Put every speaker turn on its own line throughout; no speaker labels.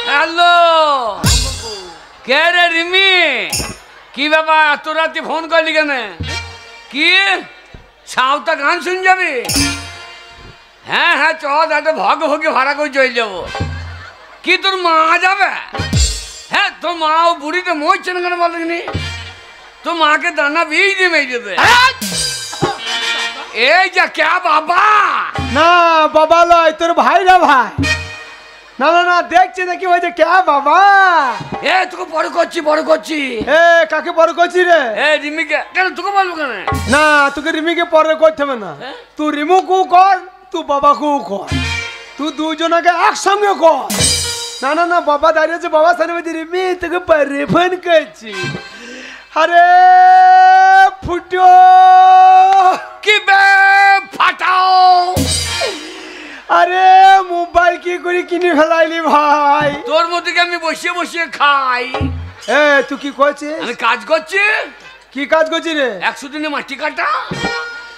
Hello কে রে রিমি কি বাবা তোর রাতে ফোন করলি কেন কি সাঁওতা গান শুন যাবি হ্যাঁ হ্যাঁ চল একটা ভগে ভগে ভাড়া করে চলে যাবো কি তোর মা যাবে হ্যাঁ তোর মা ও বুড়িতে মরছে না কেন বলিনি তোর মাকে দানা বিয়ে দিয়ে মেয়ে দেবে এই যা কে বাবা
না বাবা লয় তোর ভাই না ভাই না না না দেখছি দেখি ওই যে কে বাবা
এ তোকে বড় করছি
এ কাকে বড় করছি রে
এ রিমিকে কেন তোকে বলবো কেন
না তোকে রিমিকে পরে করতে হবে না তুই রিমু কু কর তুই বাবা কু কর তুই দুজনকে একসঙ্গে কর না না না বাবা দাঁড়িয়েছে বাবা সামনে বলছি রিমি তোকে পরে ফোন করছি আরে ফুটো
কি বে ফাটাও
আরে মোবাইল কি করে কিনে ফেলাইলি ভাই
তোর মধ্যে আমি বসে বসে খাই
এ তুই কি করছিস
আমি কাজ করছি
কি কাজ করছিস রে
100 দিনে মাটি কাটা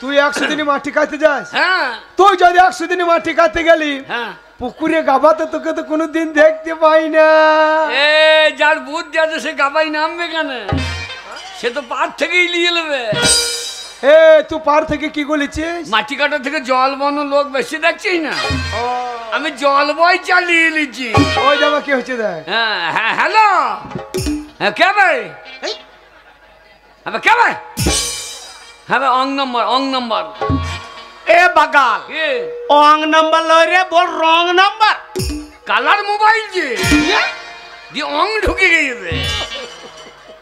তুই 100 দিনে মাটি কাটতে যাস
হ্যাঁ
তুই যদি 100 দিনে মাটি কাটতে গেলি
হ্যাঁ
পুকুরে গাবাতে তোকে তো কোনোদিন দেখতে পাই না
এ যার বুদ্ধি আছে সে গাবাই নামবে কেন সে তো পার থেকেই নিয়ে নেবে
এ তুই পার থেকে কি বলেছিস
মাটি কাটা থেকে জল বনো লোক বেশি দেখছিস না আমি জল বই চালিয়ে নিচ্ছি
ওই জামা কি হচ্ছে দেখ
হ্যাঁ হ্যাঁ হ্যালো হ্যাঁ কে ভাই হ্যাঁ কে ভাই হ্যাঁ অং নম্বর
এ বাগাল
এ
অং নাম্বার লয় রে বল রং নাম্বার
কালার মোবাইল যে দিয়ে অং ঢুকে গেছে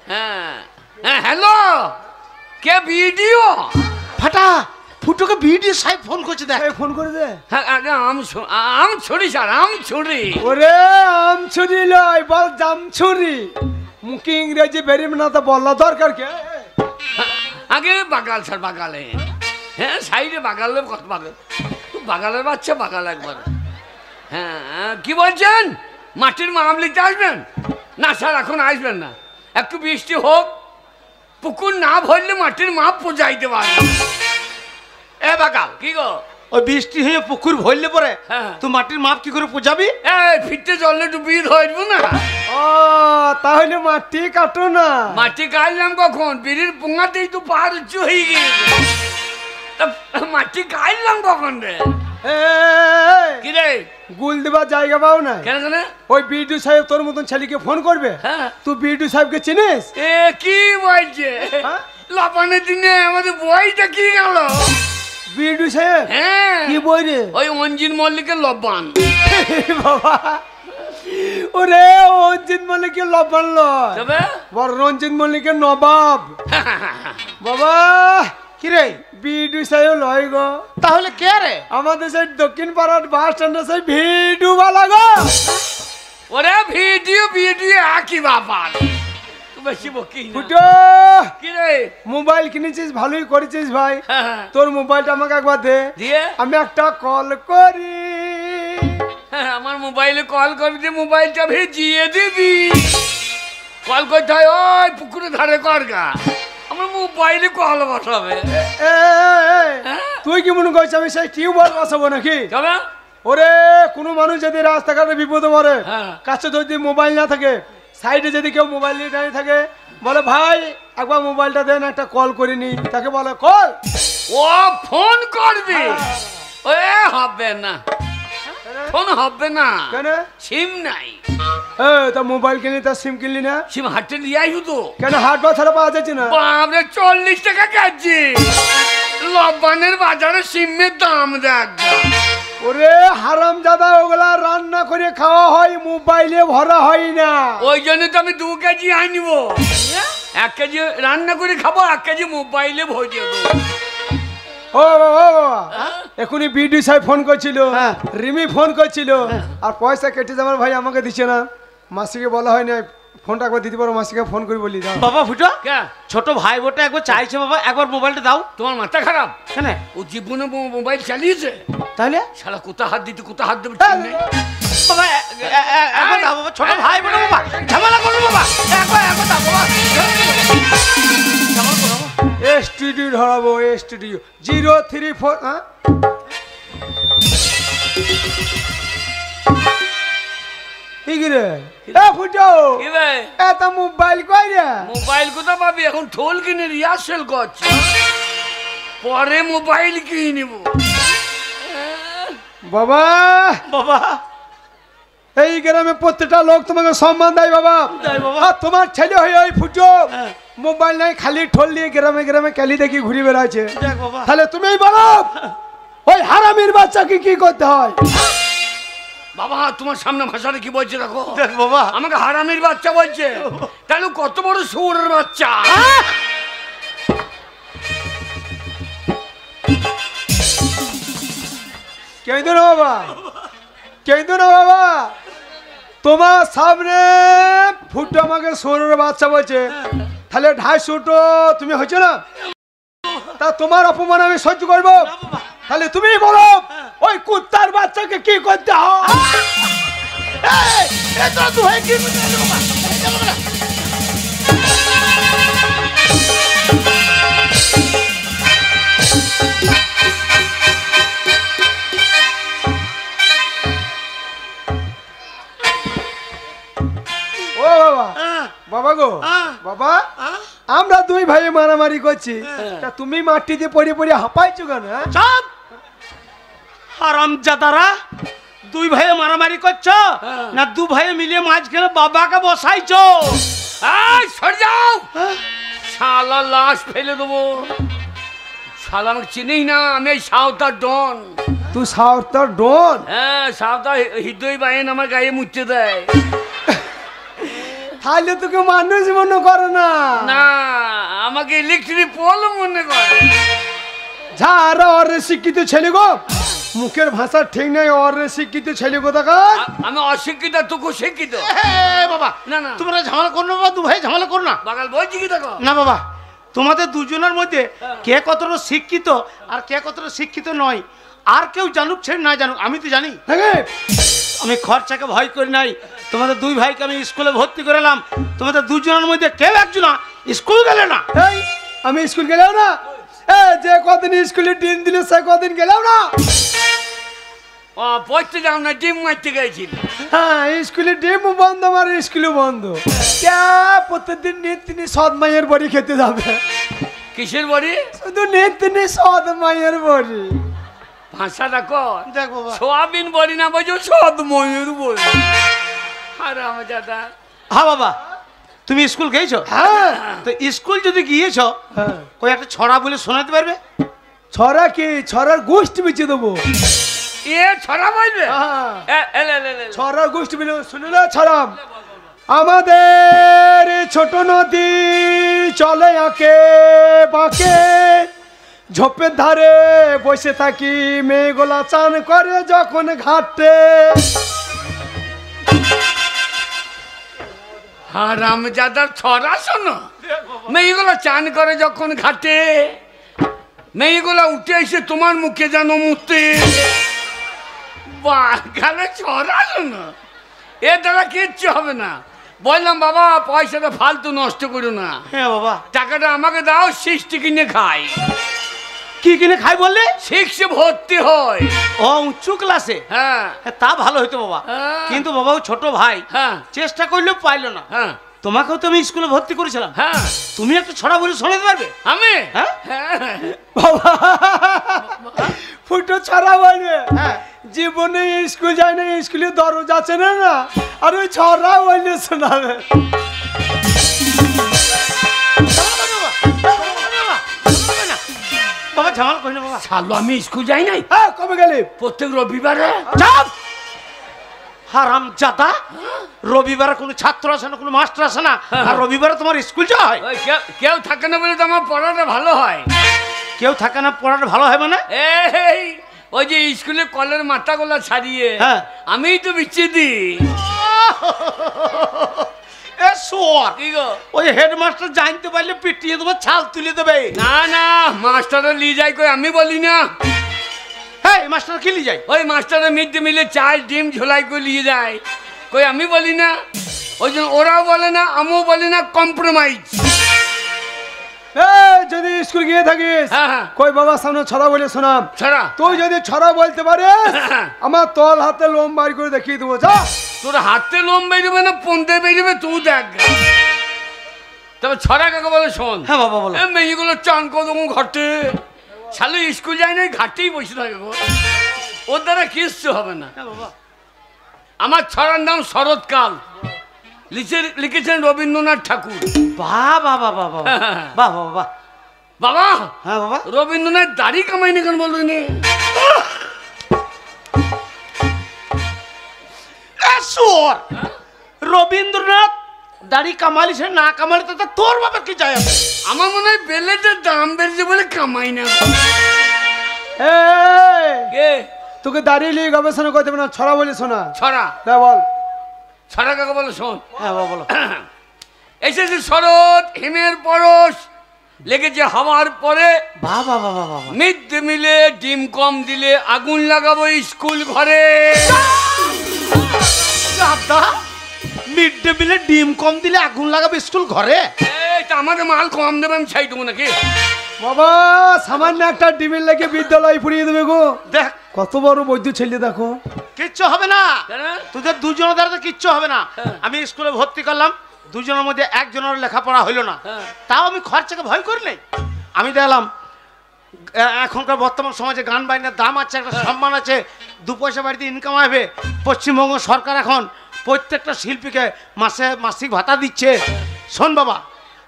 হ্যাঁ হ্যাঁ হ্যালো কে ভিডিও
ফাটা ফুটোকে ভিডিও সাহেব ফোন করছে দেখ
এই ফোন করে দে
হ্যাঁ আম ছড়ি স্যার আম ছড়ি
ওরে আম ছুরি লয় বল জাম ছুরি মুখে ইংরেজি বেরিম না তো বলা দরকার কে
আগে বাগাল স্যার বাগালে হ্যাঁ সাইডে বাগালে কত বাগাল বাগালের বাচ্চা বাগাল একবার হ্যাঁ কি বলছেন মাটির মাপ নিতে আসবেন না স্যার এখন আসবেন না একটু বৃষ্টি হোক পুকুর না ভরলে মাটির মাপ পৌঁছাইতে পারবে
এ বাগাল
কি গো
ওই বৃষ্টি হয়ে পুকুর ভরলে পরে
হ্যাঁ।
তুই মাটির মাপ কি করে পোজাবি
এই ফিরতে জলে ডুবিয়ে ধরবো না
ও তাহলে মাটি কাটো না
মাটি কাটলাম কখন বিড়ির পোঙাতেই তো পাহাড় উঁচু হয়ে গিয়েছে তা মাটি কাটলাম কখন রে কি রে
গুল দেবার জায়গা পাও না
কেন কেন
ওই বিডু সাহেব তোর মতন ছেলেকে ফোন করবে
হ্যাঁ
তুই বিডু সাহেবকে চিনিস
এ কি বলছে
হ্যাঁ?
লাপানের দিনে আমাদের বইটা কি গেল
বিডু সাহেব
হ্যাঁ
কি বই রে
ওই অঞ্জিন মল্লিকের লবান
বাবা ওরে রঞ্জিত মল্লিকের লবান লয়
তবে
বড় রঞ্জিত মল্লিকের নবাব বাবা
কি রে
বিডু সাহেব লয় গো
তাহলে কে রে
আমাদের সেই দক্ষিণ পাড়ার বাস স্ট্যান্ডে সেই ভিডু বালা গো
ওরে ভিডিও একই বাবার বেশি বকি না।
ফুটো
কি রে
মোবাইল কিনেছিস ভালোই করেছিস ভাই
হ্যাঁ,
তোর মোবাইলটা আমাকে একবার দে
দিয়ে
আমি একটা কল করি
হ্যাঁ, আমার মোবাইলে কল করবি যে মোবাইলটা ভিজিয়ে দিবি কল করতে হয় ওই পুকুরে ধারে কর গা আমার মোবাইলে কল বসাবে
এ, তুই কি মনে করছিস আমি সেই টিউবওয়েল বসাবো নাকি
তবে
ওরে কোনো মানুষ যদি রাস্তাঘাটে বিপদে পড়ে
হ্যাঁ।
কাছে যদি মোবাইল না থাকে সাইডে যদি কেউ মোবাইল নিয়ে দাঁড়িয়ে থাকে বলে ভাই একবার মোবাইলটা দেন একটা কল করে নি তাকে বলে কল
ও ফোন করবি ও হবে না ফোন হবে না
কেন
সিম নাই
তা মোবাইল কিনলি তার সিম কিনলি না
সিম হাটে নিয়ে আই তো
কেন হাট বা ছাড়া পাওয়া যাচ্ছে না
বাবরে 40 টাকা কাটছি লবণের বাজারে সিমের দাম দেখ
ওরে হারাম দাদা ওগুলা রান্না করে খাওয়া হয় মোবাইলে ভরা হয় না
ওই জন্য তো আমি 2 কেজি আনবো 1 কেজি রান্না করে খাবো 1 কেজি মোবাইলে ভরে দেবো
ও বাবা এখনই বিডি সাহেব ফোন করছিল রিমি ফোন করছিল আর পয়সা কেটে যাবার ভাই আমাকে দিচ্ছে না মাসিকে বলা হয় না ফোনটা একবার দিতে পারো মাসিকে ফোন করে বলি দাও
বাবা ফুটো
কে
ছোট ভাই বোটা একবার চাইছে বাবা একবার মোবাইলটা দাও
তোমার মাথা খারাপ
কেন
ও জীবনে মোবাইল চালিয়েছে
তাহলে
শালা কোথা হাত দিতে কোথা হাত দেবে ঠিক নেই
বাবা একবার দাও বাবা ছোট ভাই বোটা বাবা ঝামেলা করো বাবা একবার দাও বাবা
স্টুডিও ধরাবো স্টুডিও 034 হ্যাঁ ঠিক রে এ ফুটো
কি রে
এত মোবাইল কই রে
মোবাইল কোথা পাবি এখন ঠোল কিনে রিহার্সেল করছি পরে মোবাইল কিনে নিব
বাবা
বাবা
এই গ্রামে প্রত্যেকটা লোক তোমাকে সম্মান দেয় বাবা
দেয় বাবা।
আর তোমার ছেলে হয়ে ওই ফুটো
হ্যাঁ।
মোবাইল নাই খালি ঠোল নিয়ে গ্রামে গ্রামে ক্যালি দেখি ঘুরে বেড়াচ্ছে
দেখ বাবা
তাহলে তুমিই বলো ওই হারামির বাচ্চাকে কি করতে হয়
বাবা তোমার সামনে ভাষাটা কি বলছে দেখো
দেখ বাবা
আমাকে হারামির বাচ্চা বলছে তাহলে কত বড় শুয়োরের বাচ্চা
কেঁদো না বাবা কেঁদো না বাবা তোমার সামনে ফুটো আমাকে সোরের বাচ্চা বলছে তাহলে 250 তুমি হচ্ছে না তা তোমার অপমান আমি সহ্য করবো তাহলে তুমি বলো ওই কুত্তার বাচ্চাকে কি করতে হয়
তুই হয় কি করতে হবে বাবা এই যা বাবা
ও বাবা বাবা গো বাবা আমরা দুই ভাই মারামারি করছি তা তুমি মাটিতে পড়ে পড়ে হাঁপাইছো কেন হ্যাঁ?
সব হারামজাদারা দুই ভাই মারামারি করছ না দু ভাই মিলে মাঝখানে বাবাকে বসাইছো
এই সরে যাও শালা লাশ ফেলে দেবো শালা আমাকে চিনিস না আমি এই সাঁওতার ডন
তুই সাউথার ডন
হ্যাঁ সাঁওতা হৃদয় বাহিন আমার গায়ে মুচ্ছে দেয়
তাহলে তোকে মানুষ মনে করে না
না আমাকে ইলেকট্রিক পোল মনে করে
যারা অরে শিক্ষিত ছেলে গো মুখের ভাষা ঠিক নাই অরে শিক্ষিত ছেলে গো দেখার
আমি অশিক্ষিত তোকে শিক্ষিত
বাবা
না না
তোমরা ঝামেলা করো না বাবা দু ভাই ঝামেলা করো না
বাগাল বলছি কি দেখো
না বাবা তোমাদের দুজনের মধ্যে কে কতটা শিক্ষিত আর কে কতটা শিক্ষিত নয় আর কেউ জানুক ছেড়ে না জানুক আমি তো জানি
হ্যাঁ
আমি খরচাকে ভয় করি নাই তোমাদের দুই ভাইকে আমি স্কুলে ভর্তি করালাম তোমাদের দুজনের মধ্যে কেউ একজন স্কুল গেলে না
এই আমি স্কুল গেলাম না এ যে কদিন স্কুলে ডিম দিলে সে কদিন গেলাম না
ও পড়তে যাও না ডিম মারতে গেছিল
হ্যাঁ স্কুলে ডিম বন্ধ আমার স্কুলও বন্ধ কে প্রত্যেকদিন নিত্যিনি সৎ মায়ের বাড়ি খেতে যাবে
কিসের বাড়ি
শুধু নিত্যিনি সৎ মায়ের বাড়ি
ভাষাটা কর
দেখ বাবা
সোয়াবিন বলি না বলছো সদ ময়ূর বলি আরে আমার দাদা
হ্যাঁ বাবা তুমি স্কুল গিয়েছো
হ্যাঁ
তো স্কুল যদি গিয়েছো
হ্যাঁ
ওই একটা ছড়া বলে শোনাতে পারবে
ছড়া কি ছড়ার গোষ্ঠী বেঁচে দেবো
এ ছড়া বলবে
হ্যাঁ
এলে এলে এলে
ছড়ার গোষ্ঠী বেলে শুনে না ছড়াম আমাদের ছোট নদী চলে আঁকে বাঁকে ঝোপের ধারে বসে থাকি মেয়েগুলা চান করে যখন ঘাটে
হারামজাদার ছড়া শোনো মেয়েগুলো চান করে যখন ঘাটে মেয়েগুলো উঠে এসে তোমার মুখে যেন মুতে বাগালে ছড়া শোনো এ দ্বারা কিচ্ছু হবে না বললাম বাবা পয়সাটা ফালতু নষ্ট করো না
হ্যাঁ বাবা
টাকাটা আমাকে দাও 60 কিনে খাই
কি কিনে খাই বললে
6 ভর্তি হয়
ও উঁচু ক্লাসে
হ্যাঁ
হ্যাঁ, তা ভালো হইতো বাবা
হ্যাঁ।
কিন্তু বাবা ও ছোট ভাই
হ্যাঁ
চেষ্টা করলেও পাইলো না
হ্যাঁ
তোমাকেও তো আমি স্কুলে ভর্তি করেছিলাম
হ্যাঁ
তুমি একটা ছড়া বলে শোনাতে পারবে
আমি
হ্যাঁ?
হ্যাঁ
বাবা ফুটো ছড়া বলবে
হ্যাঁ
জীবনে স্কুল যায় না স্কুলে দরজা আছে না না আর ওই ছড়া বললে শোনাবে
বাবা ঝামেলা করি না বাবা
শালো আমি স্কুল যাই নাই
হ্যাঁ কবে গেলি
প্রত্যেক রবিবারে
চাপ হারাম জাদা রবিবারে কোনো ছাত্র আসে না কোনো মাস্টার আসে না আর রবিবারে তোমার স্কুল যাওয়া হয়
ওই কেউ থাকে না বলে তো আমার পড়াটা ভালো হয়
কেউ থাকে না পড়াটা ভালো হয় মানে
এই ওই যে স্কুলে কলের মাথাগুলো ছাড়িয়ে
হ্যাঁ।
আমিই তো বিচ্ছিয়ে দিই
এ সোয়ার
কি গো
ওই হেডমাস্টার জানতে পারলে পিটিয়ে দেবো ছাল তুলে দেবে
না না মাস্টাররা নিয়ে যায় কই আমি বলি না
হ্যাঁ মাস্টার কি নিয়ে যায়
ওই মাস্টাররা মিড ডে মিলে চাল ডিম ঝোলাই করে নিয়ে যায় কই আমি বলি না ওই জন্য ওরাও বলে না আমিও বলি না কম্প্রোমাইজ
যদি স্কুল গিয়ে থাকিস
হ্যাঁ, হ্যাঁ।
কই বাবার সামনে ছড়া বলে শোনাম
ছাড়া
তুই যদি ছড়া বলতে পারিস আমার তল হাতে লোম বার করে দেখিয়ে দেবো যা
তোর হাতে লোম বেরোবে না পন্দে বেরোবে তুই দেখ। তবে ছড়া কাকে বলে শোন।
হ্যাঁ বাবা বলো।
মেয়েগুলো চান করবো ঘাটে, শালে স্কুল যায় না, ঘাটেই বসে থাকে গো, ওর দ্বারা কিচ্ছু হবে না।
হ্যাঁ বাবা।
আমার ছড়ার নাম শরৎকাল, লিখেছেন রবীন্দ্রনাথ ঠাকুর।
বাহ বাহ বাহ বাহ বাহ বাহ বাহ বাহ।
বাবা
হ্যাঁ বাবা।
রবীন্দ্রনাথ দাড়ি কামাইনি কেন বলবি?
রবীন্দ্রনাথ দাড়ি কামালি সে না কামালি তো তোর বাবার কি যায় আছে?
আমার মনে হয় বেলেটের দাম বেড়েছে বলে কামাই না। কে
তোকে দাঁড়িয়ে নিয়ে গবেষণা করতে হবে না, ছড়া বলি শোনা।
ছড়া
না বল।
ছড়া কাকে বলে শোন।
হ্যাঁ বাবা বলো।
এসেছে শরৎ হিমের পরশ, লেগেছে হাওয়ার পরে,
বাহ বাহ বাহ বাহ বাহ।
মিড ডে মিলে ডিম কম দিলে আগুন লাগাবো স্কুল ঘরে।
মিড ডে মিলে ডিম কম দিলে আগুন লাগাবে স্কুল ঘরে?
এইটা আমাদের মাল কম দেবে, আমি ছাই দেবো নাকি?
বাবা সামান্য একটা ডিমের লেগে বিদ্যালয় পুড়িয়ে দেবে গো।
দেখ
কত বড় বৈদ্য ছেলে দেখো।
কিচ্ছু হবে না,
কেন?
তোদের দুজনের দ্বারা তো কিচ্ছু হবে না। আমি স্কুলে ভর্তি করলাম, দুজনের মধ্যে একজনের লেখাপড়া হইলো না, তাও আমি খরচাকে ভয় করি নাই। আমি দেখলাম এখনকার বর্তমান সমাজে গান বাজনার দাম আছে, একটা সম্মান আছে, দু পয়সা বাড়িতে ইনকাম হবে। পশ্চিমবঙ্গ সরকার এখন প্রত্যেকটা শিল্পীকে মাসিক ভাতা দিচ্ছে। শোন বাবা,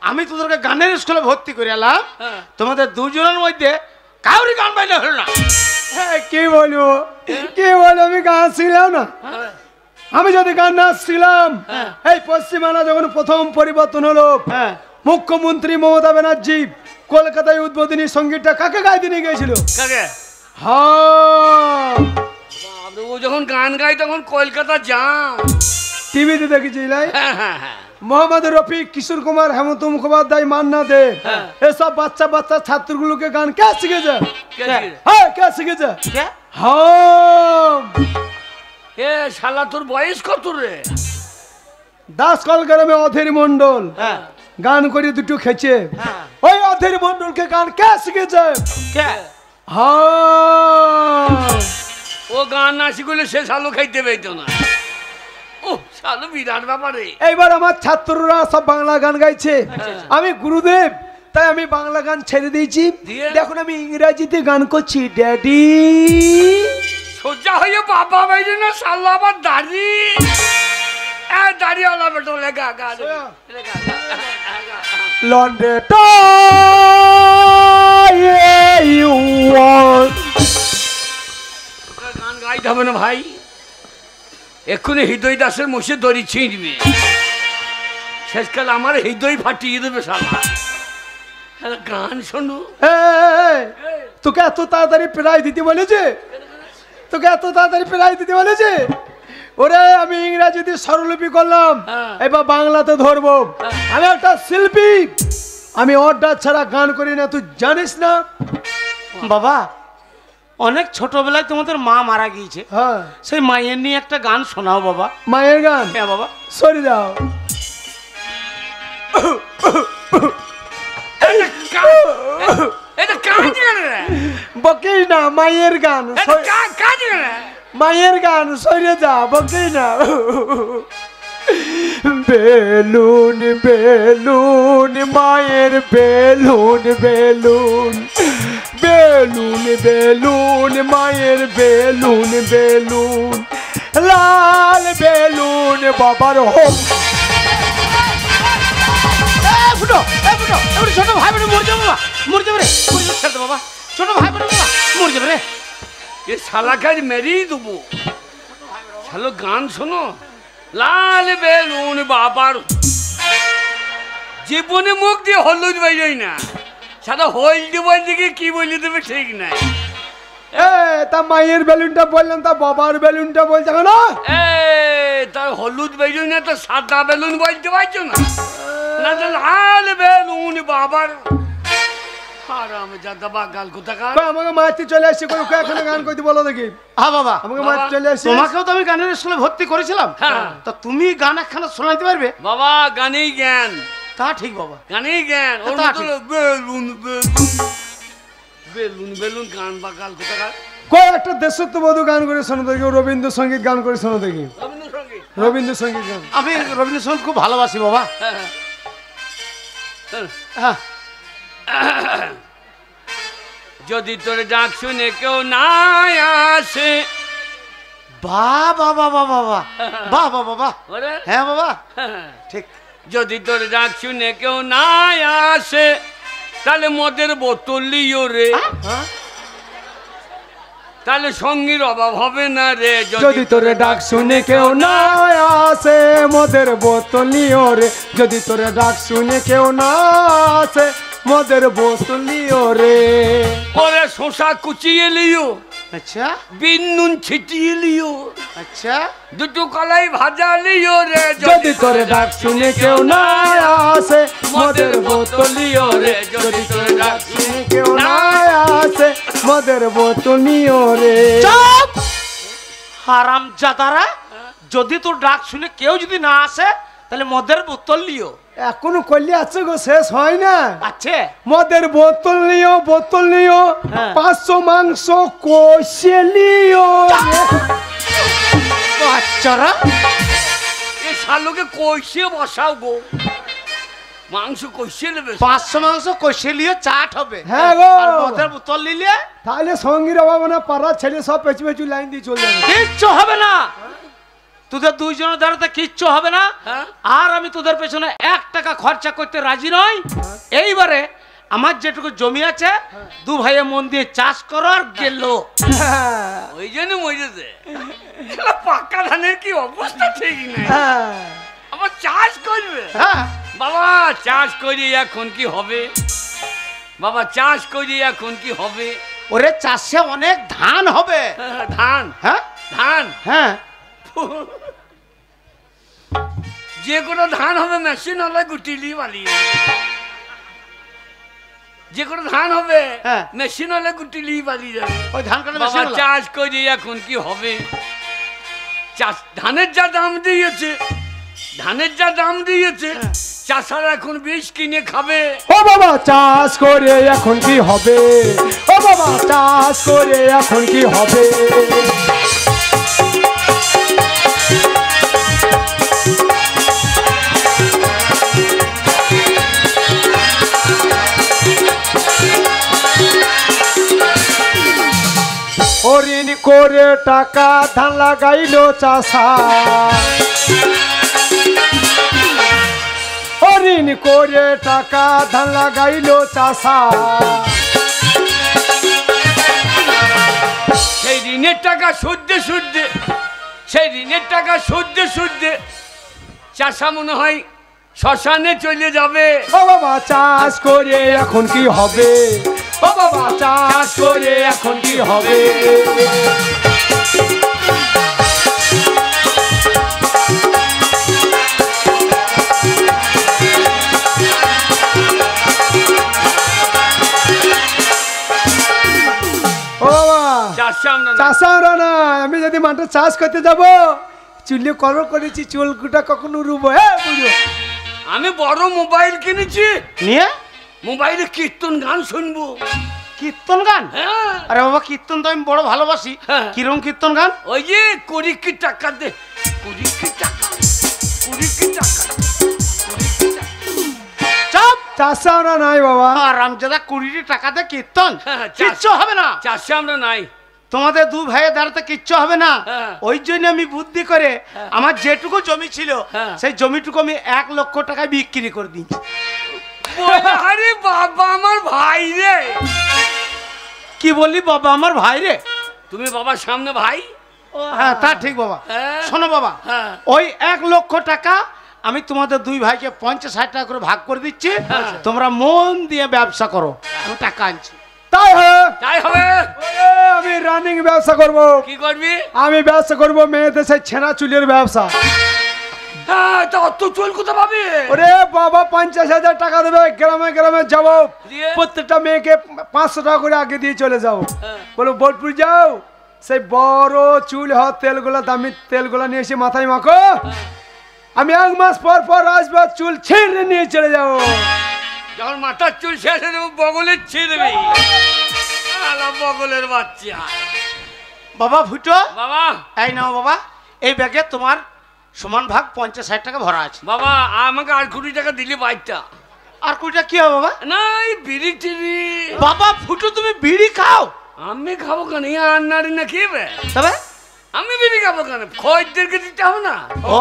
আমি তোদেরকে গানের স্কুলে ভর্তি করে এলাম, তোমাদের দুজনের মধ্যে কাউরি গান বাজনা হলো না।
হ্যাঁ কি বলবো, কি বলবো, আমি গান শিখলাম না। আমি যদি গান না শিখলাম, এই পশ্চিমবাংলা যখন প্রথম পরিবর্তন হলো, মুখ্যমন্ত্রী মমতা ব্যানার্জি কলকাতায় উদ্বোধনী সঙ্গীতটা কাকে গাইতে নিয়ে গিয়েছিল?
কাকে?
হ্যাঁ
ও যখন গান গাই তখন কলকাতা যান,
টিভিতে দেখেছি।
হ্যাঁ হ্যাঁ হ্যাঁ।
মোহাম্মদ রফিক, কিশোর কুমার, হেমন্ত মুখোপাধ্যায়, মান্না দে, এসব বাচ্চা বাচ্চা ছাত্রগুলোকে গান কে শিখেছে? হ্যাঁ কে শিখেছে? হ্যাঁ
এ শালা তোর বয়স কত রে?
দাসকল গ্রামে অধীর মন্ডল গান করে দুটো খেছে, ওই অধীর মন্ডলকে গান কে শিখেছে? হ্যাঁ
ও গান না শিখলে সে শালো খাইতে পেতো না। ও শালো বিরাট ব্যাপারে।
এইবার আমার ছাত্ররা সব বাংলা গান গাইছে, আমি গুরুদেব তাই আমি বাংলা গান ছেড়ে দিয়েছি। দেখুন আমি ইংরেজিতে গান করছি। ড্যাডি
সোজা হয়ে বাবা বাইরে না শালা আবার দাড়ি, দাড়িওয়ালা বেটো লেগা গান
লন্ডে
গান গাইতে হবে না ভাই, এক্ষুনি হৃদয় দাসের মুখে দড়ি ছিঁড়বে, শেষকাল আমার হৃদয় ফাটিয়ে দেবে শালা। গান শোনো।
তোকে এত তাড়াতাড়ি প্রাইজ দিতে বলেছে? তোকে এত তাড়াতাড়ি প্রাইজ দিতে বলেছে? ওরে আমি ইংরেজিতে স্বরলিপি করলাম, এবার বাংলাতে ধরবো। আমি একটা শিল্পী, আমি অর্ডার ছাড়া গান করি না, তুই জানিস না?
বাবা অনেক ছোটবেলায় তোমাদের মা মারা গিয়েছে,
হ্যাঁ
সেই মায়ের নিয়ে একটা গান শোনাও বাবা।
মায়ের গান?
হ্যাঁ বাবা।
সরি দাও। বকিস না, মায়ের গান, মায়ের গান, সরে যা, বকিস না। বেলুন বেলুন মায়ের বেলুন, বেলুন বেলুন বেলুন মায়ের বেলুন, বেলুন লাল বেলুন বাবার হোক।
ছোট ভাই বোন মরে যাবো, মরে যাবে রে, ছেড়ে দে বাবা, ছোট ভাই বোন মরে যাবে রে।
এ শালা কাজ মেরেই দেবো। শালো গান শোনো, লাল বেলুন বাবার, জীবনে মুখ দিয়ে হলুদ বাইরই না, সাদা হলদি বলতে গিয়ে কি বলে দেবে ঠিক নাই।
তা মায়ের বেলুনটা বললাম, তা বাবার বেলুনটা বলছে কেন?
তার হলুদ বেলুন না, তো সাদা বেলুন বলতে পারছো না? না লাল বেলুন বাবার।
আমাকে মারতে চলে আসছে, এখানে গান করতে বলো দেখি।
হ্যাঁ বাবা
আমাকে মারতে চলে আসছে।
তোমাকেও তো আমি গানের স্কুলে ভর্তি করেছিলাম, তা তুমি গান একখানা শোনাইতে পারবে?
বাবা গানেই জ্ঞান।
তা ঠিক বাবা,
গানেই জ্ঞান। বেলুন বেলুন বেলুন বেলুন গান বা গাল কোথাকার।
কয়েকটা দেশত্ববোধক গান করে শোনো দেখি, রবীন্দ্রসঙ্গীত গান করে শোনো দেখি।
রবীন্দ্রসঙ্গীত?
রবীন্দ্রসঙ্গীত গান।
আমি রবীন্দ্রসঙ্গীত খুব ভালোবাসি বাবা। হ্যাঁ,
যদি তোর ডাক শুনে কেউ না আসে।
বাহ বাহ বাহ বাহ বাহ বাহ বাহ বাহ বাহ।
ওরে,
হ্যাঁ বাবা ঠিক।
যদি তোর ডাক শুনে কেউ না আসে তাহলে মদের বোতল লিও রে,
হ্যাঁ?
তাহলে সঙ্গীর অভাব হবে না রে।
যদি তোরে ডাক শুনে কেউ না আসে মদের বোতল নিও রে, যদি তোরে ডাক শুনে কেউ না আসে মদের বোতল নিও রে।
ওরে শশা কুচিয়ে লিও,
আচ্ছা
বিন নুন ছিটিয়ে লিও,
আচ্ছা।
দুটো কলাই ভাজা লিও রে।
যদি তোরে ডাক শুনে কেউ না আসে মদের বোতল নিও রে, যদি তোরে ডাক শুনে কেউ না আসে মদের বোতল নিও রে।
চুপ! হারামজাদারা, যদি তোর ডাক শুনে কেউ যদি না আসে তাহলে মদের বোতল লিও।
এখনো করলে আছে গো, শেষ হয় না।
আছে
মদের বোতল নিও, বোতল নিও,
হ্যাঁ।
500 মাংস কষে নিও রে।
বাচ্চারা,
এ শালোকে কইছে বসাও গো, মাংস কইছে নেবে।
500 মাংস কষে লিও, চাট হবে।
হ্যাঁ গো।
আর মদের বোতল নিলে
তাহলে সঙ্গীর অভাব না, পাড়ার ছেলে সব পেছু পেছু লাইন দিয়ে চলে যাবে।
কিচ্ছু হবে না, তোদের দুইজনের দ্বারাতে কিচ্ছু হবে না।
হ্যাঁ?
আর আমি তোদের পেছনে 1 টাকা খরচা করতে রাজি নই। এইবারে আমার যেটুকু জমি আছে, দু ভাইয়ে মন দিয়ে চাষ করো আর গেল।
ওই জন্য মরেছে। পাকা ধানের কি অবস্থা ঠিক নাই,
হ্যাঁ।
আবার চাষ করবে।
হ্যাঁ,
বাবা চাষ করি এখন কি হবে, বাবা চাষ করি এখন কি হবে।
ওরে চাষে অনেক ধান হবে।
ধান,
হ্যাঁ
ধান,
হ্যাঁ,
যে কোনো ধান হবে মেশিন হলে গুটিলি বালিয়ে, যে কোনো ধান হবে
হ্যাঁ।
মেশিন হলে গুটিলি বালিয়ে যাবে।
ওই ধান কাটা
বাবা চাষ করি এখন কি হবে, চাষ ধানের যা দাম দিয়েছে, ধানের যা দাম দিয়েছে, চাষারা এখন বীজ কিনে খাবে।
ও বাবা চাষ করে এখন কি হবে, ও বাবা চাষ করে এখন কি হবে। ঋণ করে টাকা ধান লাগাইলো চাষা, ঋণ করে টাকা ধান লাগাইলো চাষা।
সেই ঋণের টাকা সুদে সুদে, সেই ঋণের টাকা সুদে সুদে চাষা মনে হয় শ্মশানে চলে যাবে।
ও বাবা চাষ করে এখন কি হবে, ও বাবা চাষ করে এখন কি হবে। ও বাবা
চাষা আমরা না।
চাষ আমরা না, আমি যদি মাঠে চাষ করতে যাব, চুলে কলর করেছি, চুলকুটা কখনো রুবো। হ্যাঁ বুঝো,
আমি বড় মোবাইল কিনেছি,
নিয়ে
মোবাইলে কীর্তন গান শুনবো।
কীর্তন গান।
হ্যাঁ,
আরে বাবা, কীর্তন তো আমি বড় ভালোবাসি।
হ্যাঁ।
কিরম কীর্তন গান?
ওই যে 20 কি টাকা দে, 20 কি টাকা, 20 কি টাকা, 20 কি টাকা।
চাপ!
চাষ আমরা নাই বাবা।
রামজাদা 20 টাকা দিয়ে কীর্তন,
হ্যাঁ,
কিচ্ছু হবে না।
চাষে আমরা নাই।
তোমাদের দু ভাইয়ের দ্বারাতে কিচ্ছু হবে না।
হ্যাঁ।
ওই জন্য আমি বুদ্ধি করে আমার যেটুকু জমি ছিল,
হ্যাঁ।
সেই জমিটুকু আমি 1 লক্ষ টাকায় বিক্রি করে দিই।
আরে বাবা আমার ভাই রে।
কি বললি বাবা আমার ভাই রে?
তুমি বাবার সামনে ভাই।
হ্যাঁ তা ঠিক বাবা।
হ্যাঁ।
শোনো বাবা,
হ্যাঁ।
ওই 1 লক্ষ টাকা আমি তোমাদের দুই ভাইকে 50-60 টাকা করে ভাগ করে দিচ্ছি। তোমরা মন দিয়ে ব্যবসা করো, আমি টাকা আনছি।
তাই হবে,
তাই হবে।
আমি রানিং ব্যবসা করব।
কি করবি?
আমি ব্যবসা করব মেয়েদের সেই ছেনা চুলের ব্যবসা।
হ্যাঁ, তা অত চুল কোথা পাবি?
ওরে বাবা 50,000 টাকা দেবে, গ্রামে গ্রামে যাবো,
দিয়ে?
প্রত্যেকটা মেয়েকে 500 টাকা করে আগে দিয়ে চলে যাও।
হ্যাঁ।
বলো বোলপুর যাও, সেই বড় চুল হওয়া তেলগুলা, দামি তেলগুলা নিয়ে এসে মাথায় মাখো। আমি 1 মাস পর পর আসবো, চুল ছিঁড়ে নিয়ে চলে যাবো।
যখন মাথার চুল শেষ হয়ে যাবে বগলের ছিঁড়ে দেবে। আলা বগলের বাচ্চা।
বাবা ফুটো,
বাবা
এই নাও বাবা, এই ব্যাগে তোমার সমান ভাগ 50-60 টাকা ভরা আছে।
বাবা আমাকে আর 20 টাকা দিলে বাইকটা।
আর 20 টাকা কি হবে বাবা?
না এই বিড়ি টিড়ি।
বাবা ফুটু তুমি বিড়ি খাও?
আমি খাবো কেন? আর নারী না খেয়ে
তবে
আমি বিড়ি খাবো কেন? খদ্দেরকে দিতে হবে না?
ও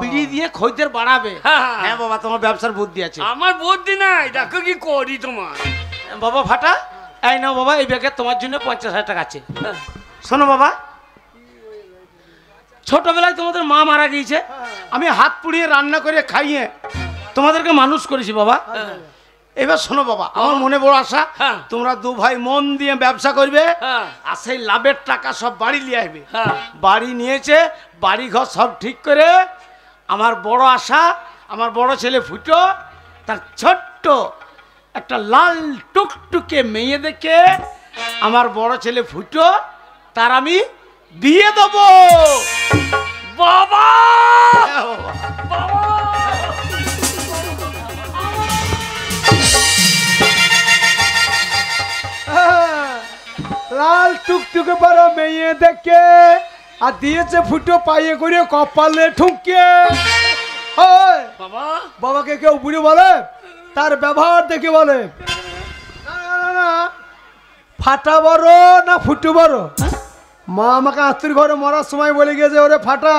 বিড়ি দিয়ে খদ্দের বাড়াবে।
হ্যাঁ।
হ্যাঁ বাবা তোমার ব্যবসার বুদ্ধি আছে।
আমার বুদ্ধি নাই, দেখো কি করি তোমার।
বাবা ফাটা এই নাও বাবা, এই ব্যাগে তোমার জন্য 50,000 টাকা আছে। শোনো বাবা, ছোটবেলায় তোমাদের মা মারা গিয়েছে, আমি হাত পুড়িয়ে রান্না করে খাইয়ে তোমাদেরকে মানুষ করেছি বাবা। এবার শোনো বাবা, আমার মনে বড় আশা,
হ্যাঁ।
তোমরা দু ভাই মন দিয়ে ব্যবসা করবে,
হ্যাঁ।
আর সেই লাভের টাকা সব বাড়ি নিয়ে আসবে।
হ্যাঁ।
বাড়ি নিয়েছে, বাড়ি ঘর সব ঠিক করে আমার বড় আশা, আমার বড় ছেলে ফুটো তার ছোট্ট একটা লাল টুকটুকে মেয়ে দেখে আমার বড় ছেলে ফুটো তার আমি বিয়ে দেবো।
বাবা
লাল টুকটুকে বড় মেয়ে দেখে আর দিয়েছে ফুটো পায়ে করে কপালে ঠুকে।
বাবা
বাবাকে কেউ বুড়ি বলে? তার ব্যবহার দেখে বলে। না না না না, ফাটা বড় না ফুটু বড়? মা আমাকে আত্মীয় ঘরে মরার সময় বলে গিয়েছে, ওরে ফাটা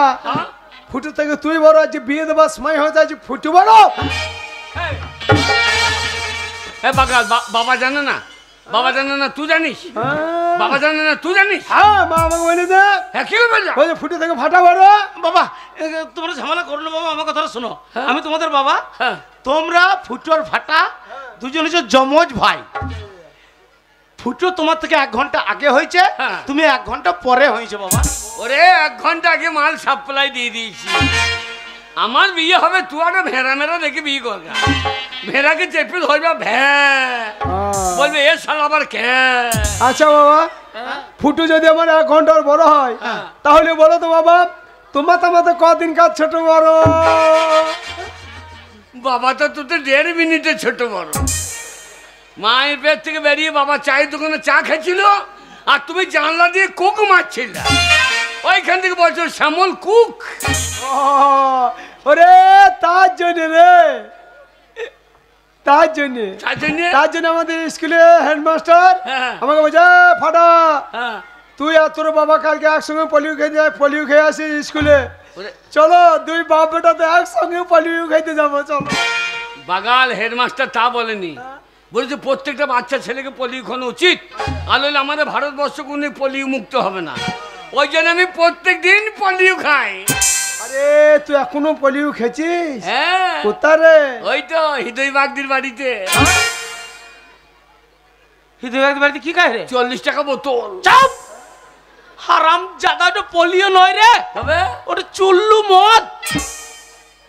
ফুটু থেকে তুই বড়, আজ বিয়ে দেবার সময় হয়ে যাচ্ছে, ফুটু বড়।
বাবা জানে না? বাবা জানে না তুই জানিস? বাবা জানে না তুই জানিস?
হ্যাঁ, মা আমাকে বলে যে
হ্যাঁ কি বলছো?
বলে ফুটু থেকে ফাটা বড়।
বাবা তোমরা ঝামেলা করো না বাবা, আমার কথাটা শোনো। আমি তোমাদের বাবা,
হ্যাঁ।
তোমরা ফুটো আর ফাটা দুজন হচ্ছে যমজ ভাই। ফুটো তোমার থেকে 1 ঘন্টা আগে হয়েছে,
হ্যাঁ।
তুমি 1 ঘন্টা পরে হয়েছে বাবা।
ওরে 1 ঘন্টা আগে মাল সাপ্লাই দিয়ে দিয়েছি। আমার বিয়ে হবে, তুই একটা ভেড়া মেরা দেখে বিয়ে কর। ভেড়াকে চেপে ধরবে, বলবে এ শালা আবার কে।
আচ্ছা বাবা, ফুটু যদি আমার 1 ঘন্টার বড় হয়, তাহলে বলো তো বাবা, তোমার তো কদিন কাজ ছোট বড়?
বাবা তো তোদের 1.5 মিনিটে ছোট বড়। মায়ের পেট থেকে বেরিয়ে বাবা চায়ের দোকানে চা খেয়েছিল, আর তুমি জানলা দিয়ে কুক মারছিল। ওইখান থেকে বলছো শ্যামল কুক।
ওরে তার জন্য রে, তার জন্য আমাদের স্কুলে হেডমাস্টার আমাকে বলছে, ফাটা তুই আর তোর বাবা কালকে একসঙ্গে পলিও খেয়ে আসিস স্কুলে, চলো দুই বাপ বেটা তো একসঙ্গে পলিও খাইতে যাবো, চলো।
বাগাল হেডমাস্টার তা বলেনি, বলেছে প্রত্যেকটা বাচ্চা ছেলেকে পোলিও খাওয়ানো উচিত, আর হলে আমাদের ভারতবর্ষ কোনো পোলিও মুক্ত হবে না। ওই জন্য আমি প্রত্যেক দিন পোলিও খাই।
আরে তুই এখনো পোলিও খেয়েছিস?
হ্যাঁ।
কোথায় রে?
ওই তো হৃদয় বাগদির বাড়িতে।
হৃদয় বাগদির বাড়িতে কি খায় রে?
40 টাকা বোতল।
চাপ হারাম জাদা, ওটা পোলিও নয় রে,
তবে
ওটা চুল্লু মদ।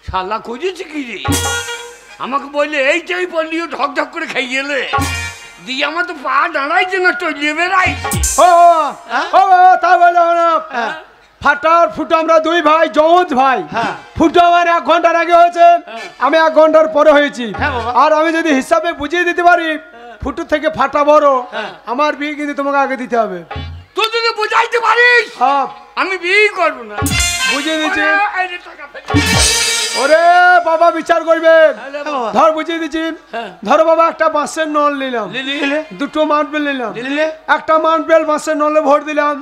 শালা খুঁজেছি কি রে? আমাকে বললে এইটাই পোলিও, ঢক ঢক করে খাই গেলে দিয়ে আমার তো পা দাঁড়াইছে না, টলিয়ে বেড়াইছে।
তা বলে ফাটার ফুটো আমরা দুই ভাই, যমজ ভাই। ফুটো আমার 1 ঘন্টার আগে হয়েছে, আমি 1 ঘন্টার পরে হয়েছি। আর আমি যদি হিসাবে বুঝিয়ে দিতে পারি ফুটো থেকে ফাটা বড়, আমার বিয়ে কিন্তু তোমাকে আগে দিতে হবে।
তুই যদি বুঝাইতে পারিস আমি বিয়ে করবো না।
বুঝিয়ে দিচ্ছি। ওরে বাবা বিচার করবে, ধর বুঝিয়ে দিচ্ছি। ধরো বাবা, একটা বাঁশের নল নিলাম, 2টো মার্বেল নিলাম, একটা মার্বেল বাঁশের নলে ভোট দিলাম,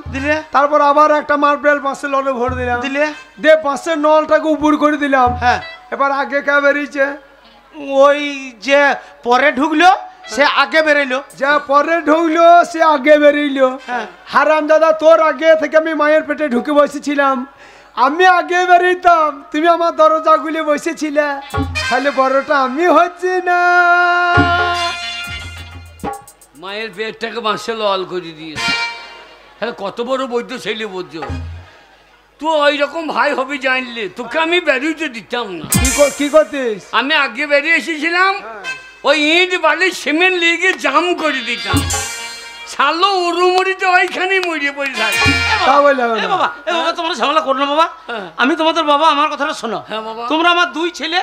তারপর আবার একটা মার্বেল বাঁশের নলে ভোট দিলাম, দিয়ে বাঁশের নলটাকে উপর করে দিলাম। এবার আগে কে বেরিয়েছে?
ওই যে পরে ঢুকলো সে আগে বেরোইলো,
যা পরে ঢুকলো সে আগে বেরিয়েলো। হারাম দাদা, তোর আগে থেকে আমি মায়ের পেটে ঢুকে বসেছিলাম, আমি আগে বেরিয়েতাম, তুমি আমার দরজা গুলি বসেছিলে, তাহলে বড়টা আমি হচ্ছি না।
মায়ের পেটটাকে বাঁশে লল করে দিয়েছে। হ্যাঁ, কত বড় বৈদ্য ছেলে বৈদ্য। তুই ওই রকম ভাই হবে জানলে তোকে আমি বেরিয়ে দিতাম না।
কি করতিস?
আমি আগে বেরিয়ে এসেছিলাম, ওই ইট বালি সিমেন্ট লিগে জাম করে দিতাম, ছালো উড়ুমুড়িতে ওইখানে মরিয়ে পড়ে থাকে।
বাবা তোমরা ঝামেলা করো না বাবা, আমি তোমাদের বাবা, আমার কথাটা শোনো। তোমরা আমার 2 ছেলে,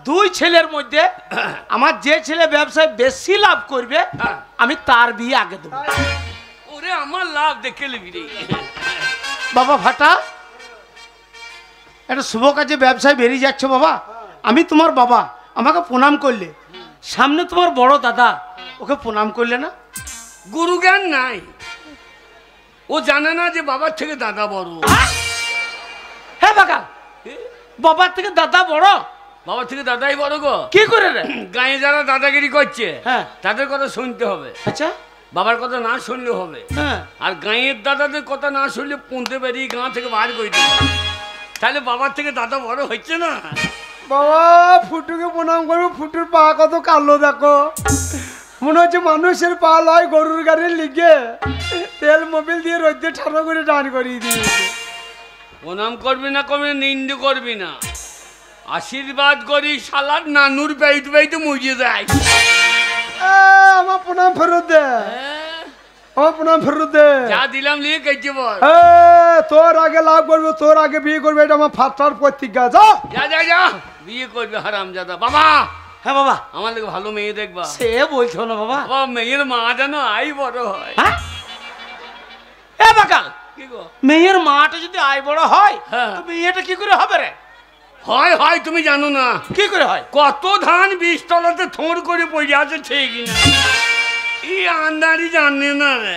2 ছেলের মধ্যে আমার যে ছেলে ব্যবসায় বেশি লাভ করবে আমি তার বিয়ে আগে দেবো।
ওরে আমার লাভ দেখে নিবি রে
বাবা ফাটা, একটা শুভ কাজে ব্যবসায় বেরিয়ে যাচ্ছ বাবা, আমি তোমার বাবা, আমাকে প্রণাম করলে, সামনে তোমার বড় দাদা, ওকে প্রণাম করলে না?
গুরু জ্ঞান নাই, ও জানে না যে বাবার থেকে দাদা বড়।
হ্যাঁ বাবা, বাবার থেকে দাদা বড়?
বাবার থেকে দাদাই বড় গো।
কি করে রে?
গায়ে যারা দাদাগিরি করছে
হ্যাঁ,
তাদের কথা শুনতে হবে,
আচ্ছা
বাবার কথা না শুনলে হবে।
হ্যাঁ,
আর গাঁয়ের দাদাদের কথা না শুনলে পুঁতে বেরিয়ে গাঁ থেকে বার করে দেবে। তাহলে বাবার থেকে দাদা বড় হচ্ছে না?
বাবা ফুটুকে প্রণাম করবো, ফুটুর পা কত কালো দেখো, মনে হচ্ছে মানুষের পা লয় গরুর গাড়ির লিগে তেল মোবিল দিয়ে রোদ্দে ঠাড়ো করে ডান করিয়ে দিয়েছে।
প্রণাম করবি না, কমে নিন্দে করবি না, আশীর্বাদ করি শালার নানুর পেট পেট মুজে যায়।
আমার প্রণাম ফেরত দে, আমার প্রণাম ফেরত দে।
যা দিলাম লিয়ে কেটে বল।
তোর আগে লাভ করবো, তোর আগে বিয়ে করবে, এটা আমার ফাটার প্রতিজ্ঞা। যাও
যা যা যা, বিয়ে করবে হারামজাদা। বাবা,
হ্যাঁ বাবা,
আমার লোক ভালো মেয়ে দেখবা।
সে বলছো না বাবা?
বাবা মেয়ের মা যেন আই বড় হয়।
হ্যাঁ এ বাকাল,
কি গো?
মেয়ের মাটা যদি আয় বড় হয়,
হ্যাঁ।
তো মেয়েটা কি করে হবে রে?
হয় হয়, তুমি জানো না
কি করে হয়?
কত ধান বীজতলাতে থোড় করে পড়ে আছে ঠিক না, এই আন্দারি জানে না রে।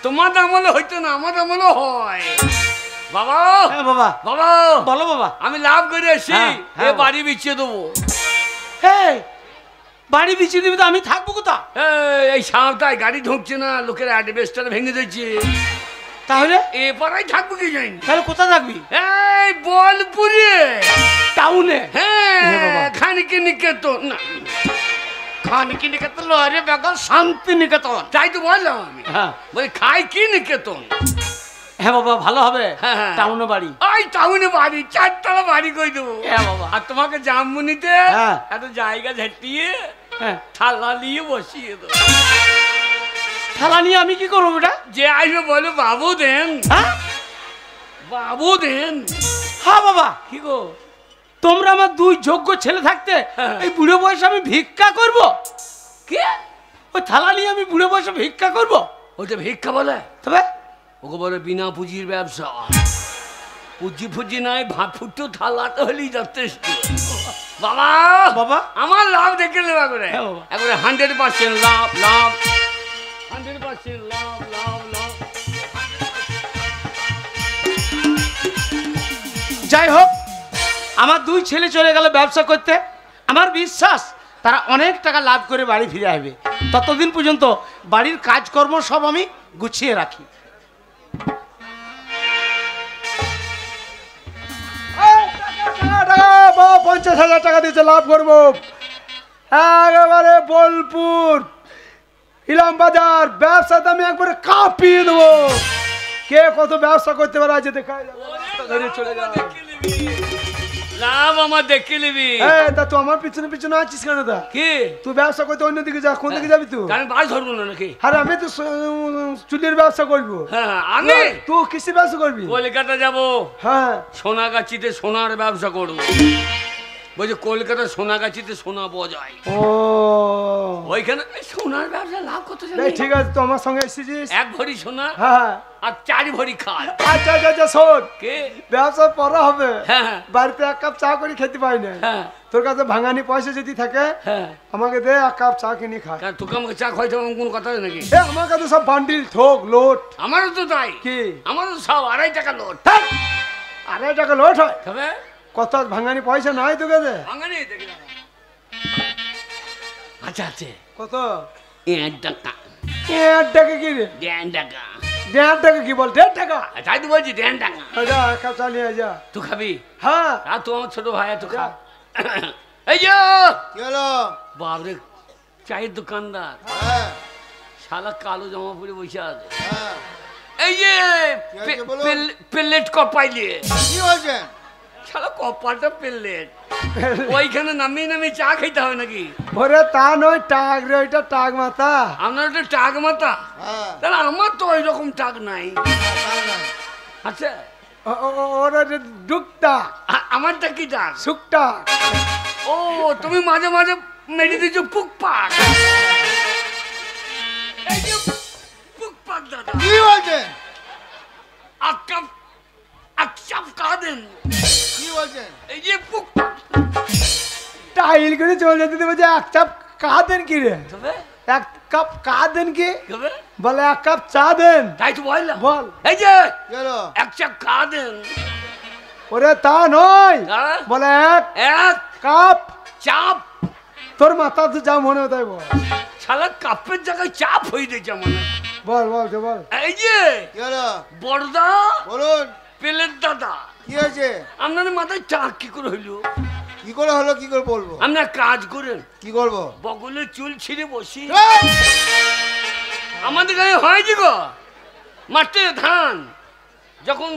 তোমার আমলে হইতো না, আমার আমলে হয়। বাবা,
হ্যাঁ বাবা,
বাবা
বলো বাবা।
আমি লাভ করে আসি,
হ্যাঁ, হ্যাঁ,
এ বাড়ি বিছিয়ে দেবো।
হ্যাঁ, বাড়ি বিছিয়ে দিবি তো আমি থাকবো কোথা?
এই সাঁওতায় গাড়ি ঢুকছে না, লোকের অ্যাডভেস্টার ভেঙে দিচ্ছে,
তাহলে
এ পাড়ায় থাকবো কি জানি।
তাহলে কোথায় থাকবি?
এই বোলপুরে
টাউনে?
হ্যাঁ, খানিকি নিকেতন না, খানিকি নিকেতন আরে বেগম শান্তি নিকেতন, তাই তো বললাম আমি।
হ্যাঁ,
বলি খাই কি নিকেতন।
হ্যাঁ বাবা, ভালো হবে।
হ্যাঁ, হ্যাঁ।
টাউনে বাড়ি?
ওই টাউনে বাড়ি, 4 তলা বাড়ি করে দেবো।
হ্যাঁ বাবা।
আর তোমাকে জামমুনিতে
হ্যাঁ।
এত জায়গা ঝাঁটিয়ে
হ্যাঁ,
থালা নিয়ে বসিয়ে দেবো।
থালা নিয়ে আমি কি করবো বেটা?
যে আসবে বলে বাবু দেন,
হ্যাঁ,
বাবু দেন।
হ্যাঁ বাবা,
কি গো?
তোমরা আমার দুই যোগ্য ছেলে থাকতে
হ্যাঁ।
এই বুড়ো বয়সে আমি ভিক্ষা করব?
কে?
ওই থালা নিয়ে আমি বুড়ো বয়সে ভিক্ষা করব?
ওটা ভিক্ষা বলে?
তবে
ওকে বলে বিনা পুঁজির ব্যবসা। পুঁজি ফুজি নাই, ভাত ফুটো থালাতে হলেই যথেষ্ট। বাবা,
বাবা,
আমার লাভ দেখে নেবা করে,
হ্যাঁ বাবা।
একবারে 100% লাভ, লাভ 100% লাভ, লাভ, লাভ।
যাই হোক, আমার দুই ছেলে চলে গেল ব্যবসা করতে, আমার বিশ্বাস তারা অনেক টাকা লাভ করে বাড়ি ফিরে আসবে। ততদিন পর্যন্ত বাড়ির কাজকর্ম সব আমি গুছিয়ে রাখি।
50,000 টাকা দিয়েছে, লাভ করবো একেবারে বোলপুর ইলাম বাজার ব্যবসাতে আমি একবারে কাঁপিয়ে দেবো। কে কত ব্যবসা করতে পারে আজ দেখা যাবে, চলে যাবে।
লাভ আমার দেখে নিবি।
তা তুই আমার পিছনে পিছনে আছিস কেন? দা
কি
তুই ব্যবসা করতে অন্যদিকে যা, কোন দিকে যাবি তুই?
আমি বাস ধরবো না নাকি?
আরে আমি তো চুলির ব্যবসা করবো।
হ্যাঁ, আমি
তুই কিসের ব্যবসা করবি?
কলকাতা যাবো,
হ্যাঁ,
সোনাগাছিতে সোনার ব্যবসা করবো। বলছে কলকাতা সোনাগাছিতে সোনা বজায়,
ও
ওইখানে সোনার ব্যবসা লাভ কত জানি?
ঠিক আছে, তো আমার সঙ্গে এসেছিস।
1 ভরি সোনা
হ্যাঁ,
আর 4 ভরি খাল।
আচ্ছা আচ্ছা আচ্ছা, শোন,
কে?
ব্যবসা পরে হবে।
হ্যাঁ,
বাড়িতে 1 কাপ চা করে খেতে পাই না।
হ্যাঁ,
তোর কাছে ভাঙানি পয়সা যদি থাকে
হ্যাঁ।
আমাকে দে, 1 কাপ চা কিনে খা।
কারণ তোকে আমাকে চা খাইতে হবে কোন কথা নাকি?
আমার কাছে সব বান্ডিল ঠোক লোট।
আমারও তো তাই।
কি?
আমারও তো সব 2.5 টাকা লোট।
2.5 টাকা লোট হয়?
তবে
কত ভাঙানি পয়সা নাই তোকে দে?
ভাঙানি দেখি না। আচ্ছা আছে
কত?
1 টাকা।
1 টাকা কি রে?
1.5 টাকা।
1.5 টাকা কি বল? 1.5 টাকা?
তাই তো বলছি 1.5 টাকা।
যা 1 কাপ চা নিয়ে যা।
তুই খাবি?
হ্যাঁ,
আর তুই আমার ছোট ভাই, তুই খা।
যা।
এই যে
কি হলো?
বাবরে, চায়ের দোকানদার
হ্যাঁ,
শালা কালো জামা পরে বসে আছে।
হ্যাঁ,
এই যে
কি হয়েছে বলো?
প্লেট কপাইলে,
কি হয়েছে?
শালা কপালটা প্লেট, ওইখানে নামিয়ে নামিয়ে চা খেতে হবে নাকি?
ওরে তা নয়, টাক রে, ওইটা টাক মাথা।
আপনার ওটা টাক মাথা?
হ্যাঁ,
তাহলে আমার তো ওই রকম টাক নাই।
তাই না?
আচ্ছা,
ওরা ডুকটা
আমারটা কি টাক?
শুকটা।
ও, তুমি মাঝে মাঝে মেরে দিচ্ছ পুকপাক। এই যে পুকপাক দাদা,
কি হয়েছে?
1 কাপ চাপ কা দেন
কি বলছেন?
এই যে পুক
টাইল করে চলে যেতে বলছে এক কাপ কা দেন কি রে?
তবে
এক কাপ কা দেন কি?
তবে
বলে এক কাপ চা দেন।
তাই তো বললাম
বল।
এই যে
কি হলো?
এক চাপ কা দেন
ওরে তা নয়,
হ্যাঁ?
বলে এক
এক
কাপ।
চাপ
তোর মাথা তো যা মনে হয় তাই বল।
শালা কাপের জায়গায় চাপ হয়ে গেছে মানে
বল বল তো বল।
এই যে
কি হলো?
বড়দা
বলুন
পেলের দাদা
কি হয়েছে?
আপনার মাথায় চাক কি করে হইলো?
কি করে হলো? কি করে বলবো?
আপনি এক কাজ করেন
কি করবো?
বগলের চুল ছিঁড়ে বসি
এই!
আমাদের গায়ে হয়েছে গো মাঠে ধান যখন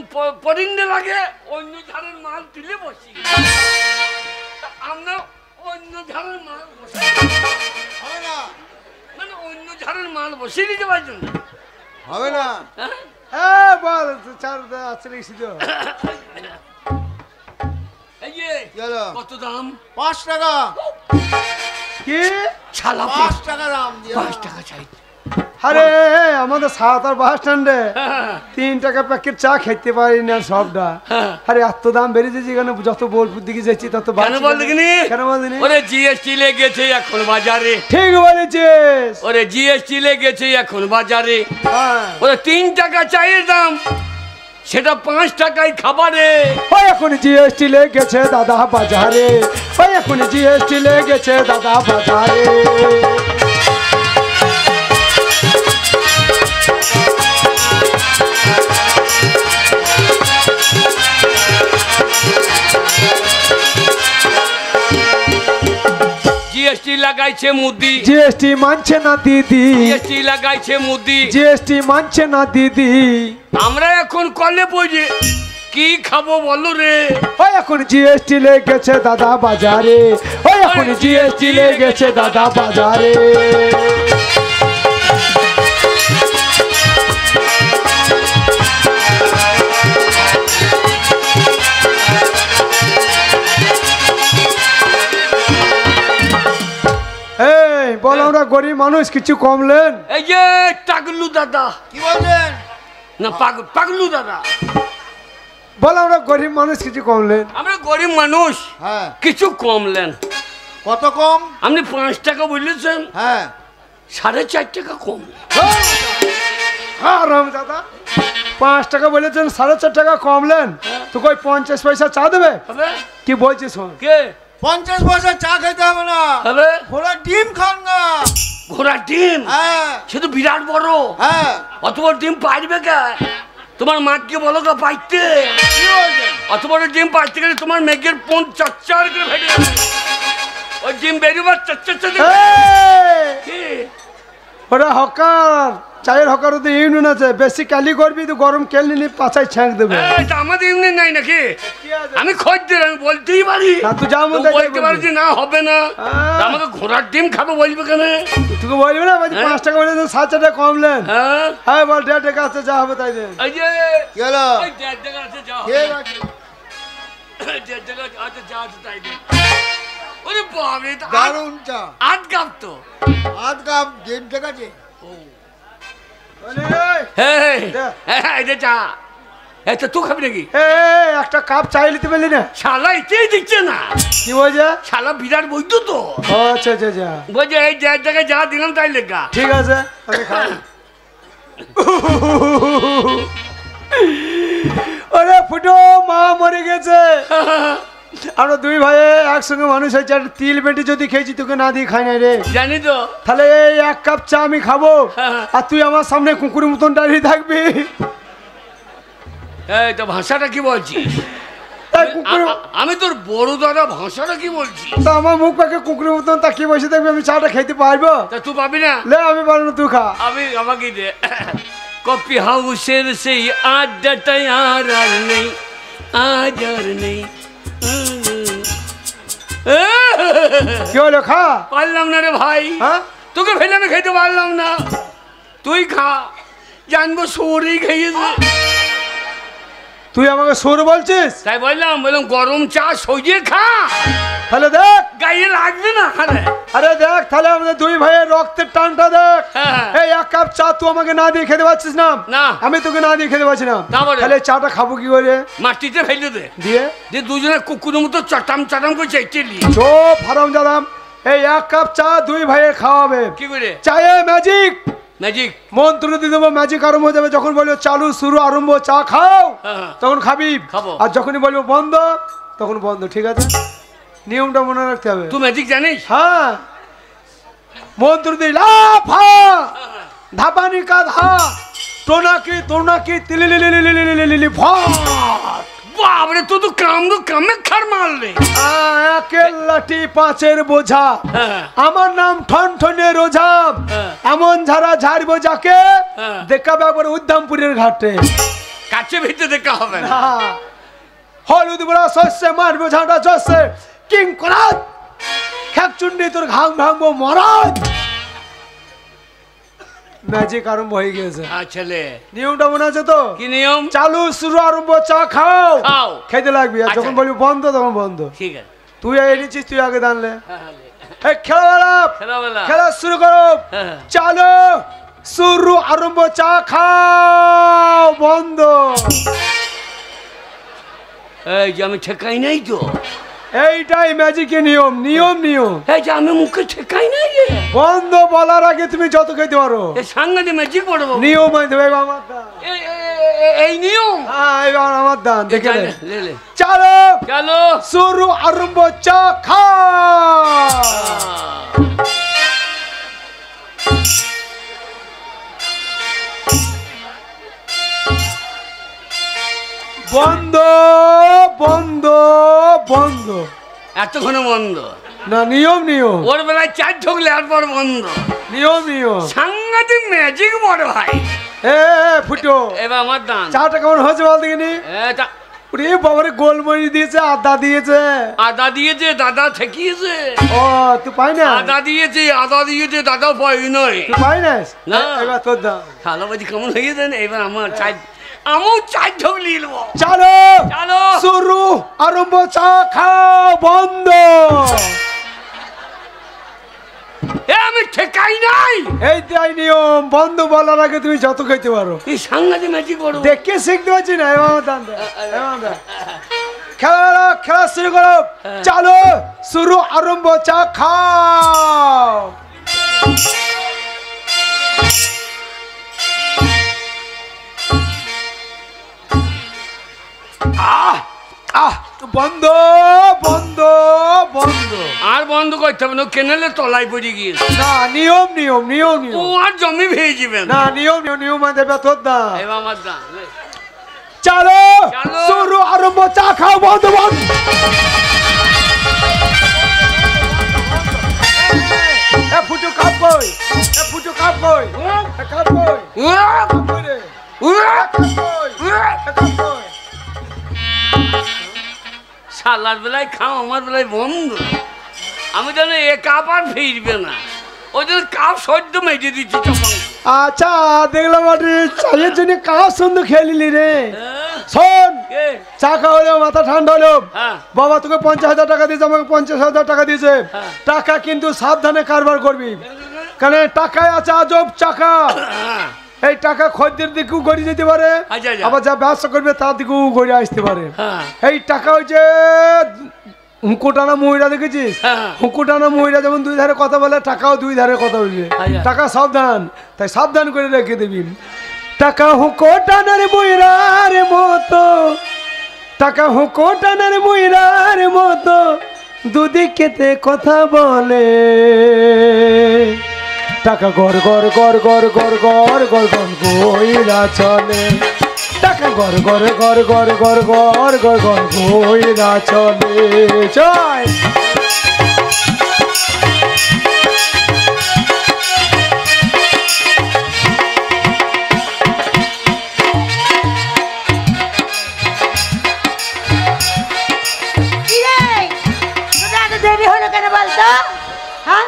পরিন্দে লাগে অন্য ধানের মাল তুলে বসি তা আমরা অন্য ধানের মাল বসি
হবে না,
মানে অন্য ধানের মাল বসিয়ে দিতে পারছেন
হবে না।
হ্যাঁ
হ্যাঁ বল চার আছে লিখছি তো।
এই যে
কি হলো?
কত দাম
5 টাকা।
কি?
ছালা
5 টাকা দাম দিয়ে।
5 টাকা চাই
আরে আমাদের সাঁওতাল বাস স্ট্যান্ডে 3 টাকা প্যাকেট চা খেতে পারি না সবটা। আরে এত দাম বেড়েছে যেখানে যত বোলপুর দিকে যাচ্ছি তত
কেন
বাড়ছে।
বল দেখিনি
কেন বল দিনি?
ওরে জিএসটি লেগেছে এখন বাজারে
ঠিক বলেছিস।
ওরে জিএসটি লেগেছে এখন বাজারে
হ্যাঁ।
ওরে 3 টাকা চায়ের দাম সেটা 5 টাকায় খাবারে
ওই এখন জিএসটি লেগেছে দাদা বাজারে, ওই এখন জিএসটি লেগেছে দাদা বাজারে।
জিএসটি লাগাইছে মুদি
জিএসটি মানছে না দিদি,
জিএসটি লাগাইছে মুদি
জিএসটি মানছে না দিদি।
আমরা এখন কলে বুঝি কি খাবো বলো রে
ওই এখন জিএসটি লেগেছে দাদা বাজারে, ওই এখন জিএসটি লেগেছে দাদা বাজারে। এই বল আমরা গরিব মানুষ কিছু কমলেন?
এই যে টাগলু দাদা
কি বলছেন?
না পাগলু দাদা
বল আমরা গরিব মানুষ কিছু কমলেন?
আমরা গরিব মানুষ
হ্যাঁ।
কিছু কমলেন
কত কম?
আপনি 5 টাকা বললেছেন
হ্যাঁ।
4.5 টাকা কম
হ্যাঁ রাম দাদা 5 টাকা বলেছেন 4.5 টাকা কমলেন, তো কই 50 পয়সা চা দেবে?
হবে
কি বলছিস শোন?
কে
50 পয়সা চা খেতে হবে না,
হবে
ঘোড়া ডিম খান না।
ঘোড়া ডিম
হ্যাঁ
সে তো বিরাট বড়
হ্যাঁ।
অত বড় ডিম পাইবে কে তোমার মাকে বলো গা পাইতে
কি বলছেন?
অত বড় ডিম পাইতে গেলে তোমার মেঘের পোন চচ্চার করে ফেটে যাবে। ওই ডিম বেরিবার চচ্চার কি
ওরা হকার চায়ের হকার তো ইউনিয়ন আছে, বেশি কালি করবি তো গরম কেল নিলি পাছায় ছ্যাঁক দেবে।
এই, তা আমাদের এমনি নাই নাকি আমি খোঁজ আমি বলতেই পারি
না, তুই যা মন
তো
চায় তাই
বলতে পারি
বলবি।
যে না হবে না তা আমাকে ঘোড়ার ডিম খাবে বলবে কেন
তোকে বলবি না বলছি 5 টাকা বলেছেন 7 টাকা কমলেন।
হ্যাঁ
হ্যাঁ বল 1.5 টাকা আছে যা হবে তাই দেন।
এই যে
কি হলো?
ওই 1.5 টাকা আছে যা হবে।
ঠিক আছে।
1.5 টাকা আছে যা আছে তাই দে ওরে বাবা এটা
দারুণ চা।
8 কাপ তো
8 কাপ ডিম ঠিক আছে।
হ্যাঁ
দে।
হ্যাঁ এটা চা এটা তুই খাবি নাকি
এই একটা কাপ চাই নিতে পারলি না?
শালা এটাই দিচ্ছে না
কি বলছে?
শালা বিরাট বৈদ্য তো
ও আচ্ছা আচ্ছা আচ্ছা
বলছে এই 1.5 টাকা যা দিলাম তাই লেখা
ঠিক আছে আমি খাই। ওরে ফুটো মা মরে গেছে। আমরা দুই ভাই একসঙ্গে মানুষ হয়েছে, আর তিল বেটি যদি খেয়েছি তোকে না দিয়ে খাই নাই রে।
জানি তো
তাহলে এই 1 কাপ চা আমি খাবো আর তুই আমার সামনে কুকুরের মতন দাঁড়িয়ে থাকবি।
এই তো ভাষাটা কি বলছিস
তাই কুকুর
আমি তোর বড় দাদা ভাষাটা কি বলছিস
তা আমার মুখ পাকে কুকুরের মতন তাকিয়ে বসে থাকবি, আমি চাটা খেতে পারবো?
তা তুই পাবি না
লে আমি পারবো না, তুই খা।
আমি আমাকে দে কপি হাউসের সেই আড্ডাটাই আর আর নেই আজ আর নেই
কি হলো খা?
পারলাম না রে ভাই
হ্যাঁ
তোকে ফেলে আমি খেতে পারলাম না তুই খা জানবো শরীর খেয়েছে
তুই আমাকে সুর বলছিস?
তাই বললাম গরম চা সইয়ে খা,
তাহলে দেখ
গায়ে লাগবে না।
আরে দেখ তাহলে আমাদের দুই ভাইয়ের রক্তের টানটা দেখ।
হ্যাঁ।
এই এক কাপ চা তুই আমাকে না দিয়ে খেতে পারছিস না?
না।
আমি তোকে না দিয়ে খেতে পারছি না।
তারপরে?
তাহলে চাটা খাবো কি করে?
মাটিতে ফেলে দে,
দিয়ে
দুজনে কুকুরের মতো চটাম চটাম করে চাইতে নি।
চোপ হারাম জাদাম, এই এক কাপ চা দুই ভাইয়ের খাওয়াবে।
কি করে?
চায়ে ম্যাজিক
ম্যাজিক
মন্ত্র দিয়ে দেবো, ম্যাজিক আরম্ভ হয়ে যাবে। যখন বলবো চালু শুরু আরম্ভ চা খাও,
হ্যাঁ।
তখন খাবি।
খাবো।
আর যখনই বলবো বন্ধ তখন বন্ধ। ঠিক আছে? নিয়মটা মনে রাখতে হবে।
তুই ম্যাজিক জানিস?
হ্যাঁ, মন্ত্র দিই লাফা ধাপানি কা ধা টোনাকি টোনাকি তিলিলিলিলিলিলিলিলি ভাট।
বাবরে তুই তো কামে খার মারলে।
একের লাঠি পাঁচের বোঝা,
হ্যাঁ।
আমার নাম ঠনঠনে রোজা।
হ্যাঁ।
এমন ঝাড়া ঝাড়বো যাকে
হ্যাঁ।
দেখাবে একবার উদ্দামপুরের ঘাটে।
কাছে ভিতরে দেখা হবে না।
হলুদ বড়া শস্যে মারবো ঝাঁটা শস্যে কিং করাত খেকচুন্ডি তোর ঘাম ভাঙবো মরাজ। ম্যাজিক আরম্ভ হয়ে গেছে।
ছেলে
নিয়মটা মনে আছে তো?
কি নিয়ম?
চালু শুরু আরম্ভ চা খাও,
খাও।
খেতে লাগবি। আর যখন
আচ্ছা।
বলবি বন্ধ তখন বন্ধ।
ঠিক আছে।
তুই এনেছিস, তুই আগে জানলে।
হ্যাঁ।
এই খেলা
খেলাবেলা।
খেলা শুরু করো।
হ্যাঁ।
চালু শুরু আরম্ভ চা খাও বন্ধ।
এই যে আমি ঠেকাই নাই তো।
এইটাই ম্যাজিকের নিয়ম। নিয়ম
এই যে আমি মুখে ঠেকাই নাই রে।
বন্ধ বলার আগে তুমি যত খেতে পারো।
এই সাংঘাতিক ম্যাজিক করবো।
নিয়ম আছে ভাই, আমার দান।
এই নিয়ম।
হ্যাঁ, এবার আমার দান দেখে নে।
লে।
চালো
চলো
শুরু আরম্ভ চা খাও বন্ধ বন্ধ বন্ধ।
এতক্ষণে বন্ধ
না, নিয়ম
ওর বেলায় চার ঢুকলে আর পর বন্ধ।
নিয়ম
সাংঘাতিক ম্যাজিক বড় ভাই।
এ ফুটো,
এবার আমার দান।
চাটা কেমন হয়েছে বল দেখিনি?
এটা
ওরে বাবারে, গোলমরিচ দিয়েছে, আদা দিয়েছে।
আদা দিয়েছে, দাদা ঠেকিয়েছে।
ও তুই পাই না?
আদা দিয়েছে দাদা পাই নয়।
তুই পাই না?
না।
এবার তোর দাম।
খালো বাজি কেমন হয়ে গেছে? এবার আমার চার, আমিও চার ঢুকলি নেবো।
চলো
চলো
শুরু আরম্ভ চা খাও বন্ধ।
আমি ঠেকাই নাই।
এই তাই নিয়ম। বন্ধ বলার আগে তুমি যত খেতে পারো।
এই সাংঘাতিক ম্যাজিক করবো।
দেখে শিখতে পারছি না। এবার দান দে, এবার দে। খেলা শুরু করো। চলো শুরু আরম্ভ চা খাও। বন্ধ বন্ধ বন্ধ।
আর বন্ধ করতে হবে না, কেনেলে তলায় পড়ে গিয়েছে।
না, নিয়ম
ও আর জমি ভেয়ে যাবে
না। নিয়ম দেবে তোর দাম।
এবার আমার দান।
চলো
চলো।
শুরু আরম্ভ চা খাও বন্ধ বন্ধ। ফুটু কাপ কই? ফুটু কাপ কই? কাপ কই? কাপ কই রে? কাপ কই? কাপ কই?
সালার বেলায় খাও, আমার বেলায় বন্ধ। আমি জানি এ কাপ আর ফিরবে না। ওই জন্য কাপ সদ্য মেজে দিচ্ছি চপাং।
আচ্ছা, দেখলাম চায়ের জন্য কাপ সুন্দর খেলিলি রে। শোন, চা খাওয়ালো, মাথা ঠান্ডা হলো।
হ্যাঁ।
বাবা তোকে 50,000 টাকা দিয়েছে, আমাকে 50,000 টাকা দিয়েছে।
হ্যাঁ।
টাকা কিন্তু সাবধানে কারবার করবি, কারণ টাকায় আছে আজব টাকা। এই টাকা খদ্দের দিকেও গড়িয়ে যেতে পারে,
আচ্ছা, আচ্ছা।
আবার যা ব্যবসা করবে তার দিকেও গড়িয়ে আসতে পারে।
হ্যাঁ।
এই টাকা হচ্ছে হুঁকোটানা মহিলা, দেখেছিস?
হ্যাঁ।
হুঁকোটানা মহিলা যেমন দুই ধারে কথা বলে, টাকাও দুই ধারে কথা বলবে।
আচ্ছা।
টাকা সাবধান, তাই সাবধান করে রেখে দিবি। টাকা হুঁকোটানার মহিলার মতো, টাকা হুঁকোটানার মহিলার মতো দুদিকেতে কথা বলে। টাকা গড় গড় গড় গড় গড় গড় গড় গড় গইরা চলে। টাকা গড় গড় গড় গড় গড় গড় গড় গড় গইরা চলে। জয়
দেরি হলো কেন বলতো? হ্যাঁ,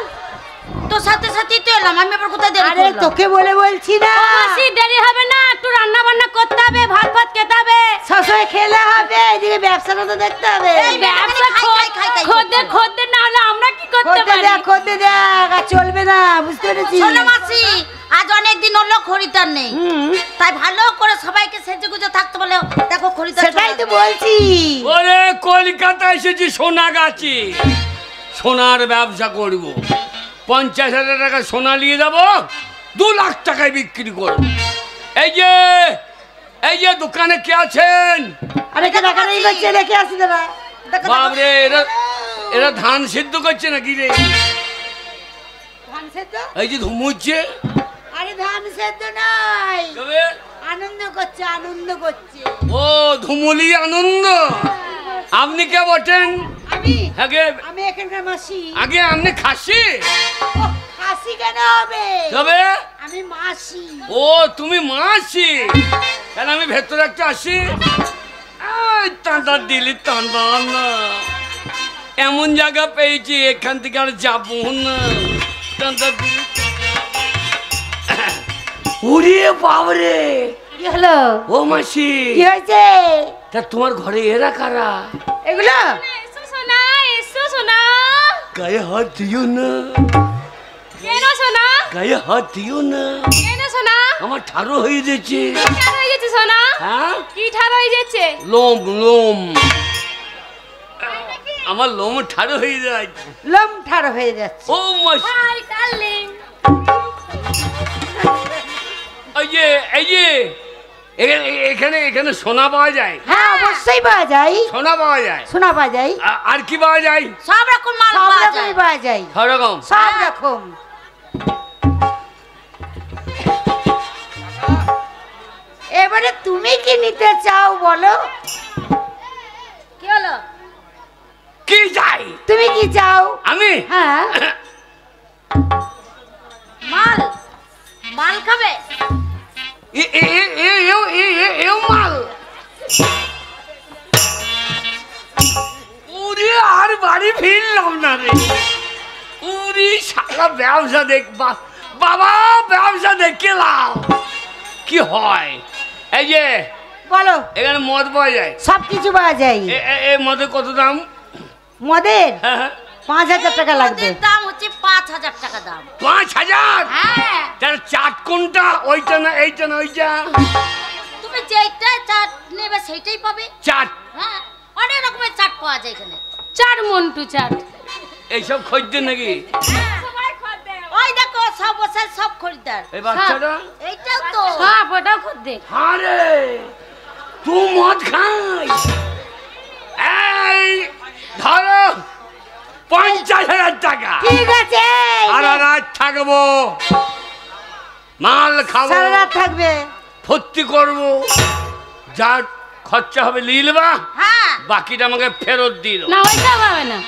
তোর সাথে সাথেই তো এলাম, আমি আবার কোথায় দেরি
আরে
করলাম?
তোকে বলে বলছি না,
মাসি দেরি হবে না, একটু রান্না বান্না করতে হবে, ভাত ভাত খেতে হবে।
সবসময় খেলে হবে, এদিকে ব্যবসাটা তো দেখতে হবে।
এই
ব্যবসা খদ্দের খদ্দের না হলে আমরা কি করতে
করতে
পারি?
দেখ করতে দেখ, আর চলবে না, বুঝতে পেরেছিস?
শোনো মাসি, আজ অনেক দিন হলো খরিদ্দার নেই, তাই ভালো করে সবাইকে সেজে গুজে থাকতে বলে। দেখো খরিদ্দার
সেটাই তো বলছি।
ওরে কলকাতা এসেছি সোনাগাছি, সোনার ব্যবসা করব। 50,000 টাকা সোনা নিয়ে যাব, 2 লাখ টাকায় বিক্রি করব। এই যে দোকানে কে আছেন?
আরে কে দেখানি করছে, দেখে আসি দাদা।
বাবরে, এরা ধান সিদ্ধ করছে নাকি রে?
ধান সেদ্ধ?
এই যে ধুমুচ্ছে।
আরে ধান সেদ্ধ নয়,
তবে
আনন্দ করছে, আনন্দ করছে।
ও ধুমুলি আনন্দ। আপনি কে বটেন?
আমি
আগে
আমি এখানকার মাসি।
আগে আপনি খাসি?
ও, খাসি কেন হবে?
তবে
আমি মাসি।
ও তুমি মাসি, কেন আমি ভেতরে একটা আসি। টাটা দিলি টানা না, এমন জায়গা পেয়েছি এখান থেকে আর যাবো না। টাটা দিলি। ওরে বাবরে,
কি হলো?
ও মাসি,
কি হয়েছে?
তা তোমার ঘরে এরা কারা?
এগুলো
এসো সোনা, এসো সোনা।
গায়ে হাত দিও না,
কেন সোনা?
গায়ে হাত দিও না,
কেন সোনা?
আমার ঠাড়ো হয়ে যাচ্ছে।
ঠার হয়ে যাচ্ছে সোনা?
হ্যাঁ,
কি ঠার হয়ে যাচ্ছে?
লোম লোম, আমার লোম ঠাড়ো হয়ে যায়।
লোম ঠাড়ো হয়ে যাচ্ছে।
ও মাসি,
হাই ডার্লিং।
এই যে এখানে সোনা পাওয়া যায়?
হ্যাঁ অবশ্যই পাওয়া যায়,
সোনা পাওয়া যায়।
শোনা পাওয়া যায়,
আর কি পাওয়া যায়?
সব রকম মাল
সব
পাওয়া
রকমই
যায়।
পাওয়া যায়,
সব রকম।
সব রকম। এবারে তুমি কি নিতে চাও বলো?
কি হলো?
কি চাই?
তুমি কি চাও?
আমি
হ্যাঁ
মাল মাল খাবে?
এও মাল। উরি আর বাড়ি ফিরলাম না রে। উরি সারা ব্যবসা দেখবা বাবা, ব্যবসা দেখে লাও কি হয়। এই যে
বলো,
এখানে মদ পাওয়া যায়?
সব কিছু পাওয়া যায়।
এ মদের কত দাম?
মদের
হ্যাঁ,
5,000 টাকা লাগবে।
ওদের দাম হচ্ছে 5,000 টাকা দাম।
5,000?
হ্যাঁ,
তার চাট কোনটা? ওইটা না এইটা না ওইটা?
তুমি যেইটা চাট নেবে সেইটাই পাবে।
চাট
হ্যাঁ, অনেক রকমের চাট পাওয়া যায় এখানে।
চার মন্টু চাট।
এইসব খদ্দের নাকি?
সবাই খদ্দের।
ওই দেখো সব বসে সব খরিদ্দার।
এই বাচ্চাটা?
এইটাও তো।
হ্যাঁ, ওটাও খদ্দের।
আরে তুই মদ খাই? এই ধরো 50,000 টাকা।
ঠিক আছে,
সারা রাত থাকবো, মাল খাবো,
সারা রাত থাকবে।
ফুর্তি করবো, যা খরচা হবে লিলবা,
হ্যাঁ,
বাকিটা আমাকে ফেরত দিল।
না ওইটা পাবে না।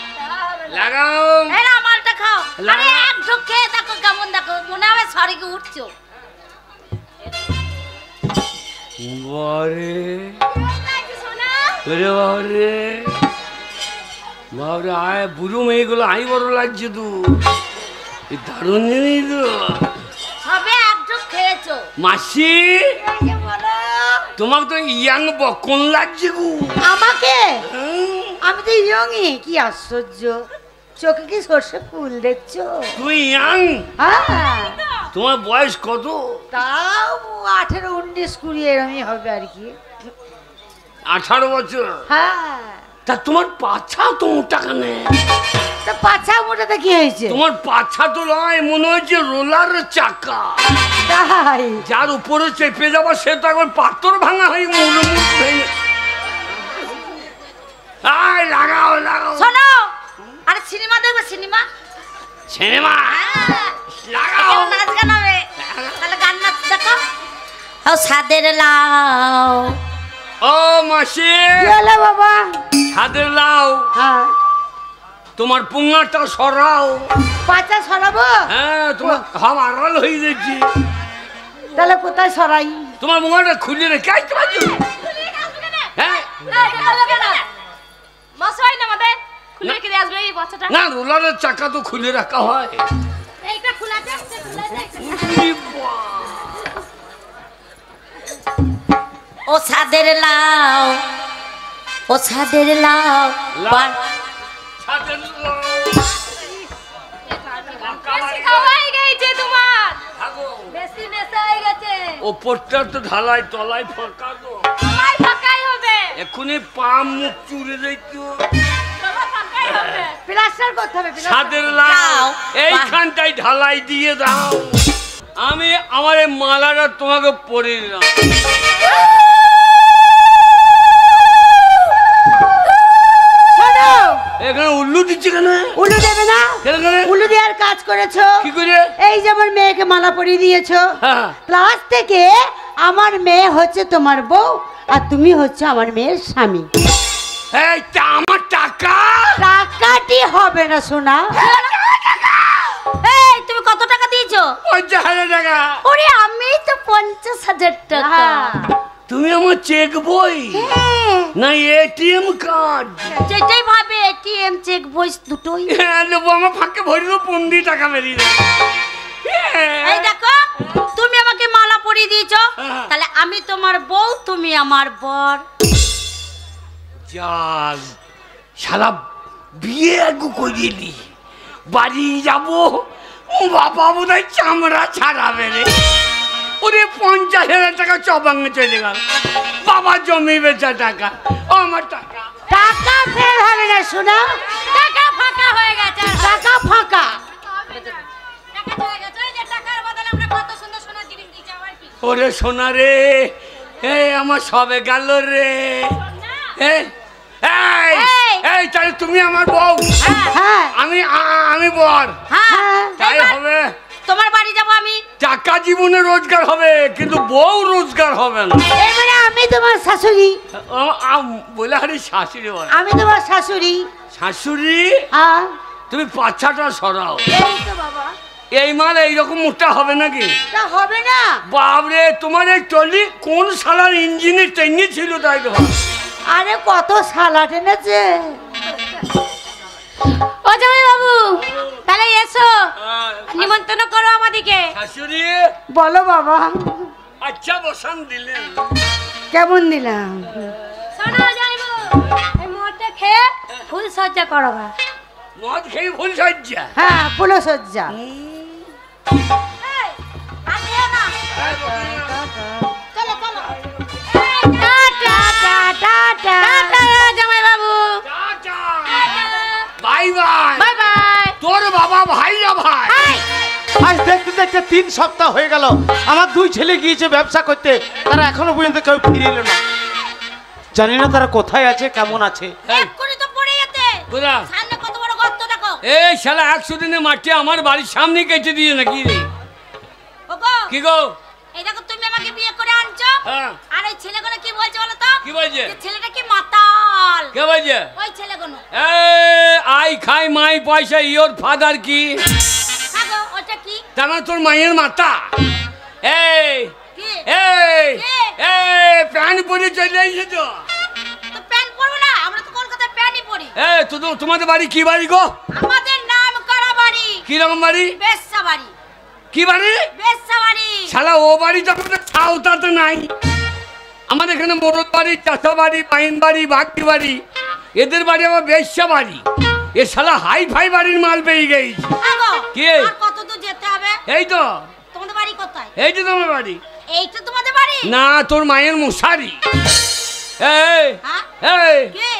লাগাও।
এই না মালটা খাও।
লাগা।
আরে এক ঢোক খেয়ে দেখো কেমন, দেখো মনে হবে সরিকে উঠছো।
বারে বাবারে বাবরে, আয় বুড়ো মেয়েগুলো আই বড় লাগছে তো, দারুণ জিনিস তো।
সবে এক ঢোক খেয়েছো।
মাসি, তোমাকে তো ইয়াং বকন লাগছে গো।
আমাকে? আমি তো ইয়ংই। কি আশ্চর্য, চোখে কি সর্ষে ফুল দেখছো?
তুই ইয়াং?
হ্যাঁ,
তোমার বয়স কত?
তাও 18, 19, 20 এরমই হবে আর কি।
18 বছর?
হ্যাঁ,
তা তোমার পাছা তো মোটা কেনে?
তা পাছা মোটাতে কি হয়েছে?
তোমার পাছা তো নয়, মনে হচ্ছে রোলার চাকা।
তাই?
যার উপরে চেপে যাবো সে তো একবার পাথর ভাঙা হয়ে মুড়মুড় ভেঙে। আয় লাগাও লাগাও।
শোনো, আরে সিনেমা দেখবে? সিনেমা
সিনেমা লাগাও।
নাচ গান হবে, তাহলে গান নাচ দেখো। ও সাদের লাও।
ও মাসি,
কি হলো বাবা?
হাতের লাও,
হ্যাঁ,
তোমার পুঙ্গাটা সরাও।
পাছা সরাবো?
হ্যাঁ, তোমার ঘাম আড়াল হয়ে যাচ্ছে।
তাহলে কোথায় সরাই?
তোমার মুখটা খুলে রেখে আসতে পারছো? হ্যাঁ,
মশাই না আমাদের খুলে রেখে দিয়ে আসবে এই বাচ্চাটা।
না রোলারের চাকা তো খুলে রাখা হয়।
এইটা খোলা দে, খোলা দে।
ও ছাদের লাউ, ও ছাদের লাউ,
বেশি খাওয়াই গেছে তোমার, বেশি নেশা হয়ে গেছে।
ওপরটা তো ঢালাই, তলায় ফাঁকা তো।
তোমার ফাঁকাই হবে,
এক্ষুনি পা মুখ চুড়ে যাইতো।
তোমার ফাঁকাই হবে।
প্লাস্টার করতে হবে,
ছাদের লাউ এইখানটাই ঢালাই দিয়ে দাও। আমি আমার এই মালাটা তোমাকে পরে দিলাম।
শোনো,
এখানে উল্লু দিচ্ছে কেন?
উলু দেবে না?
কেন?
উলু দেওয়ার কাজ করেছো
কি করে?
এই যে আমার মেয়েকে মালা পরিয়ে দিয়েছো,
হ্যাঁ।
ক্লাস থেকে আমার মেয়ে হচ্ছে তোমার বউ আর তুমি হচ্ছে আমার মেয়ের স্বামী।
এই তা আমার টাকা
টাকাটি হবে না সোনা।
এই তুমি কত টাকা দিয়েছো?
50,000 টাকা।
ওরে আমি তো 50,000 টাকা।
তুমি আমার চেক বই না এটিএম কার্ড?
যেটাই ভাবে এটিএম চেক বই দুটোই।
নেবো, আমার ফাঁকে ভরি দেবো, 15 টাকা বেরিয়ে যাবে।
এই দেখো তুমি আমাকে মালা পরিয়ে দিয়েছো,
হ্যাঁ।
তাহলে আমি তোমার বউ, তুমি আমার বর।
যাক, শালা বিয়ে আগু করিয়ে বাড়ি যাবো, ও বাবা বোধহয় চামড়া ছাড়াবে রে। ওরে 50,000 টাকা চবাঙ্গে চলে গেল। বাবা জমি বেচা টাকা, ও আমার টাকা।
টাকা ফের হবে না সোনা,
টাকা ফাঁকা হয়ে গেছে।
টাকা ফাঁকা।
টাকা চলে গেছে, এই যে টাকার বদলে আমরা কত সুন্দর সোনার জিনিস দিয়েছি, আবার কি?
ওরে সোনা রে, এই আমার সবে গেল রে। এই এই তাহলে তুমি আমার বউ,
হ্যাঁ
আমি বর,
হ্যাঁ
তাই হবে।
তোমার বাড়ি যাবো আমি।
টাকা জীবনে রোজগার হবে, কিন্তু বউ রোজগার হবে না।
এবারে আমি তোমার শাশুড়ি,
বলে আরে শাশুড়ি বল।
আমি তোমার শাশুড়ি।
শাশুড়ি
হ্যাঁ
তুমি পাছাটা সরাও।
এই তো বাবা,
এই মাল এইরকম মোটা হবে নাকি?
তা হবে না।
বাবরে, তোমার এই টলি কোন শালার ইঞ্জিনে টেনে ছিল তাই তো?
আরে কত সালাড এনেছে।
ও জামাই বাবু, তাহলে এসো, নিমন্ত্রণ করো আমাদেরকে।
শাশুড়ি
বলো বাবা,
আচ্ছা বসান দিলেন।
কেমন দিলাম?
শোনো জামাই বাবু, এই মদটা খেয়ে ফুল সজ্জা করবা।
মদ খেয়ে ভুল সজ্জা।
হ্যাঁ ফুলো সজ্জা।
আর যেও না। চলো চলো।
টাটা টাটা টাটা জামাই বাবু,
বাই বাই।
Bye bye.
তোর বাবা ভাই না ভাই?
আজ দেখতে দেখতে 3 সপ্তাহ হয়ে গেল, আমার 2 ছেলে গিয়েছে ব্যবসা করতে, তারা এখনো পর্যন্ত কেউ ফিরে এলো না। জানি না তারা কোথায় আছে, কেমন আছে।
এক্ষুনি তো পড়ে যেতে।
কোথা?
সামনে কত বড় গর্ত দেখো।
এই শালা 100 দিনের মাটি আমার বাড়ির সামনে কেটে দিয়ে নাকি রে?
ওগো,
কি গো?
এই দেখো তুমি আমাকে বিয়ে করে আনছো,
হ্যাঁ।
আর ওই ছেলেগুলো কি বলছে বলো তো?
কি বলছে?
যে ছেলেটা কি মাতাল।
কে বলছে?
ওই ছেলেগুলো।
আই খাই মাই পয়সা, ইওর ফাদার কি?
হ্যাঁ গো, ওটা কি?
তার মানে তোর মায়ের মাতা। এই
কি?
এই
কে?
এই প্যান্ট পরে চলে এসে তো।
তো প্যান্ট পরবো না? আমরা তো কলকাতায় প্যান্টই পরি।
তোমাদের বাড়ি কি বাড়ি গো?
আমাদের নাম করা বাড়ি,
কি রকম বাড়ি?
বেশ্যা বাড়ি।
কি বাড়ি?
বেশ্যা বাড়ি।
শালা ও বাড়ি তো আমাদের সাউথাতে নাই। আমাদের এখানে মোড়ল বাড়ি, চাষা বাড়ি, পাইন বাড়ি, বাগদি বাড়ি, এদের বাড়ি আমার বেশ্যা বাড়ি। এ শালা হাই ফাই বাড়ির মাল পেয়ে গেছি।
হ্যাঁ গো,
কে?
আর কত দূর যেতে হবে?
এই তো,
তোমাদের বাড়ি কোথায়?
এই যে তোমার বাড়ি।
এইটা তোমাদের বাড়ি?
না, তোর মায়ের মশারি। এই
হ্যাঁ?
এই
কে?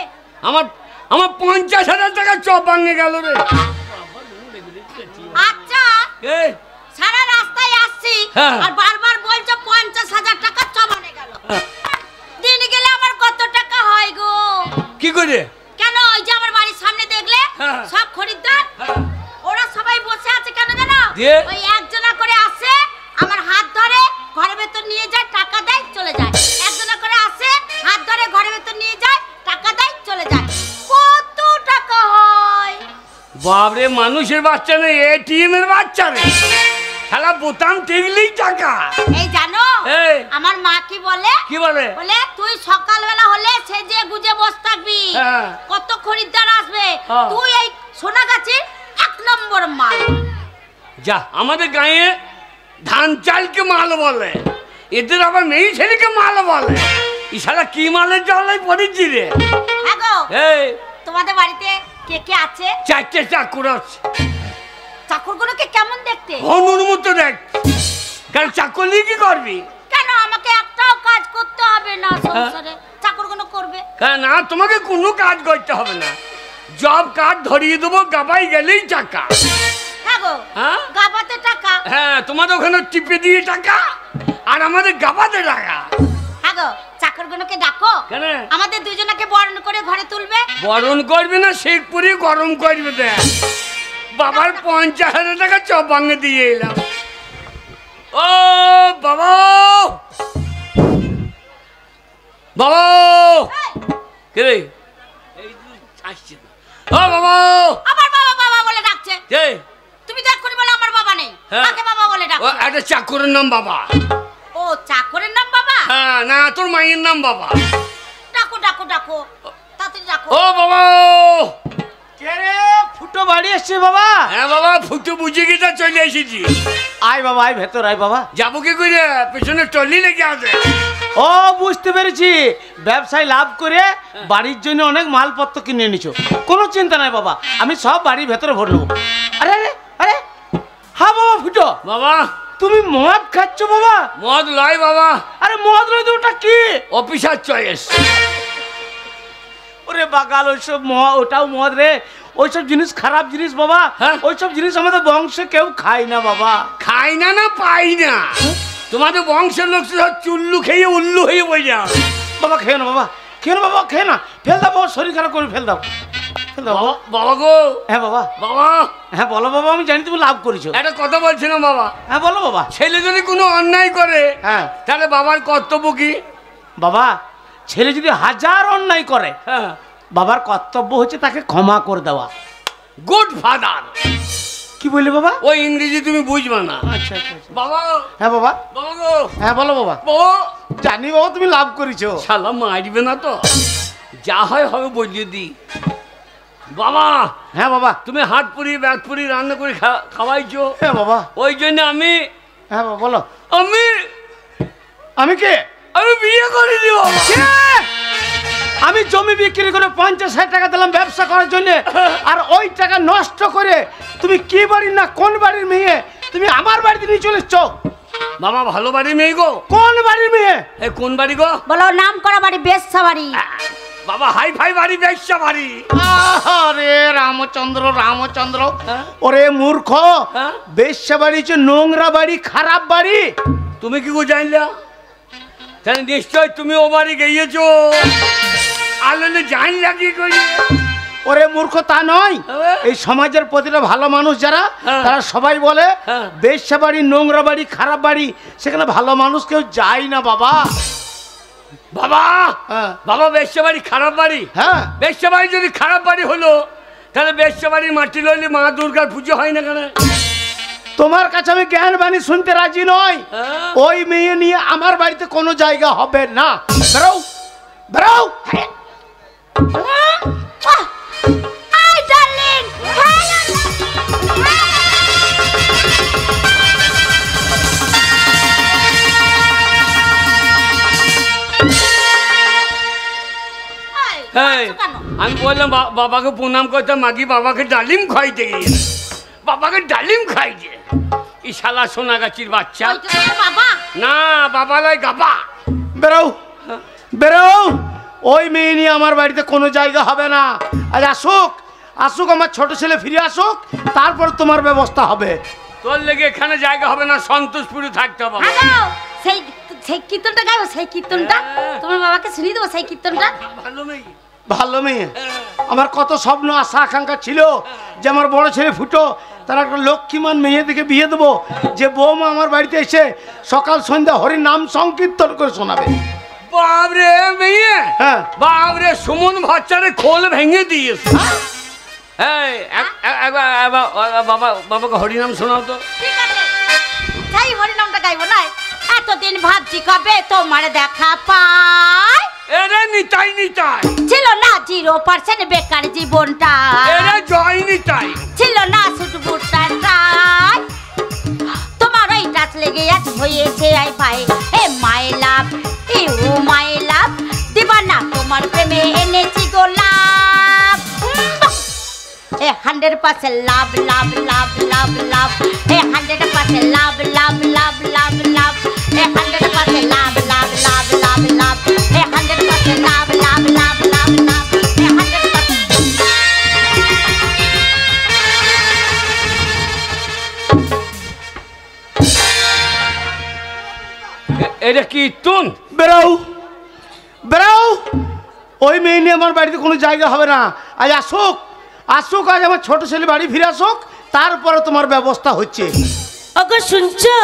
আমার 50,000 টাকা চপ ভাঙে গেল রে।
আচ্ছা,
এই
সারা রাস্তায় আসছি
হ্যাঁ।
আর বারবার বলছো 50,000 টাকা জমানে গেল। দিন গেলে আমার কত টাকা হয় গো?
কি করে?
কেন ওই যে আমার বাড়ির সামনে দেখলে
হ্যাঁ।
সব খরিদ্দার,
হ্যাঁ।
ওরা সবাই বসে আছে কেন জানো?
দিয়ে?
ওই একজনা করে আসে, আমার হাত ধরে ঘরের ভেতর নিয়ে যায়, টাকা দেয়, চলে যায়। একজনা করে আসে, হাত ধরে ঘরের ভেতর নিয়ে যায়, টাকা দেয়, চলে যায়। কত টাকা হয়?
বাবরে, মানুষের বাচ্চা নেই, এটিএম এর বাচ্চা নেই। শালা বোতাম টিকলেই টাকা।
এই জানো
এই।
আমার মা কি বলে?
কি বলে?
বলে তুই সকালবেলা হলে সেজে গুজে বসে থাকবি,
হ্যাঁ।
কত খরিদ্দার আসবে,
হ্যাঁ।
তুই এই সোনাগাছির 1 নম্বর মাল।
যা আমাদের গায়ে ধান চালকে মাল বলে, এদের আবার মেয়ে ছেলেকে মাল বলে। ইশারা কি মালের জলাই পড়েছি রে।
হ্যাঁ গো,
এই
তোমাদের বাড়িতে কে কে আছে?
4টে চাকর আছে।
চাকরগুলোকে কেমন দেখতে?
হনুর মতো দেখ। কারণ চাকর নিয়ে কি করবি?
কেন আমাকে একটাও কাজ করতে হবে না সংসারে? চাকরগুলো করবে।
না, তোমাকে কোনো কাজ করতে হবে না। জব কার্ড ধরিয়ে দেবো, গাবাই গেলেই টাকা।
হ্যাঁ গো,
হ্যাঁ?
গাবাতে টাকা?
হ্যাঁ, তোমাদের ওখানে টিপে দিয়ে টাকা, আর আমাদের গাবাতে টাকা।
হ্যাঁ গো, চাকরগুলোকে ডাকো।
কেন?
আমাদের দুজনকে বরণ করে ঘরে তুলবে।
বরণ করবে না, শেখ পুরি গরম করবে। দেখ বাবার 50,000 টাকা চপ ভাঙে দিয়ে এলাম। ও বাবা, বাবা কে রে? আসছে না। ও বাবা,
আবার বাবা বাবা বলে ডাকছে।
কে?
তুমি তো এক্ষুনি বলে আমার বাবা নেই,
হ্যাঁ।
কাকে বাবা বলে
ও
ডাকছো?
একটা চাকরের নাম বাবা।
ও চাকরের নাম বাবা?
হ্যাঁ, না তোর মায়ের নাম বাবা।
ডাকো ডাকো ডাকো, তাড়াতাড়ি ডাকো।
ও বাবা,
কে রে? ফুটো বাড়ি এসছে বাবা?
হ্যাঁ বাবা, ফুটু বুঝে গিয়ে চলে এসেছি।
আয় বাবা, আয় ভেতর আয় বাবা।
যাবো কি করে? পেছনে টলি লেগে আছে।
ও বুঝতে পেরেছি, ব্যবসায় লাভ করে বাড়ির জন্য অনেক মালপত্র কিনে এনেছো। কোনো চিন্তা নাই বাবা, আমি সব বাড়ির ভেতরে ভরে নেবো। আরে আরে আরে, হ্যাঁ বাবা ফুটো,
বাবা
তুমি মদ খাচ্ছ বাবা?
মদ লয় বাবা,
আরে মদ নয় তো ওটা কি?
Officer choice.
ওরে বাগাল, ওইসব ওটাও মদ রে। ওইসব জিনিস খারাপ জিনিস বাবা।
হ্যাঁ?
ওইসব জিনিস আমাদের বংশে কেউ খায় না বাবা।
খাই না, না পাই না। তোমাদের বংশের লোক সব চুল্লু খেয়ে উল্লু হয়ে বই যাও।
বাবা খেয়ে না বাবা, খেয়ে না বাবা, খেয়ে না, ফেল দাও বাবা, শরীর খারাপ করে ফেল দাও, ফেল দাও বাবা।
বাবা গো,
হ্যাঁ বাবা,
বাবা
হ্যাঁ বলো বাবা, আমি জানি তুমি লাভ করেছো।
একটা কথা বলছিলাম বাবা।
হ্যাঁ বলো বাবা।
ছেলে যদি কোনো অন্যায় করে,
হ্যাঁ
তাহলে বাবার কর্তব্য কি?
বাবা, ছেলে যদি হাজার অন্যায় করে,
হ্যাঁ,
বাবার কর্তব্য হচ্ছে তাকে ক্ষমা করে দেওয়া।
Good father.
কি বললে বাবা?
ওই ইংরেজি তুমি বুঝবে না।
আচ্ছা আচ্ছা আচ্ছা।
বাবা,
হ্যাঁ বাবা,
বাবা গো,
হ্যাঁ বলো বাবা।
বাবা
জানি বাবা তুমি লাভ করেছো।
শালা মারবে না তো? যা হয় হবে বলিয়ে দি। বাবা,
হ্যাঁ বাবা,
তুমি হাত পুরি ব্যাগ পুরি রান্না করে খাওয়াইছো।
হ্যাঁ বাবা,
ওই জন্য আমি
হ্যাঁ বাবা বলো।
আমি
আমি কে?
আমি বিয়ে করে দিব।
আমি জমি বিক্রি করে 50,000 টাকা দিলাম ব্যবসা করার জন্য, আর ওই টাকা নষ্ট করে তুমি কি বাড়ির না কোন বাড়ির মেয়ে তুমি আমার বাড়িতে নিয়ে চলে এসছো?
বাবা ভালো বাড়ি মেয়ে গো।
কোন বাড়ির মেয়ে?
এই কোন বাড়ি গো?
বলো নাম করা বাড়ি, বেশ্যা বাড়ি।
বাবা হাই ফাই বাড়ি, ব্যবসা বাড়ি।
আরে রামচন্দ্র রামচন্দ্র,
হ্যাঁ?
ওরে মূর্খ,
হ্যাঁ?
বেশ্যা বাড়ি হচ্ছে নোংরা বাড়ি, খারাপ বাড়ি।
তুমি কি গো জানলা? তাহলে নিশ্চয় তুমি ও বাড়ি গিয়েছো। আলোলে জান লাগি কই?
ওরে মূর্খ তা নয়,
হ্যাঁ?
এই সমাজের প্রতিটা ভালো মানুষ যারা,
হ্যাঁ।
তারা সবাই বলে
হ্যাঁ।
বেশ্যা বাড়ি, নোংরা বাড়ি, খারাপ বাড়ি, সেখানে ভালো মানুষ কেউ যায় না বাবা।
বাবা,
হ্যাঁ।
বাবা ব্যবসা বাড়ি খারাপ বাড়ি?
হ্যাঁ
ব্যবসা বাড়ি যদি খারাপ বাড়ি হলো, তাহলে ব্যবসা বাড়ির মাটি লইলে মা দুর্গার পুজো হয় না কেন?
তোমার কাছে আমি জ্ঞান বাণী শুনতে রাজি নই।
হ্যাঁ?
ওই মেয়ে নিয়ে আমার বাড়িতে কোনো জায়গা হবে না। বেরো বেরো।
হাই ডার্লিং,
এই, আমি বললাম বাবাকে প্রণাম করতে, মাগি বাবাকে ডালিম খাইতে গিয়ে বাবাকে ডালিম খাইছে। ই শালা সোনাগাছির বাচ্চা।
বাবা
না বাবা লাই গাবা।
বেরো বেরো। ওই মেয়ে নিয়ে আমার বাড়িতে কোনো জায়গা হবে না। আজ আসুক আসুক, আমার ছোট ছেলে ফিরে আসুক, তারপর তোমার ব্যবস্থা হবে।
তোর লেগে এখানে জায়গা হবে না, সন্তোষপুরে থাকতে হবে।
হ্যালো, সেই সেই কীর্তনটা গাইবো, সেই কীর্তনটা
হ্যাঁ।
তোমার বাবাকে শুনিয়ে দেবো, সেই কীর্তনটা।
ভালো মেয়ে।
ভালো মেয়ে। আমার কত স্বপ্ন আশা আকাঙ্ক্ষা ছিল যে আমার বড় ছেলে ফুটো, তার একটা লক্ষ্মীমান মেয়ে দিকে বিয়ে দেবো, যে বৌমা আমার বাড়িতে এসে সকাল সন্ধ্যা হরি নাম সংকীর্তন করে শোনাবে।
বাবরে মেয়ে,
হ্যাঁ
বাবরে সুমন ভাচ্চারে খোল ভেঙে দিয়েছে। এই বাবা, বাবাকে হরিনাম শোনাও তো।
ঠিক আছে, সেই হরিনামটা গাইবো না? এতদিন ভাবছি কবে তোমার দেখা পাই,
এরে নিতাই নিতাই,
ছিল না 0% বেকার জীবনটা,
এরে জয় নিতাই,
ছিল না শুধু বুটটা টাই, আজ হয়েছে আই ভাই হে মাই লাভ ইউ মাই লাভ দিবানা তোমার প্রেমে এনেছি গোলাপ এ 100% লাভ লাভ লাভ লাভ লাভ এ 100% লাভ লাভ লাভ লাভ লাভ এ 100% লাভ লাভ লাভ লাভ লাভ এ 100% লাভ লাভ লাভ লাভ লাভ এ 100%
এটা কি তুন
বেরাও বেরাও ওই মেয়ে নিয়ে আমার বাড়িতে কোনো জায়গা হবে না আজ আসুক আসুক আজ আমার ছোট ছেলে বাড়ি ফিরে আসুক তারপরে তোমার ব্যবস্থা হচ্ছে
ওগো শুনছো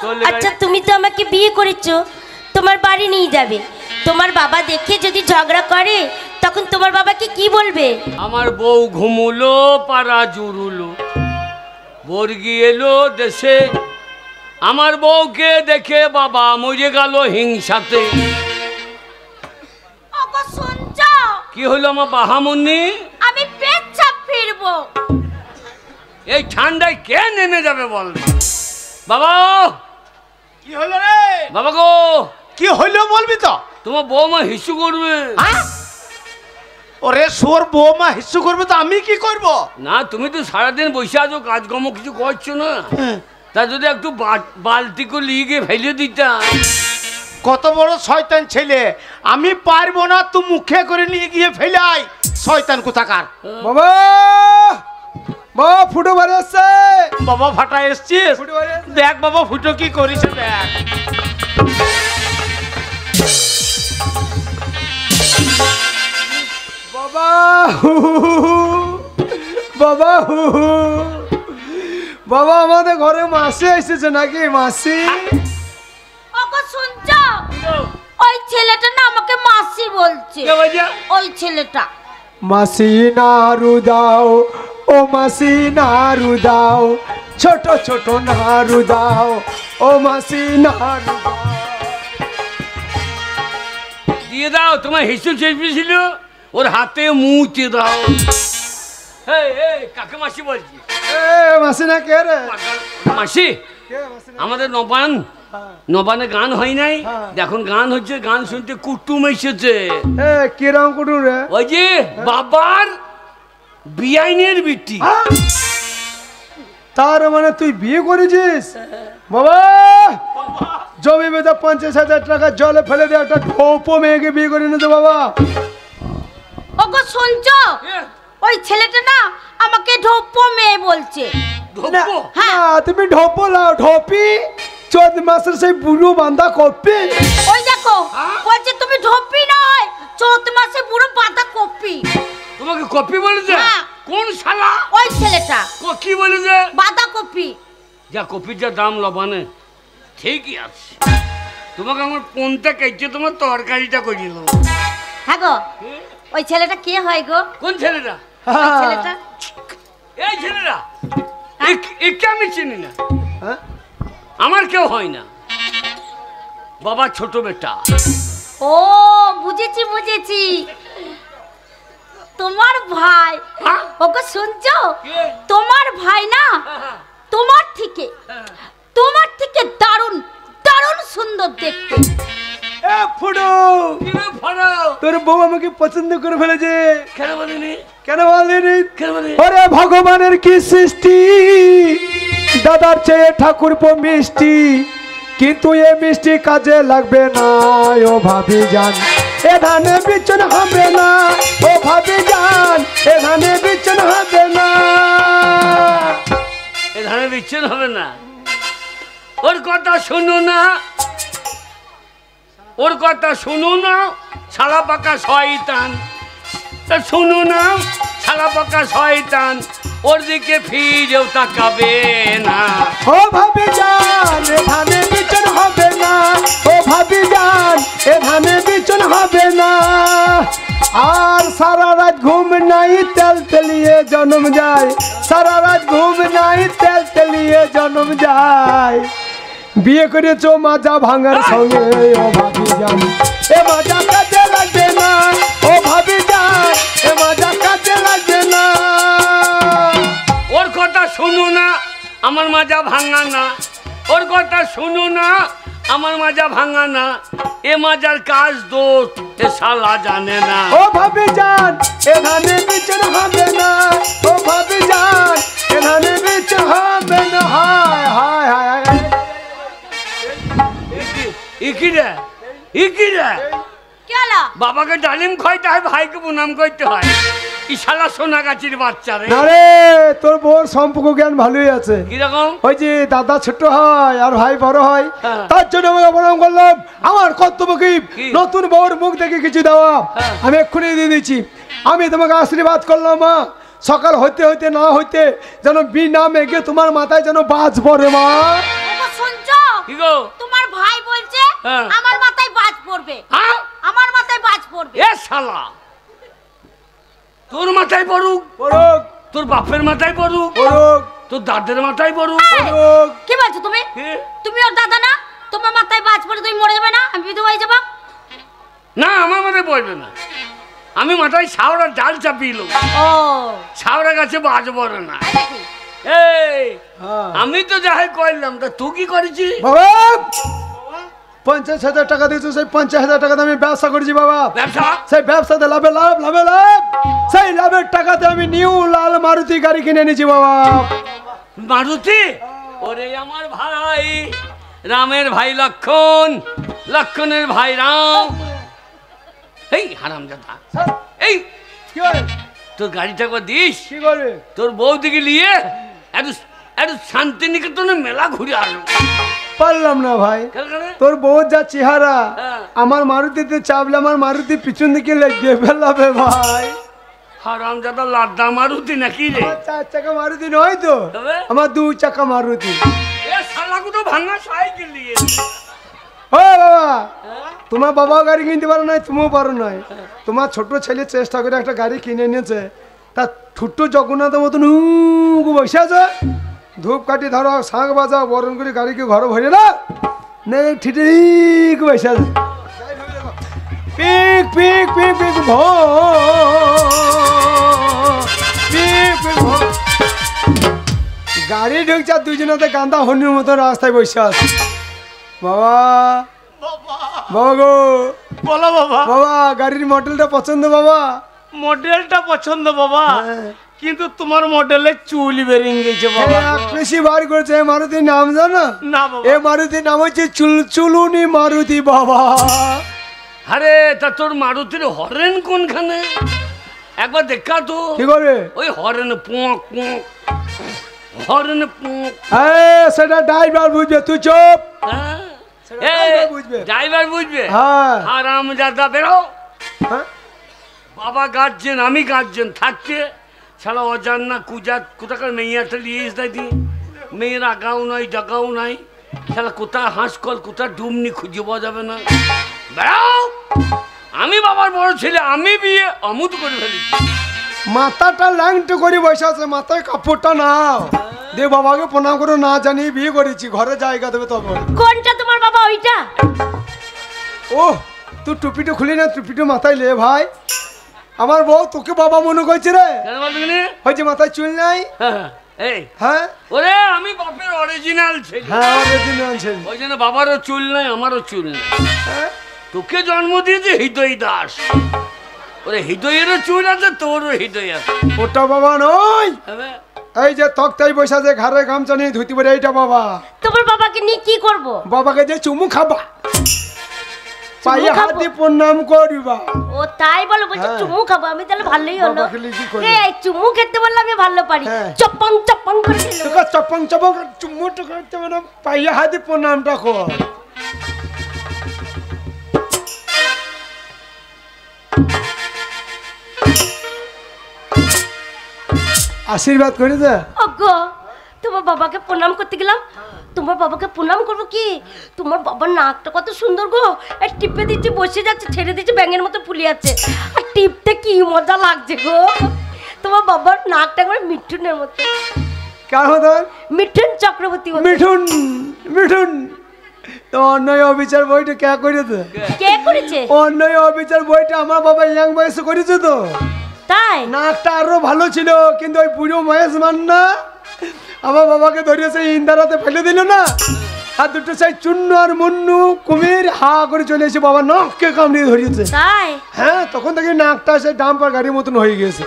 চলে
আচ্ছা তুমি তো আমাকে বিয়ে করেছো তোমার বাড়ি নিয়ে যাবে তোমার বাবা দেখে যদি ঝগড়া করে তখন তোমার বাবাকে কি বলবে
আমার বউ ঘুমুলো পাড়া জুড়ুলো বর্গি এলো দেশে আমার বউকে দেখে বাবা মরে গেল হিংসাতে
ওগো শুনছো
কি হলো আমার বাহামুন্নি
আমি পেচ্ছাপ ফিরবো
এই ঠান্ডায় কে নেমে যাবে বল বাবা
কি হলো রে
বাবা গো
কি হইলো বলবি তো
তোমার বৌমা হিসু করবে
হ্যাঁ? ওরে সোর বৌমা হিসু করবে তো আমি কি করব
না তুমি তো সারাদিন বসে আছো কাজকর্ম কিছু করছো না তা যদি একটু বালতি করে নিয়ে গিয়ে ফেলে দিতাম
কত বড় শয়তান ছেলে আমি পারবো না তুই মুখে করে নিয়ে গিয়ে ফেলাই শয়তান কোথাকার
বাবা বাবা ফুটো বাড়ি আসছে
বাবা ফাটা এসছিস
ফুটো বাড়ি আসছে।
দেখ বাবা ফুটো কি করিস দেখ
বাবা বাবা বাবা আমাদের ঘরে মাসি এসেছে নাকি মাসি
ওগো শুনছো ওই ছেলেটা না আমাকে মাসি বলছে
কে বলছে?
ওই ছেলেটা
মাসি নাড়ু দাও ও মাসি নাড়ু দাও ছোট ছোট নাড়ু দাও ও মাসি নাড়ু দাও
দিয়ে দাও তোমার হিসু চেপেছিল ওর হাতে মুচে দাও কাকে মাসি বলছি
এ মাসি না কে রে
মাসি
কে মাসি না?
আমাদের নবান
হ্যাঁ।
নবানে গান হয় নাই
হ্যাঁ।
এখন গান হচ্ছে গান শুনতে কুটুম এসেছে
এ কিরম কুটুম রে
ওই যে বাবার বিআইনের বিটি
তার মানে তুই বিয়ে করেছিস বাবা জমি বেঁধে 50,000 টাকা জলে ফেলে দে একটা ঢোপো মেয়েকে বিয়ে করে নিতে বাবা
ওগো শুনছো ওই ছেলেটা না আমাকে ঢোপ্পো মেয়ে বলছে
না
ঢোকবো?
হ্যাঁ।
না, তুমি ঢোপো লাও ঢোপি 14 মাসের সেই বুড়ো বান্ধা কপি
ওই দেখো বলছে তুমি ঢোপি নয় 14 মাসে পুরো পাতা কপি
তোমাকে কপি বলেছে
হ্যাঁ।
কোন শালা
ওই ছেলেটা
কি বলেছে
বাঁধা কপি
যা কপির যা দাম লবানে ঠিকই আছে তোমাকে আমার কোনটা কেটে তোমার তরকারিটা করে দিল
হ্যাঁ গো ওই ছেলেটা কে হয় গো
কোন ছেলেটা
ওই ছেলেটা
এই ছেলেটা একে আমি চিনি না
হ্যাঁ?
আমার কেউ হয় না বাবা ছোট বেটা
ও বুঝেছি বুঝেছি তোমার ভাই
হ্যাঁ?
ওকে শুনছো
কে?
তোমার ভাই না তোমার থেকে দারুণ দারুণ সুন্দর দেখতে
এ ফুডো
কি রে ফাড়াও?
তোর বউ আমাকে পছন্দ করে ফেলেছে
কেন বলিনি
কেন বললি
কেন বলিনি
ওরে ভগবানের কি সৃষ্টি দাদার চেয়ে ঠাকুর মিষ্টি কিন্তু এ মিষ্টি কাজে লাগবে না ও ভাবি যান এ ধানে বিচন হবে না ও ভাবি যান এ ধানে বিচন হবে না
এ ধানের বিচ্ছেদ হবে না ওর কথা শুনো না ওর কথা শুনো না শালা পাকা শয়তান তা শুনো না শালা পাকা শয়তান ওর দিকে ফিরেও তাকাবে না
ও ভাবি যান এ ধানে বিচন হবে না ও ভাবি যান এ ধানে বিচন হবে না আর সারা রাত ঘুম নাই তেল তেলিয়ে জন্ম যায় সারা রাত ঘুম নাই তেল তেলিয়ে জন্ম যায় বিয়ে করেছো মাজা ভাঙার সঙ্গে ও ভাবি যান এ মাজা কাজে লাগবে না ও ভাবি যান এ মাজা কাজে লাগবে না
ওর কথা শুনো না আমার মাজা ভাঙা না ওর কথা শুনো না, আমার মাজা ভাঙা না, এ মাজার কাজ দোষ এ শালা জানে না।
ও ভাবি যান এখানে বিচার হবে না, ও ভাবি যান এখানে বিচার হবে না। হায় হায় হায় হায়।
ইকি রে, ইকি রে,
কি হলো?
বাবাকে ডালিম খাইতে হয়, ভাইকে প্রণাম করতে হয়। ইশালা সোনা গাছির বাচ্চা রে।
না রে, তোর বউর সম্পর্ক জ্ঞান ভালোই আছে।
কিরকম?
ওই যে দাদা ছোট হয় আর ভাই বড় হয়,
হ্যাঁ।
তার জন্য আমাকে প্রণাম করলাম। আমার কর্তব্য কি
কি?
নতুন বউর মুখ দেখে কিছু দেওয়া।
হ্যাঁ।
আমি এক্ষুনি দিয়ে দিচ্ছি। আমি তোমাকে আশীর্বাদ করলাম মা, সকাল হইতে হইতে না হইতে যেন বিনা মেঘে তোমার মাথায় যেন বাজ পড়ে মা।
ওগো শুনছো?
কি গো?
তোমার ভাই বলছে
হ্যাঁ।
আমার মাথায় বাজ পড়বে।
হ্যাঁ?
আমার মাথায় বাজ পড়বে।
এ শালা, তোর মাথায় পড়ুক,
পড়ুক
তোর বাপের মাথায় পড়ুক,
পড়ুক
তোর দাদের মাথায় পড়ুক।
পড়ুক।
কি বলছো তুমি?
কি?
তুমি ওর দাদা না? তোমার মাথায় বাজ পড়ে তুমি মরে যাবে না? আমি বিধবা হয়ে যাবো?
না, আমার মাথায় পড়বে না। আমি মাথায় শাওড়া ডাল চাপিয়ে
ও
শাওড়া গাছে বাজ পড়ে না।
তাই নাকি?
এই
হ্যাঁ।
আমি তো যাই করলাম, তা তুই কি করেছিস?
বাবা 50,000 টাকা দিয়েছো, সেই 50,000 টাকাতে আমি ব্যবসা করেছি বাবা।
ব্যবসা?
সেই ব্যবসাতে লাভে লাভ, লাভে লাভ। সেই লাভের টাকাতে আমি নিউ লাল মারুতি গাড়ি কিনে এনেছি বাবা।
মারুতি? ওরে আমার ভাই, রামের ভাই লক্ষণ, লক্ষণের ভাই রাম। এই হারামজাদা, এই
কি হয়?
তোর গাড়িটা করে দিস,
কি করবে?
তোর বৌদিকে নিয়ে একটু একটু শান্তিনিকেতনে মেলা ঘুরে আসবো।
পারলাম না ভাই, তোর বউ যা চেহারা,
হ্যাঁ।
আমার মারুতিতে চাপলে আমার মারুতি পিছন দিকে লেগে ফেলাবে ভাই।
হারামজাদা লাড্ডা মারুতি নাকি রে?
আমার 4 চাকা মারুতি নয় তো,
তবে?
আমার 2 চাকা মারুতি।
এ শালাকে তো ভাঙা সাইকেল নিয়ে।
ও বাবা, তোমার বাবাও গাড়ি কিনতে পারো নাই, তুমিও পারো নাই। তোমার ছোট ছেলে চেষ্টা করে একটা গাড়ি কিনে নিয়েছে, তার ছোট্ট জগন্নাথের মতন বসে আছে। ধূপ কাঠি ধরো, শাঁখ বাজাও, বরণ করে গাড়িকে ঘরে ভরে না নে, ঠিক বসে আছে। পিক পিক পিক পিক ভো, পিক পিক ভো। গাড়ি ঢুকছে আর দুজনাতে গান্দা হনুর মতো রাস্তায় বসে আছে। বাবা, বাবা গো,
বলো বাবা।
বাবা গাড়ির মডেলটা পছন্দ বাবা?
মডেলটা পছন্দ বাবা,
হ্যাঁ।
কিন্তু তোমার মডেলে চুল বেরিয়ে গেছে বাবা।
বেশি বার করেছে। এই মারুতির নাম জানো?
না বাবা।
এই মারুতির নাম হচ্ছে চুলচুলুনি মারুতি বাবা।
আরে তা তোর মারুতির হরেন কোনখানে? একবার দেখা তো।
কি করে?
ওই হরেন পোঁক পোঁক, হরেন পোঁক।
সেটা ড্রাইভার বুঝবে, তুই চুপ।
হ্যাঁ?
সেটা
এই,
driver বুঝবে।
ড্রাইভার বুঝবে?
হ্যাঁ।
হারামজাদা বেরো।
হ্যাঁ?
বাবা গার্জেন, আমি গার্জেন থাকছে শালা অজান্না কুজাত কোথাকার মেয়েটা নিয়ে এসে দি। মেয়ের আগাও নাই জাগাও নাই, শালা কোথায় হাঁসকল কোথায় ডুমনি খুঁজে পাওয়া যাবে না। বেড়াও। আমি বাবার বড় ছেলে, আমি বিয়ে অমুত করে ফেলেছি।
মাথাটা ল্যাংটো করে বসে আছে, মাথায় কাপড়টা নাও দে, বাবাকে প্রণাম করে না জানিয়ে বিয়ে করেছি, ঘরে জায়গা দেবে তখন।
কোনটা তোমার বাবা? ওইটা?
ও তুই টুপিটা খুলি না, টুপিটা মাথায় লে ভাই। আমার বউ তোকে বাবা মনে করছে রে।
কেন বলবি না?
হয়েছে মাথায় চুল নাই।
এই
হ্যাঁ
ওরে আমি বাপের অরিজিনাল ছেলে,
হ্যাঁ অরিজিনাল ছেলে।
ওই জন্য বাবারও চুল নাই আমারও চুল নাই।
হ্যাঁ?
তোকে জন্ম দিয়েছে হৃদয় দাস, ওরে হৃদয়েরও চুল আছে, তোরও হৃদয় আছে।
ওটা বাবা নয়,
হবে?
এই যে তক্তাই বসে যে ঘরে গামছা নিয়ে ধুতি পরে, এইটা বাবা।
তোমার বাবাকে নিয়ে কি করব?
বাবাকে যে চুমু খাবা, পায়ে
খাবো?
হাত দিয়ে প্রণাম করবা।
ও তাই বলো, বলছে
হ্যাঁ।
চুমু খাবো। আমি তাহলে ভালোই হলো।
বাবাকে লিখি করে।
এই চুমু খেতে বললে আমি ভালো পারি।
হ্যাঁ।
চপ্পং চপ্পং করে খেলো।
তোকে চপং চপং চুমুটা করতে হবে না, পায়ে হাত দিয়ে প্রণামটা কর। আশীর্বাদ করে দে।
ওগো, তোমার বাবাকে প্রণাম করতে গেলাম। তোমার বাবাকে প্রণাম করবো কি? তোমার বাবার নাকটা কত সুন্দর গো। আর টিপে দিচ্ছে, বসে যাচ্ছে, ছেড়ে দিচ্ছে, ব্যাঙের মতো ফুলে যাচ্ছে। আর টিপতে কি মজা লাগছে গো। তোমার বাবার নাকটা একবার মিঠুনের মতো।
কার হতো?
মিঠুন চক্রবর্তী মতো।
মিঠুন, মিঠুন। তো অন্যায় অবিচার বইটা কে করেছে?
কে করেছে?
অন্যায় অবিচার বইটা আমার বাবা ইয়াং বয়সে করেছে তো।
তাই?
নাকটা আরো ভালো ছিল, কিন্তু ওই বুড়ো মহেশ মান না আমার বাবাকে ধরিয়েছে ইন্দারাতে ফেলে দিল না, আর দুটো চাই চূন্য আর মুন্নু কুমির হা করে চলে এসে বাবা নাককে কামড়িয়ে ধরিয়েছে।
তাই
হ্যাঁ, তখন থেকে নাকটা সে ডাম্পার গাড়ির মতন হয়ে গেছে।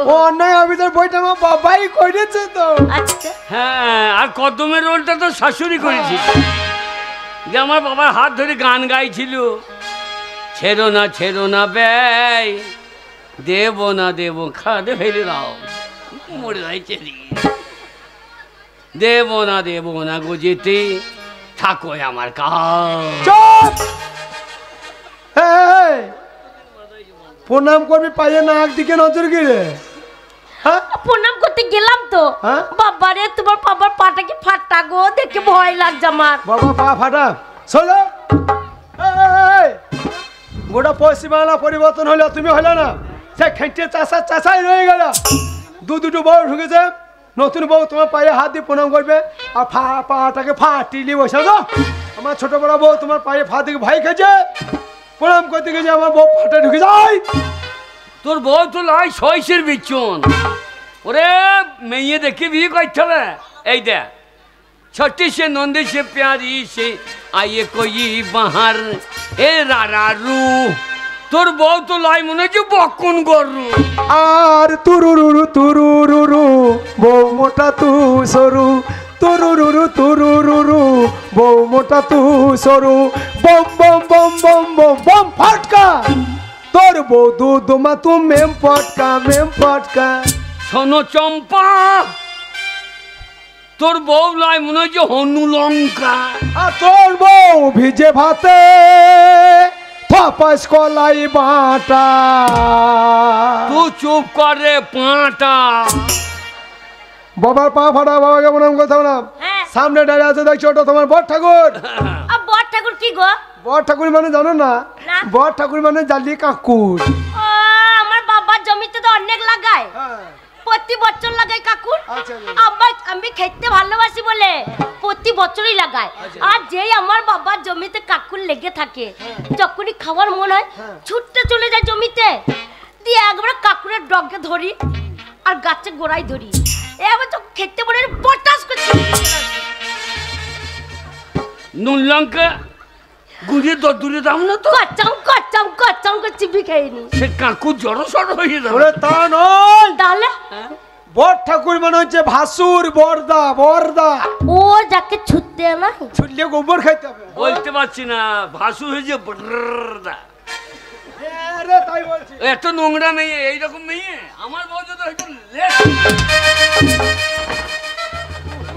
ও অন্যায় অবিচার বইটা আমার বাবাই করেছে তো।
আচ্ছা
হ্যাঁ, আর কদমের রোলটা তো শাশুড়ি করেছিল, যে আমার বাবার হাত ধরে গান গাইছিল, ছেড়ো না ব্যয়, দেব খাদে ফেলে দাও, মরে যাইছে দেব না গো যেতে, থাকো আমার কাজ।
চুপ! এই, প্রণাম করবি পায়ে নাক দিকে নজর গিরে। হ্যাঁ,
প্রণাম করতে গেলাম তো,
হ্যাঁ?
বাবারে তোমার বাবার পাটা কি ফাটা গো, দেখে ভয় লাগছে আমার।
বাবা পা ফাটা শোনো। গোটা পশ্চিমবাংলা পরিবর্তন হলো, তুমি হলো না। সে খেটে চাষাই রয়ে গেল। দুটো বউ ঢুকেছে, নতুন বউ তোমার পায়ে হাত দিয়ে প্রণাম করবে আর পাটাকে ফাটিলি বসে দাও। আমার ছোট বড় বউ তোমার পায়ে ফা দিকে ভাই খেয়েছে, প্রণাম করতে গেছে আমার বউ ফাটা ঢুকে যায়।
তোর বউ তো লাই সইসের বিচন, ওরে মেয়ে দেখে বিয়ে করতে হবে। এই দেখ, छोटी से नंदी से प्यारी से आइए कोई बाहर ए रारू, তোর বউ তো লাই মনে হচ্ছে বকুন গরু।
আর তুরুরু বউ মোটা তু সরু, তুরুরু বউ মোটা তু সরু, বম বম বম বম বম বম ফটকা, তোর বউ দুমা তু মেম ফটকা।
শোনো চম্পা, তোর বউ লাই মনে হচ্ছে হনু লঙ্কা।
আর তোর বউ ভিজে ভাতে ফাপাস কলাই বাটা।
তুই চুপ করে পাঁটা।
বাবার পা ফাটা, বাবাকে প্রণাম করতে হবে না।
হ্যাঁ।
সামনে দাঁড়িয়ে আছে দেখছো, ওটা তোমার বর ঠাকুর।
আর বর ঠাকুর কি গো?
বর ঠাকুর মানে জানো না?
না।
বর ঠাকুর মানে জালি কাকুর।
ও, আমার বাবার জমিতে তো অনেক লাগায়, প্রতি বছর লাগাই কাকুর।
আচ্ছা।
আমি খেতে ভালোবাসি বলে প্রতি বছরই লাগায়। আর যেই আমার বাবার জমিতে কাকুর লেগে থাকে, যখনই খাওয়ার মন হয় ছুটতে চলে যায় জমিতে, দিয়ে একবার কাকুরের ডগকে ধরি আর গাছে গোড়ায় ধরি, এবার তো খেতে বলে পটাশ করছি।
নুন লঙ্কা গুঁড়িয়ে দূরে দাও না তো,
কচ্চাম করে চিপি খাইনি।
সে কাকু জড়ো সড়ো হয়ে যাবে।
ওরে তা নয়,
তাহলে
বর ঠাকুর মানে হচ্ছে ভাসুর বরদা।
ও যাকে ছুটতে না,
ছুটলে গোবর খাইতে হবে।
বলতে পারছি না, ভাসু হয়েছে বড়দা।
রে তাই বলছি।
এত নোংরা মেয়ে, এইরকম মেয়ে আমার বউ তো একটু লেট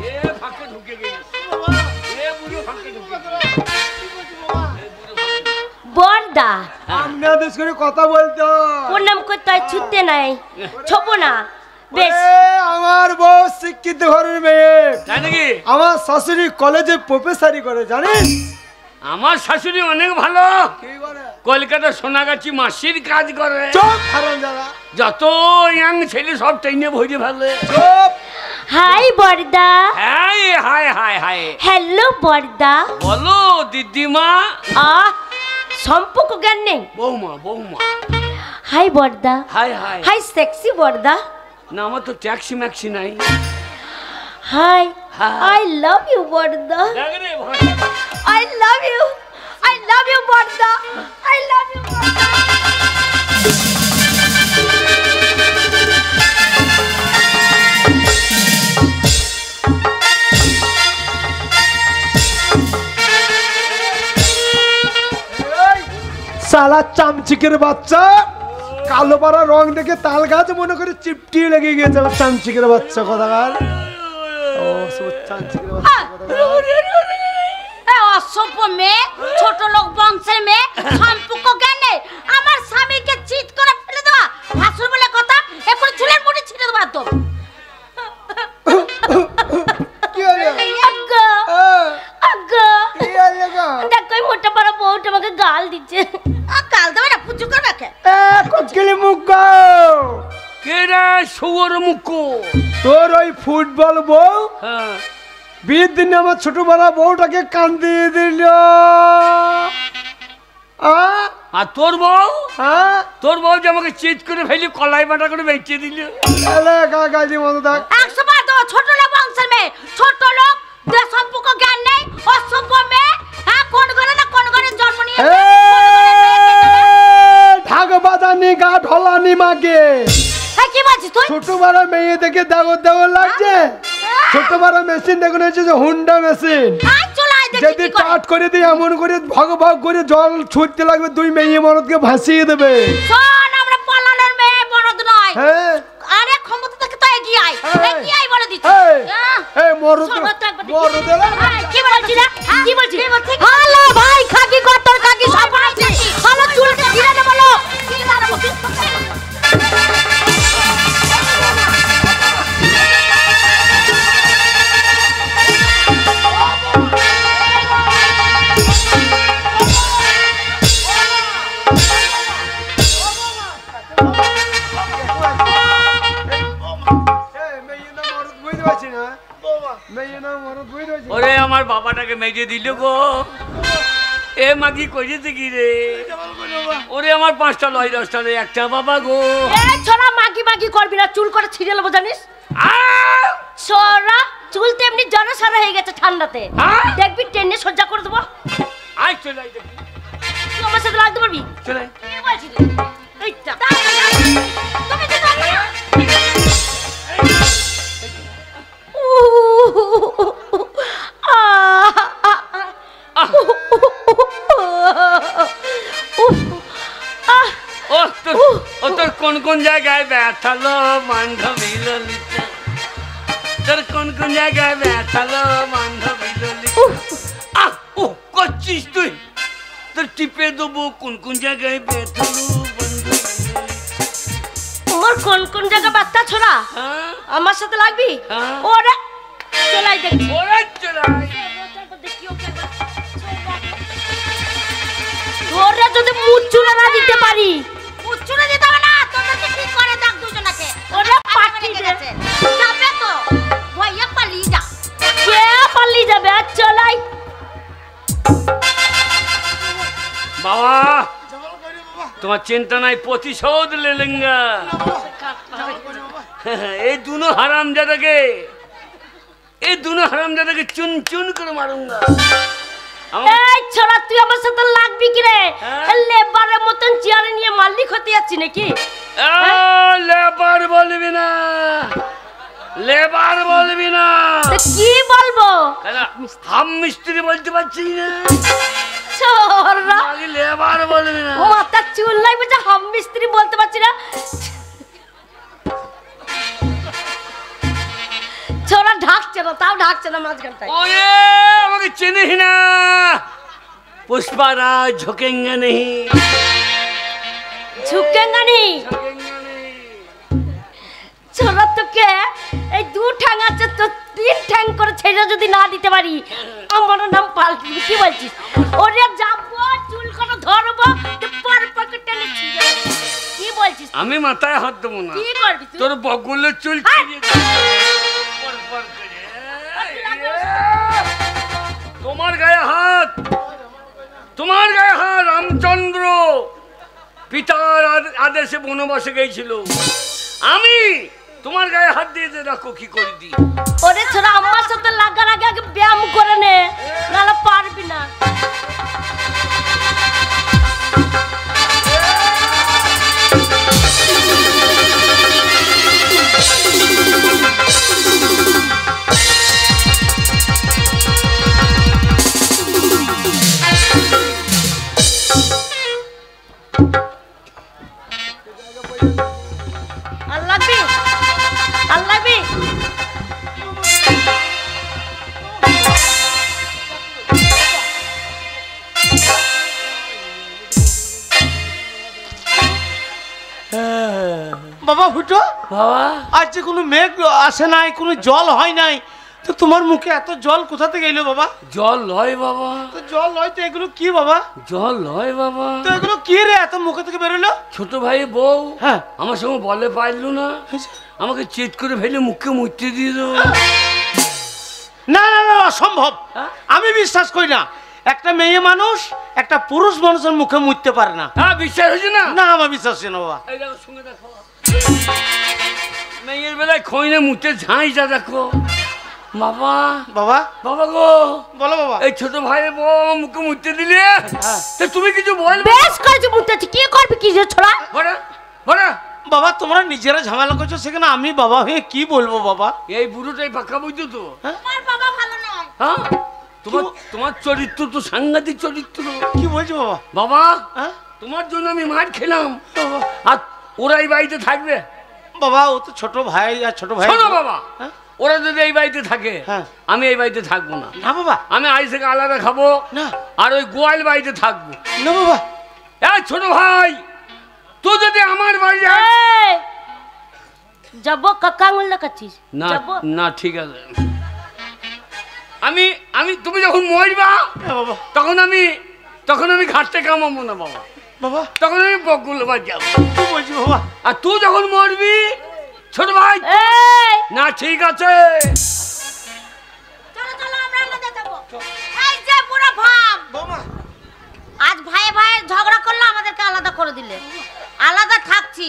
এ ফাঁকে ঢুকে গেছে, এ বুড়ো ফাঁকে ঢুকে গেছে।
বরদা
সামনে আদেশ করে কথা বলতো।
প্রণাম করতে হয়, ছুটতে নাই, ছোপো না। বেশ,
আমার বউ শিক্ষিত ঘরের মেয়ে।
তাই নাকি?
আমার শাশুড়ি কলেজে প্রফেসরি করে, জানিস?
আমার শাশুড়ি অনেক ভালো,
কি করে?
কলকাতা সোনাগাছি মাসির কাজ করে।
চুপ হারামজাদা।
যত ইয়াং ছেলে সব ট্রেনে ভরে ফেলে।
চুপ।
Hi Barada.
Hi hi hi hi,
hello Barada.
বলো দিদিমা।
সম্পর্ক জ্ঞান নেই।
বৌমা।
Hi Barada.
Hi
hi sexy Barada.
না, আমার তো ট্যাক্সি ম্যাক্সি নাই।
Hi I love you Barada.
দেখ রে ভাই,
I love you Barada, I love you Barada.
শালা চামচিকের বাচ্চা, কালো পাড়া রং দেখে তাল গাছ মনে করে চিপটি লেগে গিয়েছে। চামচিকের বাচ্চা কথাকার। ও সব চামচিকের বাচ্চা কথাকার।
অসভ্য মেয়ে, ছোট লোক বংশের মেয়ে, সম্পর্ক জ্ঞান নেই। আমার স্বামীকে চিৎ করে ফেলে দেওয়া, ভাসুর বলে কথা, এখন চুলের মুঠি ছিঁড়ে দেবো একদম।
কি হলো? কি হলো গো?
দেখো মোটা পাড়া বউটা আমাকে গাল দিচ্ছে।
কাল দেবে না, পুজো করবে কে?
কুচকেলি মুখ।
কে রে শুয়োর মুখো?
তোর ওই ফুটবল বউ
হ্যাঁ,
বিয়ের দিনে আমার ছোট বড় বউটাকে কান্দিয়ে দিল।
আর তোর বউ?
হ্যাঁ,
তোর বউ যে আমাকে চিট করে ফেলি কলাই বাটা করে বেঁচে দিল।
গাজি মতো থাক।
100 বার দেবো, ছোট লোক বংশের মেয়ে, ছোট লোক, সম্পর্ক জ্ঞান নেই, অসভ্য
ছোট বড় মেয়ে দেখে দেবর দেবর লাগছে। ছোট বড় মেশিন দেখুন হচ্ছে যে হুন্ডা মেশিন।
আয় চলে আয় দেখি
যদি
কি করে।
টাট করে দিয়ে এমন করে ভাগ ভাগ করে জল ছুটতে লাগবে, দুই মেয়ে মরদকে ভাসিয়ে দেবে।
শোন আমরা পালানোর মেয়ে বড়দ নয়।
হ্যাঁ
আরে ক্ষমতা থেকে তো এগিয়ে আয়, এগিয়ে আয় বলে দিচ্ছি।
এই মরদ
শোনো তো একবার দেখি।
মরদ
কি বলছিস রে? কি বলছিস? হ্যালো ভাই, খাকি কতর খাকি সব আছে। হ্যালো চুলটা ঘিরে দে বলো। কি মারবো?
ওরে আমার বাবাটাকে মেজে দিল গো। এ মাগি কইছে কি রে? ওরে আমার 5টা লয় 10টা রে একটা বাবা গো।
এই ছোড়া মাগি মাগি করবি না, চুল করে ছিঁড়ে নেবো জানিস। ছোড়া চুল তো এমনি জড়ো সারা হয়ে গেছে ঠান্ডাতে, দেখবি টেনে সজ্জা করে দেবো।
আয় চলে আয় দেখি।
তুই আমার সাথে লাগতে পারবি?
চলে
কি বলছিস রে? এইটা
তুমি যে জানো না।
তোর কোন কোন জায়গায় ব্যথালো বান্ধবী ললিতা? তোর কোন কোন জায়গায় ব্যথালো বান্ধবী ললিতা? করছিস তুই? তোর টিপে দেবো কোন কোন জায়গায় ব্যথালো বান্ধবী ললিতা।
তোমার কোন কোন জায়গা বাচ্চা ছোড়া আমার সাথে লাগবি? ওরে চলাই দেখি।
ওরে চলে
ওরে যদি মুখ চুড়ে না দিতে পারি।
উচ্চুরে দিতে হবে না, তোদেরকে ঠিক করে দেখ দুজনাকে।
ওরে পাটি দে।
যাবে তো ভইয়া পালিয়ে যা।
কে পালিয়ে যাবে? আর চলাই
বাবা, তোমার চিন্তা নাই, প্রতিশোধ লেলেঙ্গা। এই দুনো হারামজাদাকে, এই দুনো হারামজাদাকে চুন চুন করে মারুঙ্গা।
এই ছোড়া তুই আমার সাথে লাগবি কি রে? লেবারের মতন চেয়ারে নিয়ে মালিক হতে যাচ্ছি নাকি?
লেবার বলবি না, লেবার বলবি না।
কি বলবো?
হাম মিস্ত্রি বলতে পারছি না।
ছোড়া
লেবার বলবি না।
মাথা চুল লাগবে যে হাম মিস্ত্রি বলতে পারছি না। ছোড়া ঢাকছে না, তাও ঢাকছে না মাঝখানটায়।
ওরে আমাকে চিনিস না? পুষ্পারাজ ঝোঁকেঙ্গা নেই,
ঝুঁকেঙ্গা নেই। ছোড়া তোকে এই 2 ঠ্যাং আছে, তো 3 ঠ্যাং করে ছেড়ে যদি না দিতে পারি আমার নাম পাল্টি। কি বলছিস? ওরে যাবো চুল করে ধরবো পর পকেট টেনে ছিঁড়ে। কি বলছিস?
আমি মাথায় হাত দেবো না।
কি করবি তুই?
তোর বগলের চুল ছিঁড়ে দেবো। তোমার গায়ে হাত, তোমার গায়ে হাত। রামচন্দ্র পিতার আদেশে বনবাসে গিয়েছিল, আমি তোমার গায়ে হাত দিয়ে দেখো কি করে দি।
ওরে ছোড়া আমার সাথে লাগার আগে আগে ব্যায়াম করে নে, নাহলে পারবি না।
বাবা ফুটো,
বাবা
আজ যে কোনো মেঘ আসে নাই, কোনো জল হয় নাই, তো তোমার মুখে এত জল কোথা থেকে এলো বাবা?
জল লয় বাবা,
তো জল নয় তো এগুলো কি বাবা?
জল লয় বাবা।
তো এগুলো কি রে এত মুখে থেকে বেরোলো?
ছোট ভাই বউ
হ্যাঁ
আমার সঙ্গে বলে পারলো না, আমাকে চিৎ করে ফেলে মুখে মুছতে দিয়ে দেবো।
না না না অসম্ভব, আমি বিশ্বাস করি না। একটা মেয়ে মানুষ একটা পুরুষ মানুষের মুখে মুছতে পারে না।
হ্যাঁ বিশ্বাস হয়েছে না?
না আমার বিশ্বাস হয় না বাবা।
এই দেখো সঙ্গে দেখো, মেয়ের বেলায় খইনে মুখে ঝাঁইটা দেখো। বাবা
বাবা
বাবা গো,
বলো বাবা।
এই ছোট ভাই বউ মুখে মুছতে দিলে, তা তুমি কিছু বলবে?
বেশ করেছি মুতেছি, কি করবি কি যে ছোড়া?
বড়া বড়া
বাবা তোমরা নিজেরা ঝামেলা করছো, সেখানে আমি বাবা হয়ে কি বলবো বাবা?
এই বুড়োটাই পাক্কা বুঝছো তো?
তোমার বাবা ভালো নয়।
হ্যাঁ, তোমার তোমার চরিত্র তো সাংঘাতিক চরিত্র।
কি বলছো বাবা?
বাবা
হ্যাঁ
তোমার জন্য আমি মার খেলাম,
বাবা,
আর ওরা এই বাড়িতে থাকবে?
বাবা ও তো ছোট ভাই, আর ছোট ভাই।
শোনো বাবা,
হ্যাঁ?
ওরা যদি এই বাড়িতে থাকে
হ্যাঁ।
আমি এই বাড়িতে থাকবো না।
না বাবা,
আমি আজ থেকে আলাদা খাবো,
না
আর ওই গোয়াল বাড়িতে থাকবো।
না বাবা।
এই ছোট ভাই, তুই যদি আমার বাড়ি
এই, যাবো কাকা আঙুল দেখাচ্ছিস?
না
যাবো?
না ঠিক আছে, আমি আমি তুমি যখন মরবা
না বাবা,
তখন আমি ঘাটতে কামাবো না বাবা,
বাবা
তখন আমি বকুলবার যাবো।
কি বলছি বাবা?
আর তুই যখন মরবি ছোট ভাই,
এই,
না ঠিক আছে,
চলো চলো আমরা আলাদা যাবো। এই যে বুড়া ভাব,
বাবা
আজ ভাইয়ে ভাইয়ে ঝগড়া করলো, আমাদেরকে আলাদা করে দিলে। আলাদা থাকছি,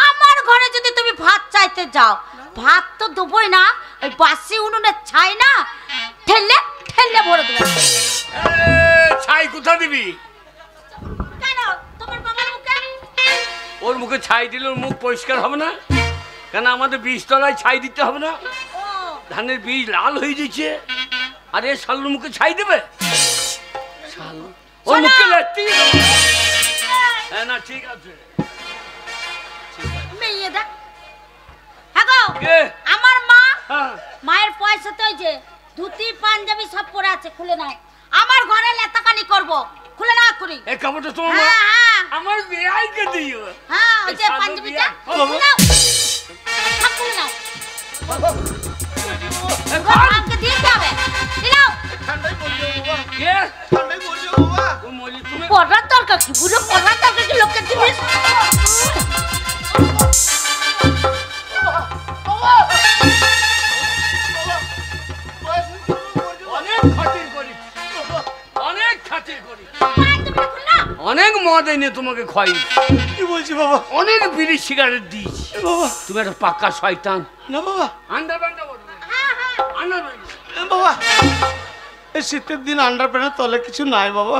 আমার ঘরে যদি তুমি ভাত চাইতে যাও, ভাত তো দেবই না, ওই বাসি উনুনে ছাই না ঠেললে ঠেললে ভরে দেবো।
ছাই কোথা দিবি?
কেন তোমার বাবার মুখে?
ওর মুখে ছাই দিলে ওর মুখ পরিষ্কার হবে না কেন? আমাদের বীজতলায় ছাই দিতে হবে না?
ও
ধানের বীজ লাল হয়ে যাচ্ছে, আরে শালুর মুখে ছাই দেবে? শালু ওর মুখে লাগতে হ্যাঁ, না ঠিক আছে।
মেয়ে দেখ, হ্যাঁ গো,
কে?
আমার মা,
হ্যাঁ,
মায়ের পয়সাতে ওই যে ধুতি পাঞ্জাবি সব পরে আছে, খুলে নাও। আমার ঘরে লেতাকানি করব, খুলে নাও করি।
এই কাপড়টা তোমার মা
হ্যাঁ হ্যাঁ
আমার বিয়াইকে দিও।
হ্যাঁ, ওই যে
সাদা
পাঞ্জাবিটা
বিয়া।
খুলে নাও, সব খুলে নাও।
এ
ওর মাকে দিয়ে যাবে, দিলাও।
ঠান্ডাই পড়ছে বাবা,
কে?
ঠান্ডাই পড়ছে বাবা।
ও মলি তুমি
পড়ার দরকার কি? বুড়ো পড়ার দরকার কি লোকের জিনিস?
অনেক খাতির করিস, অনেক খাতির করিস,
পাঞ্জাবিটা খুলে নাও।
অনেক মদ এনে তোমাকে খাই,
কি বলছি বাবা?
অনেক বিড়ি সিগারেট দিয়েছি,
বাবা
তুমি একটা পাক্কা শয়তান।
না বাবা,
আন্ডারপ্যান্টটা বলবে,
হ্যাঁ হ্যাঁ,
আন্ডারপ্যান্ট
বাবা এই শীতের দিন আন্ডার প্যান্টের তলে কিছু নাই বাবা।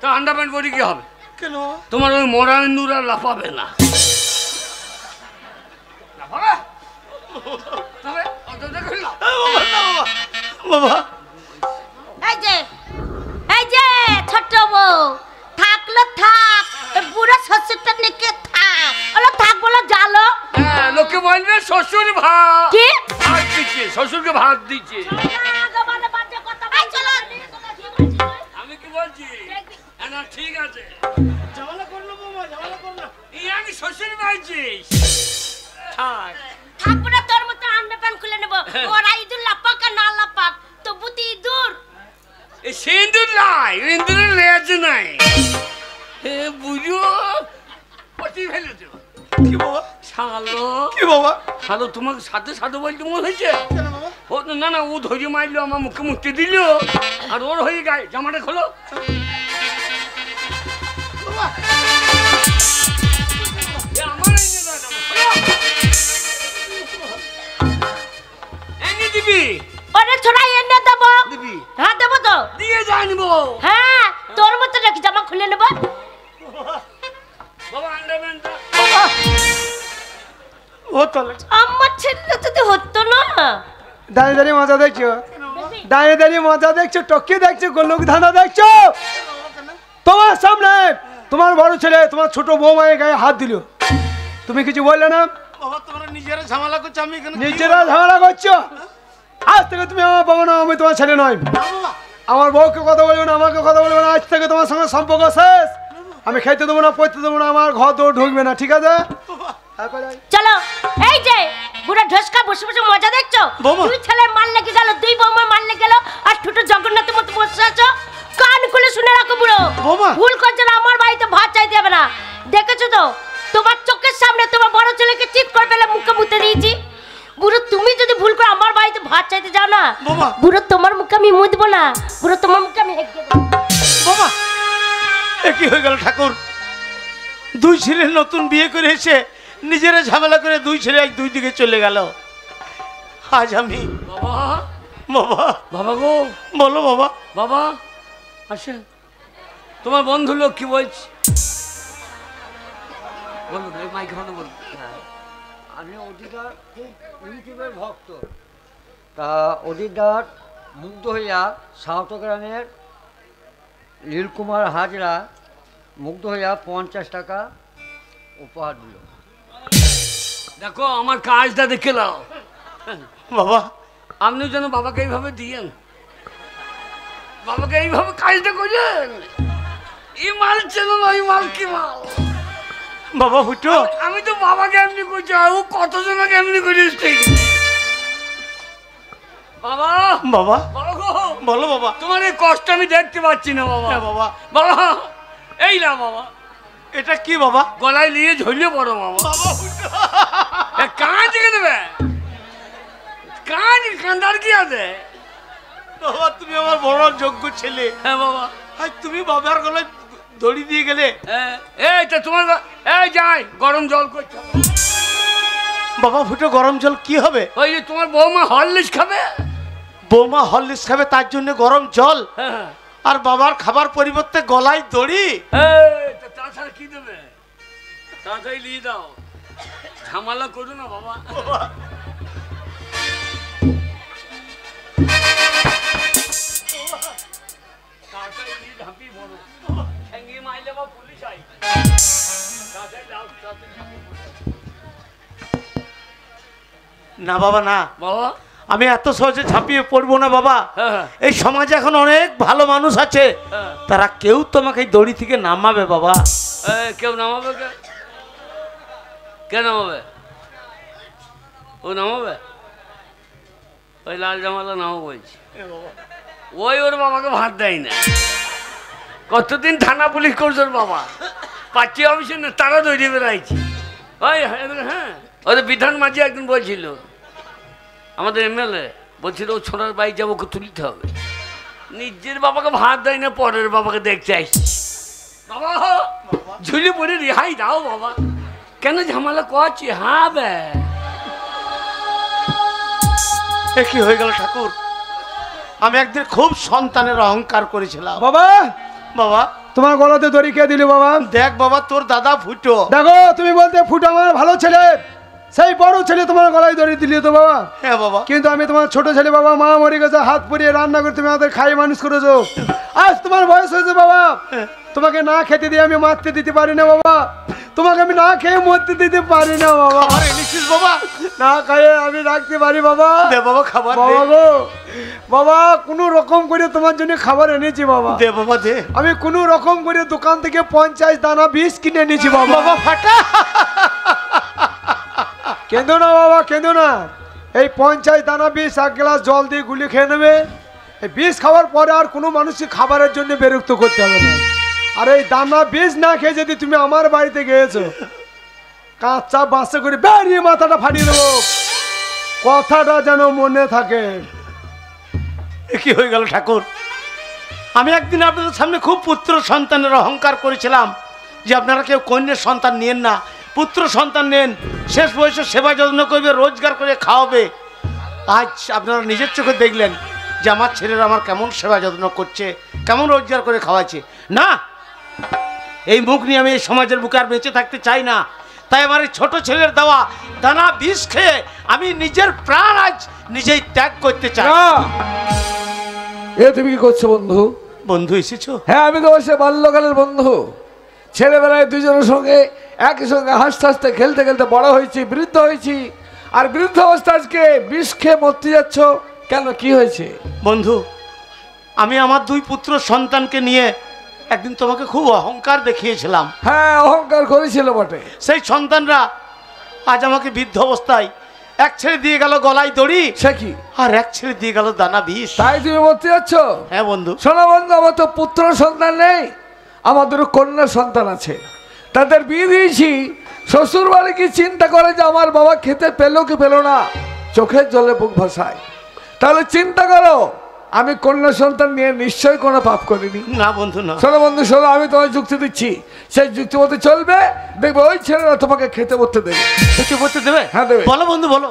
তা আন্ডারপ্যান্ট পরে কি হবে?
কেন বাবা?
তোমার ওই মরা ইন্দুর আর লাফাবে না। লাফাবে? তবে অত দেখো না।
বাবা না বাবা, বাবা
এই যে ছোট বউ, থাকলো থাক, এ বুড়ো শ্বশুরটা নিকে থাক।
ওলা থাক বলো জালো
হ্যাঁ, লোকে বলবে শ্বশুর ভাত
কি?
ভাত দিচ্ছে, শ্বশুরকে ভাত দিচ্ছে।
এই চলো।
আমি কি বলছি? হ্যাঁ, না ঠিক আছে,
ঝামেলা করলো বাবা, ঝামেলা করলো।
এই আমি শ্বশুর বাড়িছিস থাক।
থাকবো না তোর মতো আন্ডারপ্যান্ট খুলে নেবো। ওরা ইঁদুর লাপাক আর না লাপাক তবু তো ইঁদুর।
এই সিন্দুর নাই, ইন্দুরের লেজ নাই। হে বুঝো পটি ফেলেছ
কি বাবা?
শালো,
কি বাবা?
শালো তোমাকে সাথে সাথে বলতে মনে হয়েছে?
কেন বাবা?
ও না না, ও ধৈর্য মারলো, আমার মুখে মুক্তি দিল, আর ওর হয়ে গায়ে জামাটা খোলো।
বাবা
এ আমার এনে দাও জামা, খোলো। এনে দিবি?
ওরে ছোড়া এনে দেবো।
দিবি?
হ্যাঁ দেবো তো।
দিয়ে জানবো।
হ্যাঁ তোর মতো নাকি জামা খুলে নেবো?
বাবা আন্ডারপ্যান্টটা
বাবা ও তলে
আমার ছেলে যদি হতো না।
দাঁড়িয়ে দাঁড়িয়ে মজা দেখছো, দাঁড়িয়ে দাঁড়িয়ে মজা দেখছো, টকি দেখছো, গোলক ধাঁধা দেখছো। তোমার সামনে তোমার বড় ছেলে তোমার ছোট বৌমায়ের গায়ে হাত দিল, তুমি কিছু বললে না?
বাবা তোমরা নিজেরা ঝামেলা করছো, আমি এখানে কি
নিজেরা ঝামেলা করছো। আজ থেকে তুমি আমার বাবা না, আমি তোমার ছেলে নয়।
বলবো? বাবা
আমার বউকে কথা বলবে না, আমাকে কথা বলবে না, আজ থেকে তোমার সঙ্গে সম্পর্ক শেষ। আমি খাইতে দেবো না, পড়তে দেবো না, আমার ঘর দৌড় ঢুকবে না, ঠিক আছে? হ্যাঁ, করে।
চলো এই যে বুড়া ঢসকা বসে বসে মজা দেখছো।
বৌমা।
দুই ছেলে মাল লেগে গেল, দুই বৌমা মাল লেগে গেল, আর ছোট জগন্নাথের মতো বসে আছো। কান খুলে শুনে রাখো বুড়ো,
বৌমা।
ভুল করছে না, আমার বাড়িতে ভাত চাইতে হবে না। দেখেছো তো তোমার চোখের সামনে তোমার বড় ছেলেকে চিৎ করে ফেলে মুখে মুতে দিয়েছি। বুড়ো তুমি যদি ভুল করে আমার বাড়িতে ভাত চাইতে যাও না,
বৌমা।
বুড়ো তোমার মুখে আমি মুতবো না, বুড়ো তোমার মুখে আমি হেঁকে দেবো।
বাবা এ কি হয়ে গেল ঠাকুর? দুই ছেলে নতুন বিয়ে করে এসে নিজেরা ঝামেলা করে দুই ছেলে এক দুই দিকে চলে গেল। আজ আমি
বাবা,
বাবা
বাবা গো,
বলো বাবা।
বাবা আসে, তোমার বন্ধু লোক কি বলছে? বলুন এই মাইক্রোফোনে বলুন। হ্যাঁ।
আমি অধিকার খুব ইউটিউবের ভক্ত। তা অধিকার মুগ্ধ হইয়া সাউথ গ্রামের নীলকুমার হাজরা মুগ্ধ হইয়া 50 টাকা উপহার দিল।
দেখো আমার কাজটা দেখে নাও
বাবা
আপনি যেন বাবাকে এইভাবে দিয়েন, বাবাকে এইভাবে কাজটা করলেন। এই মাল চেন না, এই মাল কি মাল?
বাবা ফুটো
আমি তো বাবাকে এমনি করছি, ও কতজনকে এমনি করিস ঠিক। বাবা
বাবা
বাবা গো,
বলো বাবা।
তোমার এই কষ্ট আমি দেখতে পাচ্ছি না বাবা।
হ্যাঁ বাবা।
বাবা এই না বাবা,
এটা কি বাবা?
গলায় নিয়ে ঝরিয়ে পড়ো বাবা।
বাবা ফুটো
কান থেকে দেবে, কান কান্দার কি আছে?
বাবা তুমি আমার বড় যোগ্য ছেলে।
হ্যাঁ বাবা।
আজ তুমি বাবার গলায় দড়ি দিয়ে গেলে।
এইটা তোমার এই যাই গরম জল করছো।
বাবা ফুটো গরম জল কি হবে?
ওই যে তোমার বৌমা হরলিক্স খাবে।
বৌমা হরলিক্স খাবে তার জন্য গরম জল?
হ্যাঁ।
আর বাবার খাবার পরিবর্তে গলায় দড়ি?
তাছাড়া কি দেবে? তাড়াতাড়ি নিয়ে দাও, ঝামেলা করো না বাবা। তাড়াতাড়ি নিয়ে ঝাঁপিয়ে পড়ো, ঠ্যাঙ্গি মাইলে বা পুলিশ আই। তাড়াতাড়ি দাও, তাড়াতাড়ি ঝাঁপিয়ে পড়ো।
না বাবা না,
বাবা
আমি এত সহজে ঝাঁপিয়ে পড়বো না বাবা।
হ্যাঁ।
এই সমাজে এখন অনেক ভালো মানুষ আছে,
হ্যাঁ।
তারা কেউ তোমাকে এই দড়ি থেকে নামাবে বাবা।
কেউ নামাবে? কে নামাবে? ও নামাবে? ওই লাল জামালা নামা বলছি। ওই ওর বাবাকে ভাত দেয় না। কতদিন থানা পুলিশ করছে ওর বাবা, পার্টি অফিসে না তারা তৈরি বেড়াইছে। ওই হ্যাঁ, ওদের বিধান মাঝি একদিন বলছিল, আমাদের এমএলএ বলছিল ও ছোড়ার বাড়ি যাবো, ওকে তুলতে হবে। নিজের বাবাকে ভাত দেয় না, পরের বাবাকে দেখতে আসছি। বাবা ঝুলি পড়ে রেহাই দাও বাবা, কেন ঝামেলা করছি? হ্যাঁ বে
কি হয়ে গেল ঠাকুর? আমি একদিন খুব সন্তানের অহংকার করেছিলাম।
বাবা
বাবা
তোমার গলাতে দড়ি কে দিল বাবা?
দেখ বাবা তোর দাদা ফুটো।
দেখো তুমি বলতে ফুটো আমার ভালো ছেলে, সেই বড় ছেলে তোমার গলায় দড়ি দিল তো বাবা।
হ্যাঁ বাবা।
কিন্তু আমি তোমার ছোট ছেলে বাবা, মা মরে গেছে, হাত পুড়িয়ে রান্না করে তুমি আমাদের খাইয়ে মানুষ করেছো। আজ তোমার বয়স হয়েছে বাবা, তোমাকে না খেতে দিয়ে আমি মারতে দিতে পারি না বাবা, তোমাকে আমি না খেয়ে মরতে দিতে পারি না বাবা।
খাবার এনেছিস বাবা?
না খাইয়ে আমি রাখতে পারি বাবা।
দে বাবা খাবার দে।
বাবা গো বাবা, কোনো রকম করে তোমার জন্য খাবার এনেছি বাবা।
দে বাবা দে।
আমি কোনো রকম করে দোকান থেকে 50 দানা বিষ কিনে এনেছি বাবা।
বাবা ফাটা।
কেঁদো না বাবা, কেঁদো না। এই 50 দানা বিষ 1 গ্লাস জল দিয়ে গুলি খেয়ে নেবে। এই বিষ খাওয়ার পরে আর কোনো মানুষকে খাবারের জন্য বিরক্ত করতে হবে না। আর এই দানা বিষ না খেয়ে যদি তুমি আমার বাড়িতে গিয়েছো, কাঁচা বাঁশে করে বেরিয়ে মাথাটা ফাটিয়ে দেবো, কথাটা যেন মনে থাকে।
কি হয়ে গেল ঠাকুর? আমি একদিন আপনাদের সামনে খুব পুত্র সন্তানের অহংকার করেছিলাম যে আপনারা কেউ কন্যার সন্তান নিয়েন না, পুত্র সন্তান নেন, শেষ বয়সে সেবা যত্ন করবে, রোজগার করে খাওয়াবে। আজ আপনারা নিজের চোখে দেখলেন যে আমার ছেলেরা আমার কেমন সেবা যত্ন করছে, কেমন রোজগার করে খাওয়াচ্ছে। না, এই মুখ নিয়ে আমি এই সমাজের বুকে আর বেঁচে থাকতে চাই না। তাই আমার এই ছোট ছেলের দেওয়া দানা বিষ খেয়ে আমি নিজের প্রাণ আজ নিজেই ত্যাগ করতে চাই।
এ তুমি কি করছো বন্ধু?
বন্ধু এসেছো?
হ্যাঁ, আমি তোমার সে বাল্যকালের বন্ধু। ছেলেবেলায় দুজনের সঙ্গে একই সঙ্গে হাসতে হাসতে খেলতে খেলতে বড় হয়েছি, বৃদ্ধ হয়েছি। আর বৃদ্ধ অবস্থা আজকে বিষ খেয়ে মরতে যাচ্ছ কেন? কি হয়েছে?
বন্ধু, আমি আমার 2 পুত্র সন্তানকে নিয়ে একদিন তোমাকে খুব অহংকার দেখিয়েছিলাম।
হ্যাঁ, অহংকার করেছিল বটে।
সেই সন্তানরা আজ আমাকে বৃদ্ধ অবস্থায়, এক ছেলে দিয়ে গেল গলায় দড়ি,
সে কি,
আর এক ছেলে দিয়ে গেল দানা বিষ।
তাই তুমি মরতে যাচ্ছ?
হ্যাঁ বন্ধু।
শোনো বন্ধু, আমার তো পুত্র সন্তান নেই, আমাদের কন্যা সন্তান আছে। তাদের বিয়ে দিয়েছি। শ্বশুর বাড়ি কি চিন্তা করে যে আমার বাবা খেতে পেলো কি পেলো না, চোখের জলে বুক ভাসায়। তাহলে চিন্তা করো, আমি কন্যা সন্তান নিয়ে নিশ্চয়ই কোনো পাপ করিনি।
না বন্ধু না।
শোনো বন্ধু, শোনো, আমি তোমায় যুক্তি দিচ্ছি, সেই যুক্তি মতো চলবে, দেখবে ওই ছেলেরা তোমাকে খেতে পড়তে দেবে।
খেতে পড়তে দেবে?
হ্যাঁ দেবে।
বলো বন্ধু বলো।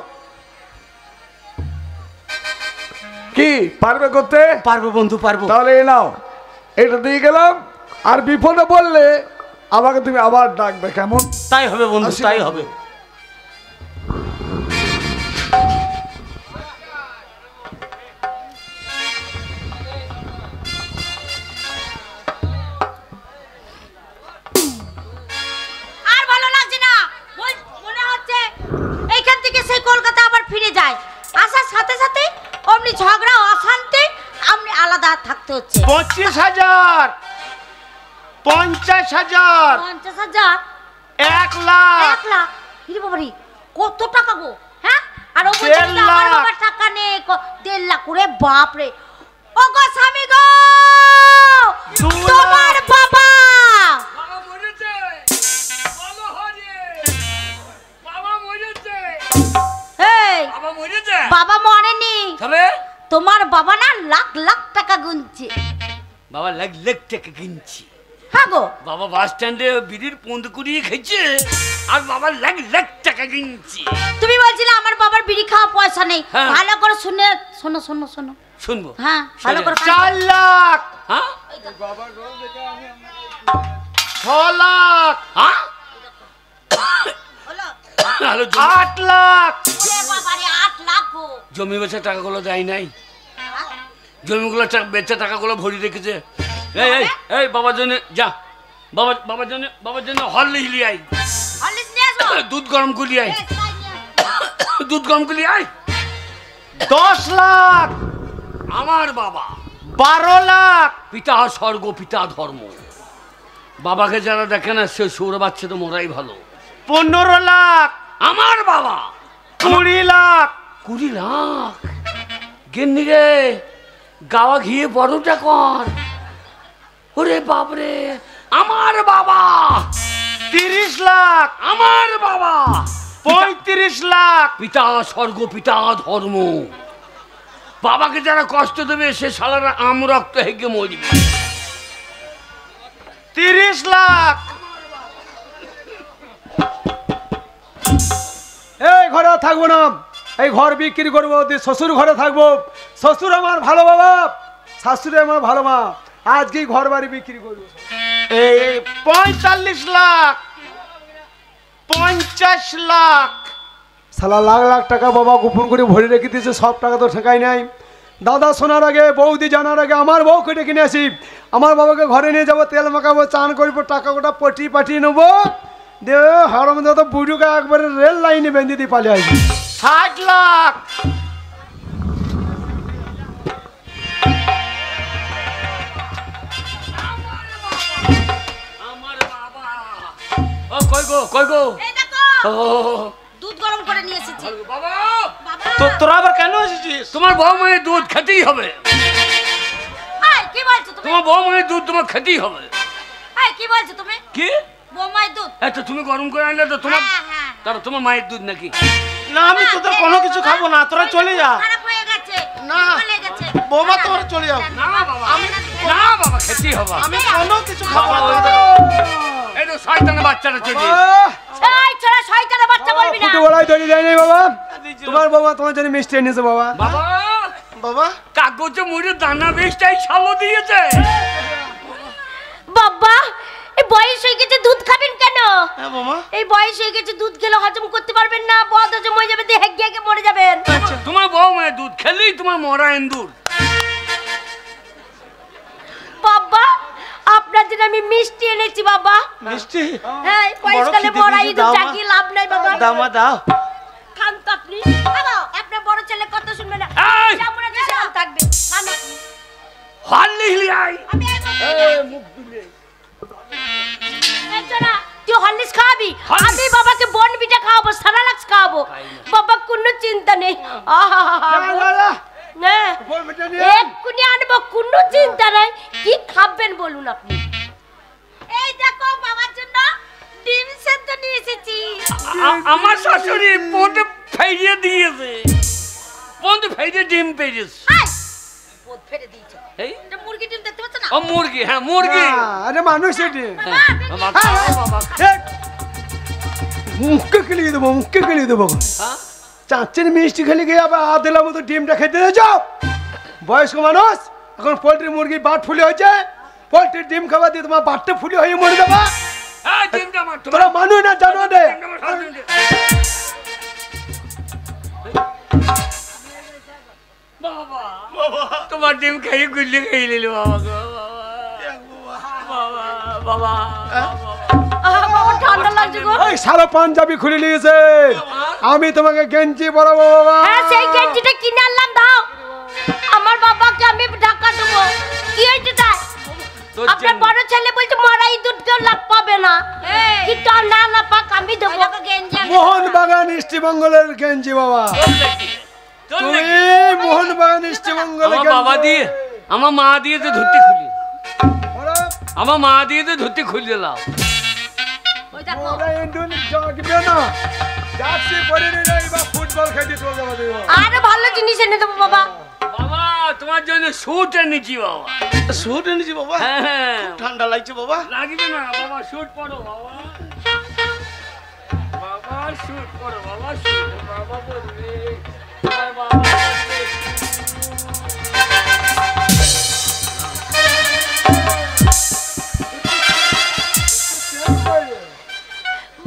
কি পারবে করতে?
পারবো বন্ধু, পারবো।
তাহলে এই নাও, এটা দিয়ে গেলাম। আর বিপদে বললে আমাকে তুমি আবার ডাকবে, কেমন?
তাই হবে বন্ধু,
আসি
তাই
বন্ধু।
হবে।
আর ভালো লাগছে না, মনে হচ্ছে এইখান থেকে সেই কলকাতা আবার ফিরে যায়। আসার সাথে সাথে অমনি ঝগড়া অশান্তি, আপনি আলাদা থাকতে হচ্ছে।
25,000, 50,000,
50,000,
1 লাখ,
1 লাখ। ইরে বাবারে, কত টাকা গো? হ্যাঁ, আর ও বলছে
1.5
কি আমার
লাখ।
বাবার টাকা নেই। 1.5 লাখ, ওরে বাপ রে। ও গো স্বামী গো,
2
তোমার
লাখ।
বাবা
বাবা মরেছে, বলো হরে, বাবা মরেছে,
এই
বাবা মরেছে।
বাবা মরেনি,
তবে
তোমার বাবা না লাখ লাখ টাকা গুনছে।
বাবা লাখ লাখ টাকা কিনছি।
হ্যাঁ গো,
বাবা বাস স্ট্যান্ডে বিড়ির পন্দ কুড়িয়ে খেয়েছে, আর বাবা লাখ লাখ টাকা কিনছি।
তুমি বলছিলে আমার বাবার বিড়ি খাওয়া পয়সা নেই।
হ্যাঁ।
ভালো করে শুনে শোনো শোনো শোনো।
শুনবো?
হ্যাঁ, ভালো করে
4 লাখ,
হ্যাঁ
6 লাখ,
হ্যাঁ
হলো।
হ্যালো,
8 লাখ,
ওরে বাবারে, 8 লাখ গো।
জমি বেচে টাকাগুলো দেয় নাই, জমিগুলো বেচে টাকাগুলো ভরি রেখেছে। এই এই এই বাবার জন্য যা, বাবার জন্য হরলিক্স নিয়ে আয়,
হরলিক্স নিয়ে আসবো।
দুধ গরম করে আয়,
বেশ, তাই নিয়ে আসবো।
দুধ গরম করে আয়।
10 লাখ,
আমার বাবা
12 লাখ,
পিতা স্বর্গ পিতা ধর্ম, বাবাকে যারা দেখে না সে সৌর বাচ্চা তো মোরাই ভালো।
15 লাখ,
আমার বাবা
20 লাখ,
20 লাখ। গেন্নি রে, গাওয়া ঘিয়ে বড়টা কর। ওরে বাপরে, আমার বাবা
30 লাখ,
আমার বাবা
35 লাখ,
পিতা স্বর্গ পিতা ধর্ম, বাবাকে যারা কষ্ট দেবে সে শালারা আম রক্ত হেগে মরবে।
30 লাখ,
এই ঘরে আর থাকবো না, এই ঘর বিক্রি করবো, দিয়ে শ্বশুর ঘরে থাকবো। শ্বশুর আমার ভালো বাবা, শাশুড়ি আমার ভালো মা, আজকেই ঘর বাড়ি বিক্রি করবো।
এই 45 লাখ, 50 লাখ,
সালা লাখ লাখ টাকা বাবা গোপন করে ভরে রেখে দিয়েছে, সব টাকা তো ঠেকাই নাই। দাদা শোনার আগে, বৌদি জানার আগে আমার বউকে ডেকে নিয়ে আসি, আমার বাবাকে ঘরে নিয়ে যাবো, তেল মাখাবো, চান করবো, টাকা গোটা পাঠিয়ে নেবো, দিয়ে হারাম দাদা বুড়ুকে একবারে রেল লাইনে বেঁধে দিয়ে পালিয়ে আসবি।
60 লাখ,
আমার বাবা ও কই গো
এই দেখো,
ও
দুধ গরম করে নিয়ে এসেছি।
বাবা,
বাবা,
তো তোরা আবার কেন এসেছিস?
তোমার বউ মায়ের দুধ খেতেই হবে।
এই কি বলছো তুমি?
তোমার বউ মায়ের দুধ তোমার খেতেই হবে।
এই কি বলছো তুমি?
কি
বৌমাই দুধ?
এত তুমি গরম করে আনলে তো তোমার,
হ্যাঁ, হ্যাঁ।
তারপর তোমার মায়ের দুধ নাকি?
না, আমি তোদের কোনো কিছু খাবো না, তোরা চলে যা।
খারাপ হয়ে গেছে,
না।
চলে গেছে।
বৌমা, তোরা চলে যাও।
না বাবা, না বাবা খেতেই হবে।
আমি কোনো কিছু খাবো না।
এই তো শয়তানের বাচ্চাটা চলে
এই ছোড়া শয়তানের বাচ্চা বলবি না।
ফুটে বলাই ধরে দেয় নাই বাবা, তোমার বাবা তোমার জন্য মিষ্টি এনেছে বাবা।
বাবা,
বাবা,
কাগজে মুড়ে দানা বেশটাই ছালো দিয়েছে।
বাবা, এই বয়স হয়ে গেছে দুধ খাবেন কেন?
হ্যাঁ বৌমা,
এই বয়স হয়ে গেছে দুধ খেলে হজম করতে পারবেন না, বদ হজম হয়ে যাবে, দেহে গিয়ে মরে যাবেন।
তোমার বউ মায়ের দুধ খেলেই তোমার মরা এন্দুর।
বাবা, আপনার জন্য আমি মিষ্টি এনেছি বাবা।
মিষ্টি?
হ্যাঁ, বয়সকালে
খিদে
মরা
পেয়েছে,
ইঁদুর
দাও মা।
চাকি লাভ নাই বাবা।
দামা দাও।
খান তো আপনি। খাও, আপনার বড় ছেলে কথা শুনবে না।
এই!
যেমন আছে সেমন থাকবে। খান আপনি।
হরলি হিলি আই।
আমি একদম
এই মুখ দিলে।
এই ছোড়া, তুই হরলিক্স খাওয়াবি,
হরলিক্স?
আমি বাবাকে বনবিটা খাওয়াবো, সারালাক্স খাওয়াবো। বাবা কোনো চিন্তা নেই। হ্যাঁ, এক্ষুনি আনবো, কোনো চিন্তা নাই। কি খাবেন বলুন আপনি?
এই দেখো বাবার জন্য ডিম সেদ্ধ নিয়ে এসেছি।
আমার শাশুড়ি পন্থে ফেরিয়ে দিয়েছে, পন্থে ফেরিয়ে ডিম পেয়েছে।
হাই, বোধ ফেলে দিয়েছো।
এই
এটা মুরগি ডিম দেখতে পাচ্ছ না?
ও মুরগি, হ্যাঁ মুরগি।
আরে মানুষ এটি
হ্যাঁ, বাবা খাও বাবা।
মুখকে খেলিয়ে দেবো, মুখকে খেলিয়ে দেবো।
হ্যাঁ?
চাচ্ছেন মিষ্টি খেলে গিয়ে আবার আধেলা মতো ডিমটা খেতে দিয়ে যাও। বয়স্ক মানুষ, এখন পোলট্রি মুরগির বাট ফুলে হয়েছে, পোলট্রির ডিম খাবার দিয়ে তোমার বাটটা ফুলে হয়ে মরে যাবা।
হ্যাঁ ডিমটা আমার
তোরা মানু না জানো দে
বাবা তোমার ডিম খাইয়ে গুল্লি খেয়ে নিল বাবা গো বাবা বাবা
বাবা ঠান্ডা লাগছে গো।
ওই সারা পাঞ্জাবি খুলে নিয়েছে আমি তোমাকে গেঞ্জি পরাবো বাবা
হ্যাঁ সেই গেঞ্জিটা কিনে আনলাম দাও আমার বাবাকে আমি ঢাকা দেবো কি হয়েছে তাই আপনার বড় ছেলে বলছে মরাই দুধ কেউ লাভ পাবে না কি ঠান্ডা না পাক আমি দেবো
মোহন বাগান ইষ্টমঙ্গলের গেঞ্জি বাবা তুমি মোহন বাগান ইষ্টমঙ্গলের
আমার বাবা দিয়ে আমার মা দিয়ে তো ধুতি খুলি আমার মা দিয়ে তো ধুতি খুলে দিলাম
ওরা ইন্ডোন জাগবে না জার্সি পরে নিয়ে যাইবা ফুটবল খেলতে চলে যাবা দেব
আরে ভালো জিনিস এনে দেবো বাবা
বাবা তোমার জন্য স্যুট এনেছি বাবা
স্যুট এনেছি বাবা
হ্যাঁ
ঠান্ডা লাগছে বাবা
লাগবে না বাবা স্যুট পরো বাবা বাবা স্যুট পরো বাবা স্যুট বাবা পরবে বাবা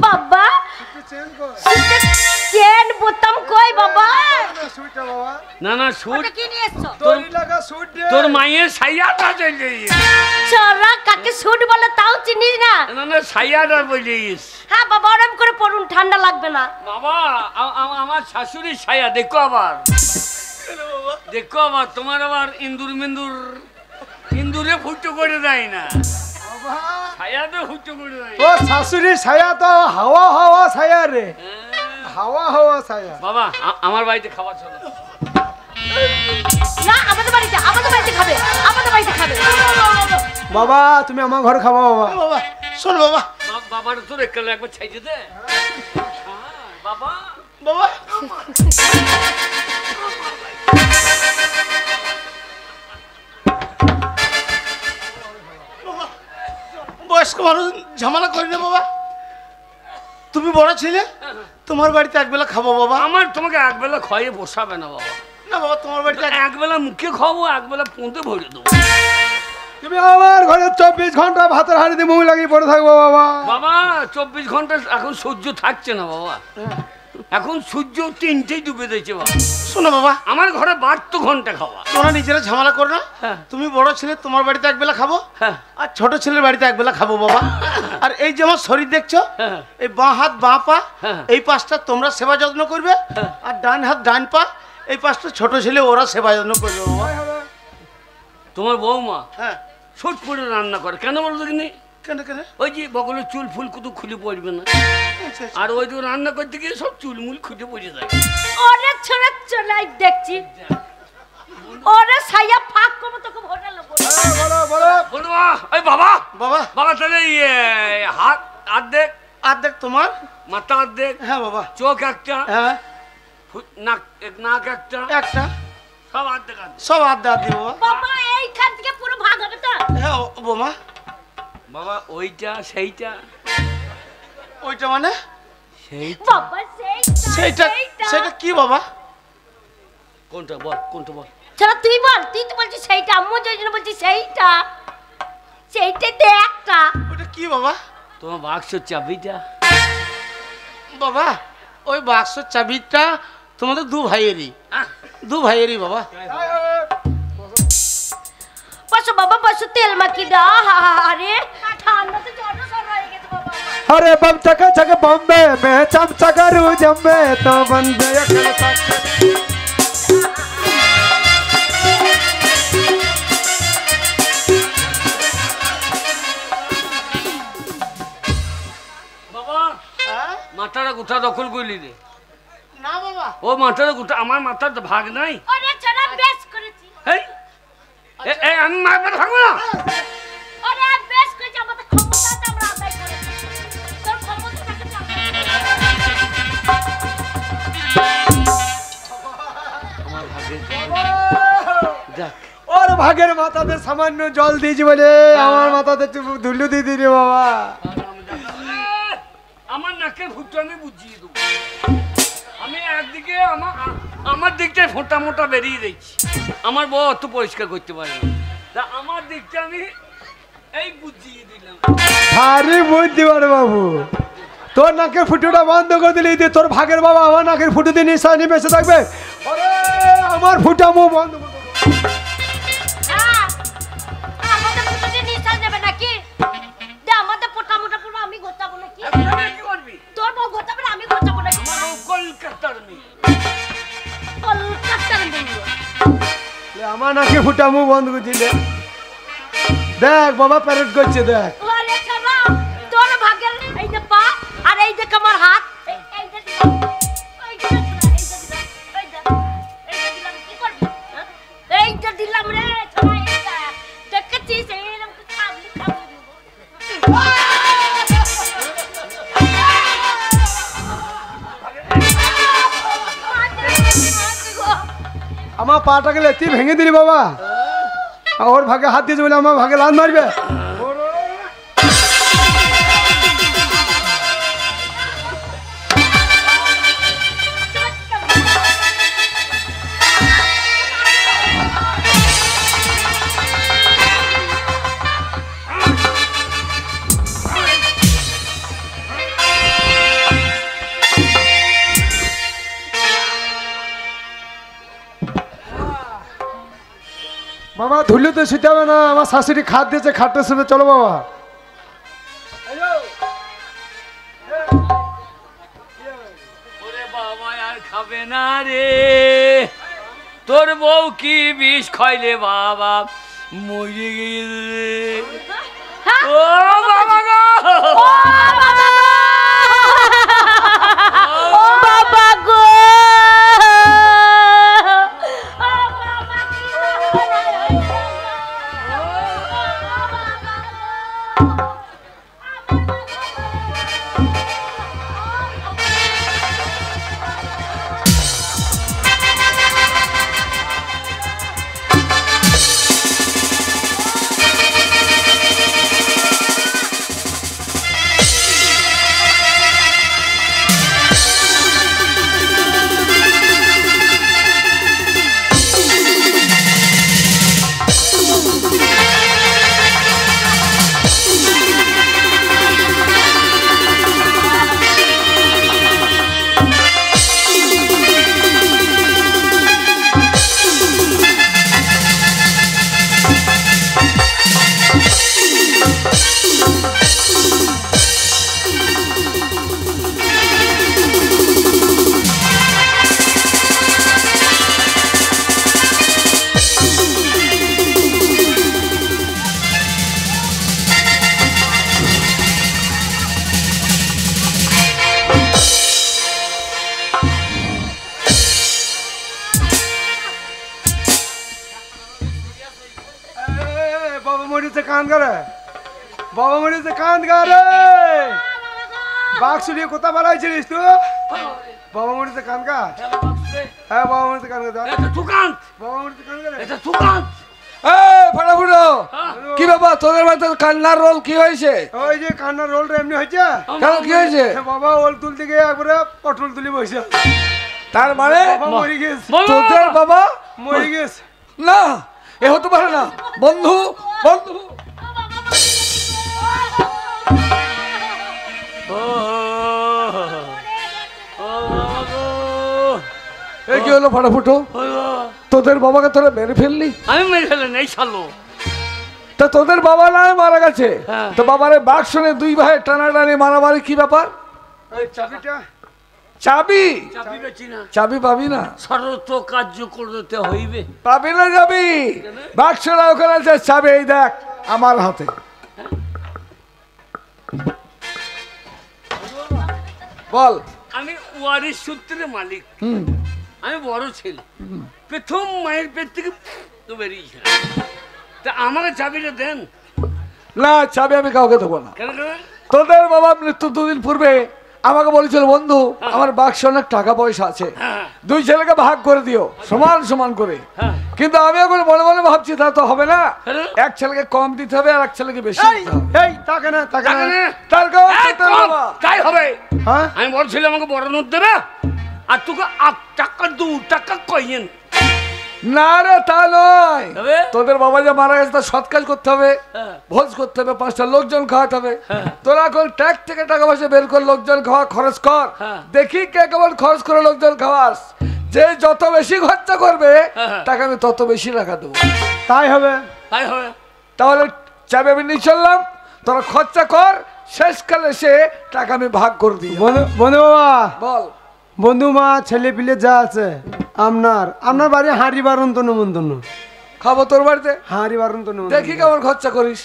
বাবা চেন বোতাম কই বাবা
না না স্যুট
কি নিয়ে এসছো
তোর মায়ের সাইয়াটা চলে
চরা কাকে স্যুট বলে তাও চিনিস না
না না সাইয়াটা বলিস
হ্যাঁ বাবা আরাম করে পড়ুন ঠান্ডা লাগবে না
বাবা আমার শাশুড়ির ছায়া দেখো আবার দেখো আবার তোমার আবার ইন্দুরে ফুটো করে দেয় না ছায়া তো ফুটো করে দেয়
ও শাশুড়ি ছায়া তো হাওয়া হাওয়া ছায়া রে হাওয়া হাওয়া ছায়া
বাবা আমার বাড়িতে খাবার চলো
না আমাদের বাড়িতে খাবে আমাদের বাড়িতে খাবে
বাবা তুমি আমার ঘর খাবা বাবা
বাবা শোন বাবা
বাবার তো একবার একবার ছাইতে দে বাবা
বাবা বয়স্ক মানুষ ঝামেলা করি না বাবা তুমি বড় ছেলে তোমার বাড়িতে একবেলা খাবো বাবা
আমার তোমাকে একবেলা খাইয়ে বসাবে না বাবা
না বাবা তোমার বাড়িতে
একবেলা মুখে খাবো একবেলা পুঁতে ভরে দেবো
তুমি আমার ঘরে 24 ঘন্টা ভাতের হাঁড়িতে মুখ লাগিয়ে পড়ে থাকবো বাবা
বাবা 24 ঘন্টা এখন সূর্য থাকছে না বাবা এখন সূর্য 3টেই ডুবে দিয়েছে বাবা
শোনো বাবা
আমার ঘরে 12 ঘন্টা খাওয়া
তোমরা নিজেরা ঝামেলা করো না তুমি বড় ছেলে তোমার বাড়িতে একবেলা খাবো আর ছোট ছেলের বাড়িতে একবেলা খাবো বাবা আর এই যে আমার শরীর দেখছো এই বাঁ হাত বাঁ পা এই পাশটা তোমরা সেবা যত্ন করবে আর ডান হাত ডান পা এই পাশটা ছোট ছেলে ওরা সেবা যত্ন করবে বাবা
তোমার বৌমা
হ্যাঁ
ছোট করে রান্না করে কেন বলতো কিনি
কেন কেন
ওই যে বগলের চুল ফুল কত খুলে পড়বে না আর ওই তো রান্না করতে গিয়ে সব চুল মুল খুঁজে পড়ে যায়
ওরে ছোড়া চলাই দেখছি ওরে সাইয়া ফাঁক করবো তোকে ভোটাল
বলো বলো
বলো ওই বাবা
বাবা
বাবা তাহলে হাত অর্ধেক
অর্ধেক তোমার
মাথা অর্ধেক
হ্যাঁ বাবা
চোখ একটা
হ্যাঁ
নাক একটা
একটা
সব অর্ধেক
সব অর্ধেক দিব বাবা
বাবা এইখান থেকে পুরো ভাগ হবে তো
হ্যাঁ বোমা
বাবা ওইটা সেইটা
ওইটা মানে
বাবা
সেইটা সেটা কি বাবা
কোনটা বল কোনটা বল
চলো তুই বল তুই তো বলছিস সেইটা আম্মু যে জন্য বলছিস সেইটা একটা
ওটা কি বাবা
তোমার বাক্সর চাবিটা
বাবা ওই বাক্সর চাবিটা তোমাদের দু ভাইয়েরই বাবা
বসো বাবা বসো তেল মাখি দাও আরে ঠান্ডাতে জ্বর সর হয়ে গেছে বাবা
अरे बम चका चक बॉम्बे में चमचा करू जम्बे तो बंदे अकल तक
বাবা মাথাটা গোটা দখল করলি রে
না বাবা
ও মাথাটা গোটা আমার মাথার ভাগ নাই
ওরে ছোড়া বেশ করেছি
এই এই আমি মারবার থাকবো না
ওরে বেশ করেছি আমাদের ক্ষমতাটা আমরা আদায় করেছি তোর ক্ষমতাটাকে
আমার ভাগে যাক
और भागेर माथाते सामान्य जल दीजिए बोले আমার মাথাতে ধুলু দিয়ে দিরে বাবা
আমার নাকের ফুটো আমি বুঝিয়ে দেবো আমি একদিকে আমার দিকটা ফোঁটা মোটা বেরিয়ে দিচ্ছি আমার বউ অত পরিষ্কার করতে পারে না তা আমার দিকটা আমি এই বুঝিয়ে দিলাম।
ভারী বুদ্ধি বড় বাবু, তোর নাকের ফুটোটা বন্ধ করে দিলি দিয়ে তোর ভাগের বাবা আমার নাকের ফুটো দিয়ে নিশানি বেঁচে থাকবে। আরে আমার ফুটা মুখ বন্ধ করে দেবো।
হ্যাঁ, আমাদের ফুটোতে নিঃশ্বাস নেবে নাকি? দে আমাদের ফোটা মোটা করবো, আমি ঘোচাবো নাকি?
এখন আমি কি করবি?
তোর বউ ঘোচাবে না, আমি ঘোচাবো নাকি?
আমার বউ কলকাতার মেয়ে।
কলকাতার মেয়ে।
আমার নাকে ফুটা মুখ বন্ধ করে দিলে। দেখ বাবা প্যারেড করছে দেখ।
ওরে শালা, তোর ভাগের এই যে পা আর এই যে আমার হাত, এই যে দিলাম, এই যে দিলাম, এই যে দিলাম, এই যে দিলাম, কি করবি? হ্যাঁ? এই যে দিলাম রে শালা, এইটা দেখেছিস এরকম খাবলি খাবলি
আমার পাটা গেলে তুই ভেঙে দিলি বাবা। ওর ভাগে হাত দিয়েছে বলে আমার ভাগে লান মারবে। বাবা ধুলে তো শুতে হবে না, আমার শাশুড়ি খাট দিয়েছে, খাটের সাথে চলো বাবা।
ওরে বাবা আর খাবে না রে, তোর বউ কি বিষ খাইলে বাবা মরে গেলে। ও বাবা গো,
ও বাবা গো,
বাবা মরিছে কান করে, বাবা মরিছে কান করে। বাক্স নিয়ে কোথা বাড়াইছিলিস তুই? বাবা মরিছে কান কা। হ্যাঁ বাবা মরিছে কান করে।
এটা সুকান্ত,
বাবা মরিছে কান করে।
এটা সুকান্ত।
এই ফাটাফুটো, কি ব্যাপার তোদের বাড়িতে কান্নার রোল কি হয়েছে?
ওই যে কান্নার রোলটা এমনি হয়েছে।
কেন কি হয়েছে?
বাবা ওল তুলতে গিয়ে একবারে পটল তুলি বসে।
তার মানে
বাবা মরে গেছে,
তোদের বাবা
মরে গেছে।
না, এ হতে পারে না। বন্ধু বন্ধু, এ কি হলো ফাটাফুটো? তোদের বাবাকে তোরা মেরে ফেললি?
আমি মেরে ফেলে নেই শালো।
তা তোদের বাবা নয় মারা গেছে,
হ্যাঁ।
তো বাবারে বাক্স নিয়ে দুই ভাই টানাটানি মারামারি কি ব্যাপার?
ওই চাবিটা
চাবি?
চাবি বেচি না,
চাবি পাবি না,
শরত কার্য করতে হইবে।
পাবি না যাবি। বাক্সটা ওখানে আছে, চাবি এই দেখ আমার হাতে। বল।
আমি ওয়ারিশ সূত্রের মালিক,
হুম,
আমি বড় ছেলে, প্রথম মায়ের পেট থেকে তো বেরিয়েছিলাম। তা আমাকে চাবিটা দেন।
না, চাবি আমি কাউকে দেবো না।
কেন কেন?
তোদের বাবা মৃত্যু দুদিন পূর্বে আমাকে বলেছিল, বন্ধু আমার বাক্সে অনেক টাকা পয়সা আছে,
হ্যাঁ
দুই ছেলেকে ভাগ করে দিও সমান সমান করে।
হ্যাঁ।
কিন্তু আমি এখন মনে মনে ভাবছি তা তো হবে না,
কেন?
এক ছেলেকে কম দিতে হবে আর এক ছেলেকে বেশি
এই,
দিতে হবে।
এই তাকে না তাকে
টাকা
না।
নে।
তার কারণ
এই
তোদের
কম,
বাবা।
তাই হবে।
হ্যাঁ
আমি বড় ছেলে, আমাকে বড় নোট দেবে, আর তোকে 8 টাকা 2 টাকা কইন।
না রে তা নয়,
তবে?
তোদের বাবা যে মারা গেছে তার সৎ কাজ করতে হবে,
হ্যাঁ।
ভোজ করতে হবে, 5টা লোকজন খাওয়াতে হবে। তোরা এখন ট্যাক্স থেকে টাকা পয়সা বের করে লোকজন খাওয়া খরচ কর,
হ্যাঁ।
দেখি কে কেমন খরচ করে লোকজন খাওয়াস। যে যত বেশি খরচা করবে
হ্যাঁ।
টাকা আমি তত বেশি টাকা দেবো।
তাই হবে।
তাই হবে।
তাহলে চাবি আমি নিয়ে চললাম, তোরা খরচা কর, শেষকালে এসে টাকা আমি ভাগ করে দিই।
বন্ধু বাবা,
বল।
বন্ধু মা ছেলে পিলে যা আছে, আপনার বাড়ি হাঁড়ি বারণ তো নেমন্তন্ন,
খাবো তোর বাড়িতে,
হাঁড়ি বারণ তো নেমন্তন্ন।
দেখি কেমন খরচা করিস।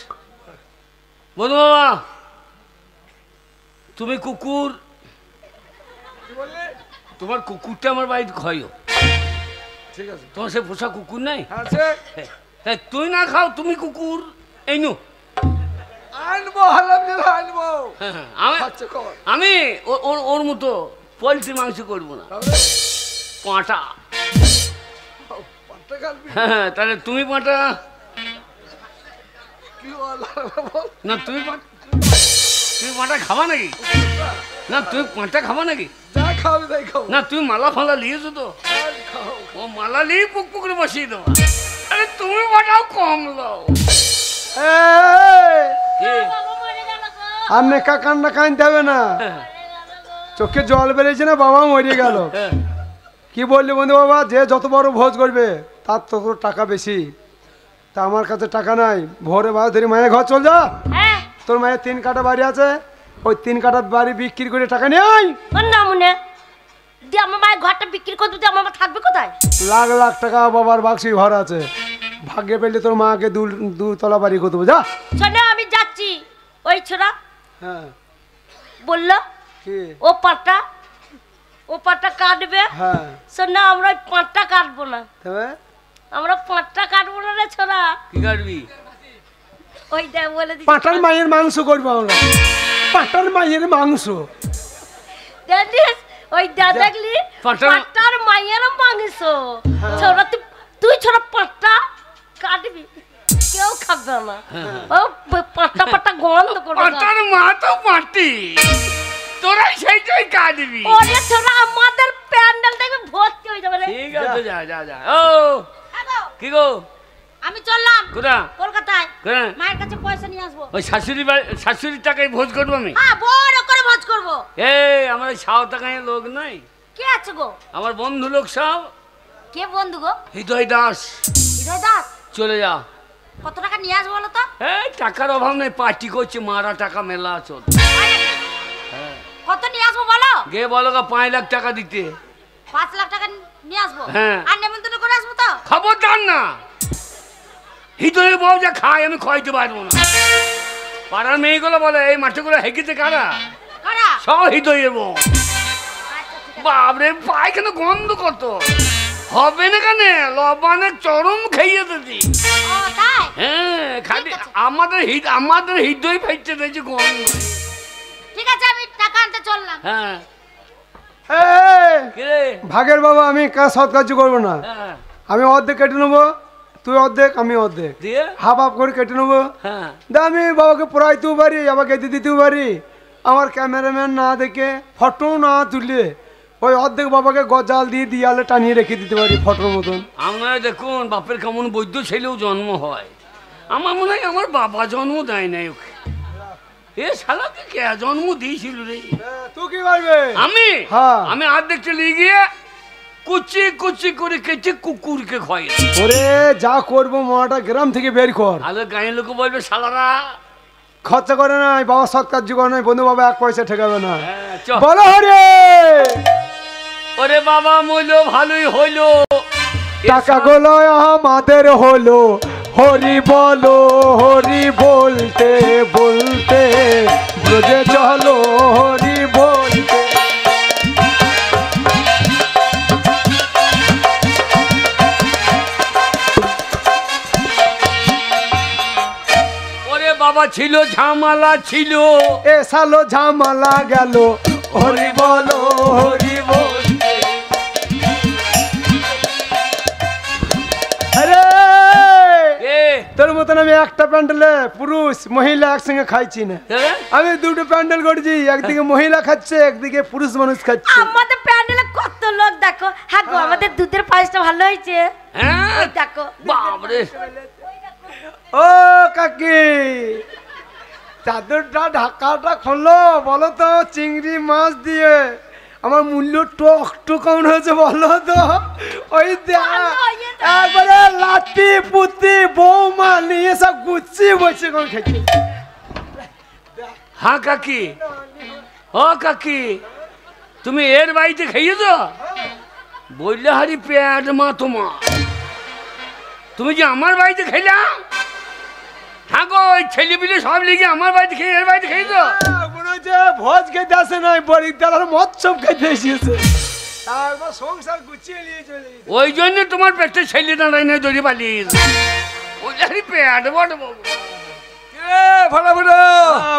বন্ধু বাবা, তুমি কুকুর, তোমার কুকুরটা আমার বাড়িতে খাইও।
ঠিক আছে,
তোমার সে পোষা কুকুর নাই?
আছে,
তাই তুই না খাও, তুমি কুকুর এই নু
আনবো, আলহামদুলিল্লাহ আনবো। খরচা কর।
আমি ওর মতো পোলট্রি মাংস করবো না,
তাহলে
পাঁটা।
পাঁচটা খাবি?
হ্যাঁ, তাহলে তুমি পাঁটা
কি বল, বল।
না, তুমি পাঁটা খাবা নাকি? না, তুমি পাঁটা খাবা নাকি?
যা খাবি তাই খাবো।
না, তুমি মালা ফালা নিয়েছো তো?
আর খাও।
ও মালা নিয়ে পুক পুকুরে বসিয়ে দেবো। আরে তুমি পাঠাও কম দাও। কি?
আপনি কান্না কানতে হবে না, চোখে জল বেরিয়েছে না, বাবা মরে গেল।
হ্যাঁ।
কি বললি বন্ধু বাবা, যে যত বড় ভোজ করবে তার তত টাকা বেশি। তা আমার কাছে টাকা নাই, ভোরে বাবা ধরে মায়ের ঘর চল যা।
হ্যাঁ
তোর মায়ের 3 কাঠা বাড়ি আছে, ওই 3 কাঠা বাড়ি বিক্রি করে টাকা নিয়ে আয়।
না মনে দিয়ে আমার মায়ের ঘরটা বিক্রি করে দিতে আমার মা থাকবে কোথায়?
লাখ লাখ টাকা বাবার বাক্সি ঘর আছে, ভাগ্যে পেলে তোর মাকে দুতলা বাড়ি করে দেবো যা।
শোনো আমি যাচ্ছি। ওই ছোড়া
হ্যাঁ
বললো
কি?
ও পাটটা কাটবে।
হ্যাঁ
শোনো আমরা ওই পাটটা কাটবো না,
তবে
আমরা পাটটা কাটবো না রে ছোড়া।
কি কাটবি?
ওই দেখ বলে দিচ্ছি,
পাটার মায়ের মাংস করবো আমরা, পাটার মায়ের মাংস।
জানিস ওই দেখলি পাট্টার মায়ের মাংস। ছোড়া তুই ছোড়া পাটটা কাটবি, কেউ খাবে না। ও পাট্টা গন্ধ করবে।
পাটার মা তো পাটি, তোরাই সেইটাই কাটবি।
ওরে ছোড়া আমাদের প্যান্ডেল দেখবে ভর্তি হয়ে যাবে রে।
ঠিক আছে, যা যা যা। ও কি গো,
আমি চললাম
কোথা?
কলকাতায়,
হ্যাঁ,
মায়ের কাছে পয়সা নিয়ে আসবো।
ওই শাশুড়ির টাকায় ভোজ করবো আমি।
হ্যাঁ, বড় করে ভোজ করবো।
এই আমার ওই সাঁওতা গাঁয়ের লোক নাই,
কে আছে গো?
আমার বন্ধু লোক সব।
কে বন্ধু গো?
হৃদয় দাস।
হৃদয় দাস?
চলে যা।
কত টাকা নিয়ে আসবো বলো তো?
এই টাকার অভাব নেই, পার্টি করছে, মারা টাকা মেলা চল।
কত নিয়ে আসবো বলো?
গে বলো 5 লাখ টাকা দিতে।
5 লাখ টাকা নিয়ে আসবো।
হ্যাঁ।
আর নেমন্তন্ন করে আসবো তো?
খবরদার না, হৃদয়ের বউ যা খায় আমি খাইতে পারবো না। পাড়ার মেয়েগুলো বলে এই মাঠগুলো হেঁকেছে কারা?
কারা?
সব হৃদয়ের বউ। বাবরে পায়খানা গন্ধ কত হবে না কেন, লবণের চরম খাইয়ে দিতি।
ও তাই?
হ্যাঁ, খালি আমাদের হৃদয় ফাইতে দিয়েছে গন্ধ।
ঠিক আছে, আমি টাকা আনতে চললাম।
হ্যাঁ,
এই,
কি রে?
ভাগের বাবা, আমি সৎ কাজ করবো না,
হ্যাঁ,
আমি অর্ধেক কেটে নেবো, তুই অর্ধেক আমি অর্ধেক,
দিয়ে
হাফ হাফ করে কেটে নেবো।
হ্যাঁ,
দা আমি বাবাকে পড়াইতেও পারি, আমাকে দিতেও পারি। আমার ক্যামেরাম্যান না দেখে, ফটো না তুলে ওই অর্ধেক বাবাকে গজাল দিয়ে দিয়ালে টানিয়ে রেখে দিতে পারি ফটোর মতন।
আপনারা দেখুন, বাপের কেমন বৈদ্য ছেলেও জন্ম হয়। আমার মনে হয় আমার বাবা জন্ম দেয় নাই ওকে। এ শালাকে কে জন্ম দিয়েছিল রে?
তুই কি পারবে?
আমি
হ্যাঁ।
আমি অর্ধেক চলে গিয়ে কুচি কুচি করে কেটে কুকুরকে খাইয়ে।
ওরে যা করবো মাটা গ্রাম থেকে বের কর,
তাহলে গাঁয়ের লোক বলবে শালারা
খরচা করে নাই, বাবা সৎ কাজ করে নাই, বন্ধু বাবা 1 পয়সা ঠেকাবে না।
হ্যাঁ, চ।
বলো হরে।
ওরে বাবা মইল ভালোই হইলো,
টাকাগুলো আমাদের হলো, হরি বলো, হরি বলতে বলতে ব্রজে চলো, হরি বলতে।
ওরে বাবা ছিল ঝামেলা ছিল,
এ সালো ঝামেলা গেল, হরি বলো, হরি বলতে। আরে
এ
তোর মতন আমি একটা প্যান্ডেলে পুরুষ মহিলা একসঙ্গে খাইছি না, আমি দুটো প্যান্ডেল করছি, একদিকে মহিলা খাচ্ছে, একদিকে পুরুষ মানুষ খাচ্ছে।
আমাদের প্যান্ডেলে কত লোক দেখো। হ্যাঁ গো, আমাদের দুধের পায়েসটা ভালো হয়েছে।
হ্যাঁ
ওই দেখো।
বাপরে
ও কাকি, চাদরটা ঢাকাটা খোলো, বলো তো চিংড়ি মাছ দিয়ে আমার মূল্য টকটু কেমন হয়েছে বলো তো? ওই একবারে লাতি পুতি বৌমা নিয়ে সব গুচ্ছি বসে কোন খেতে।
হ্যাঁ কাকি, ও কাকি, তুমি এর বাড়িতে খেয়েছ? বললে হারি পেট মা তোমার, তুমি যে আমার বাড়িতে খেলা? হ্যাঁ গো, ওই ছেলে পিলে সব লিগে আমার বাড়িতে খেয়ে এর বাড়িতে খেয়েছ?
মনে হচ্ছে ভোজ খেতে আসে নয়, বরিদার মৎসব খেতে এসেছে। তারপর সংসার গুছিয়ে নিয়ে চলে গেছে।
ওই জন্য তোমার পেটে ছেলে দাঁড়ায় না দড়ি পালিয়ে বললে হারি পেট বট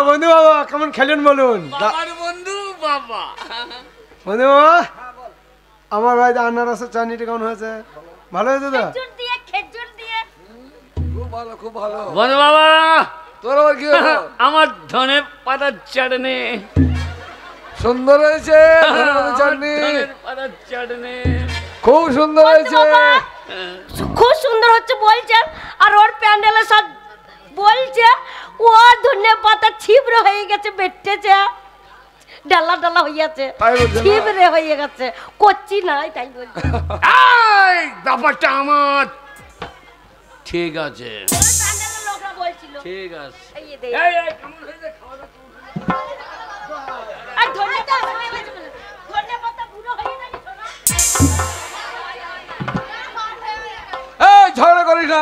বন্ধু বাবা কেমন খেলেন বলুন?
বাবার বন্ধু বাবা।
বন্ধু বাবা, আমার বাড়িতে আনারসের চাটনিটা কেমন হয়েছে? ভালো হয়েছে তো?
খেজুর দিয়ে, খেজুর দিয়ে।
খুব ভালো, খুব ভালো।
বন্ধু বাবা,
তোর আবার কি হলো?
আমার ধনে পাতার চাটনি
সুন্দর হয়েছে, ধনেপাতার চাটনি
ধনের পাতার চাটনি
খুব সুন্দর হয়েছে।
খুব সুন্দর হচ্ছে বলছেন, আর ওর প্যান্ডেলে সব বলছে ও ধনে পাতা ছিবড়ে হয়ে গেছে, বেটেছে, ডালা ডালা হইয়াছে,
তাই বলছে না?
ছিবড়ে হয়ে গেছে, কচ্ছি নাই, তাই বলছে।
এই ব্যাপারটা আমার ঠিক আছে,
প্যান্ডেলের লোকরা বলছিল।
ঠিক আছে।
এই দে।
এই, এই, কেমন হয়েছে খাওয়া দাওয়া?
আর ধনে পাতা হয়ে গেছে বলে। ধনে পাতা বুড়ো হয়ে গেছে সোনা।
এই ঝগড়া করিস না,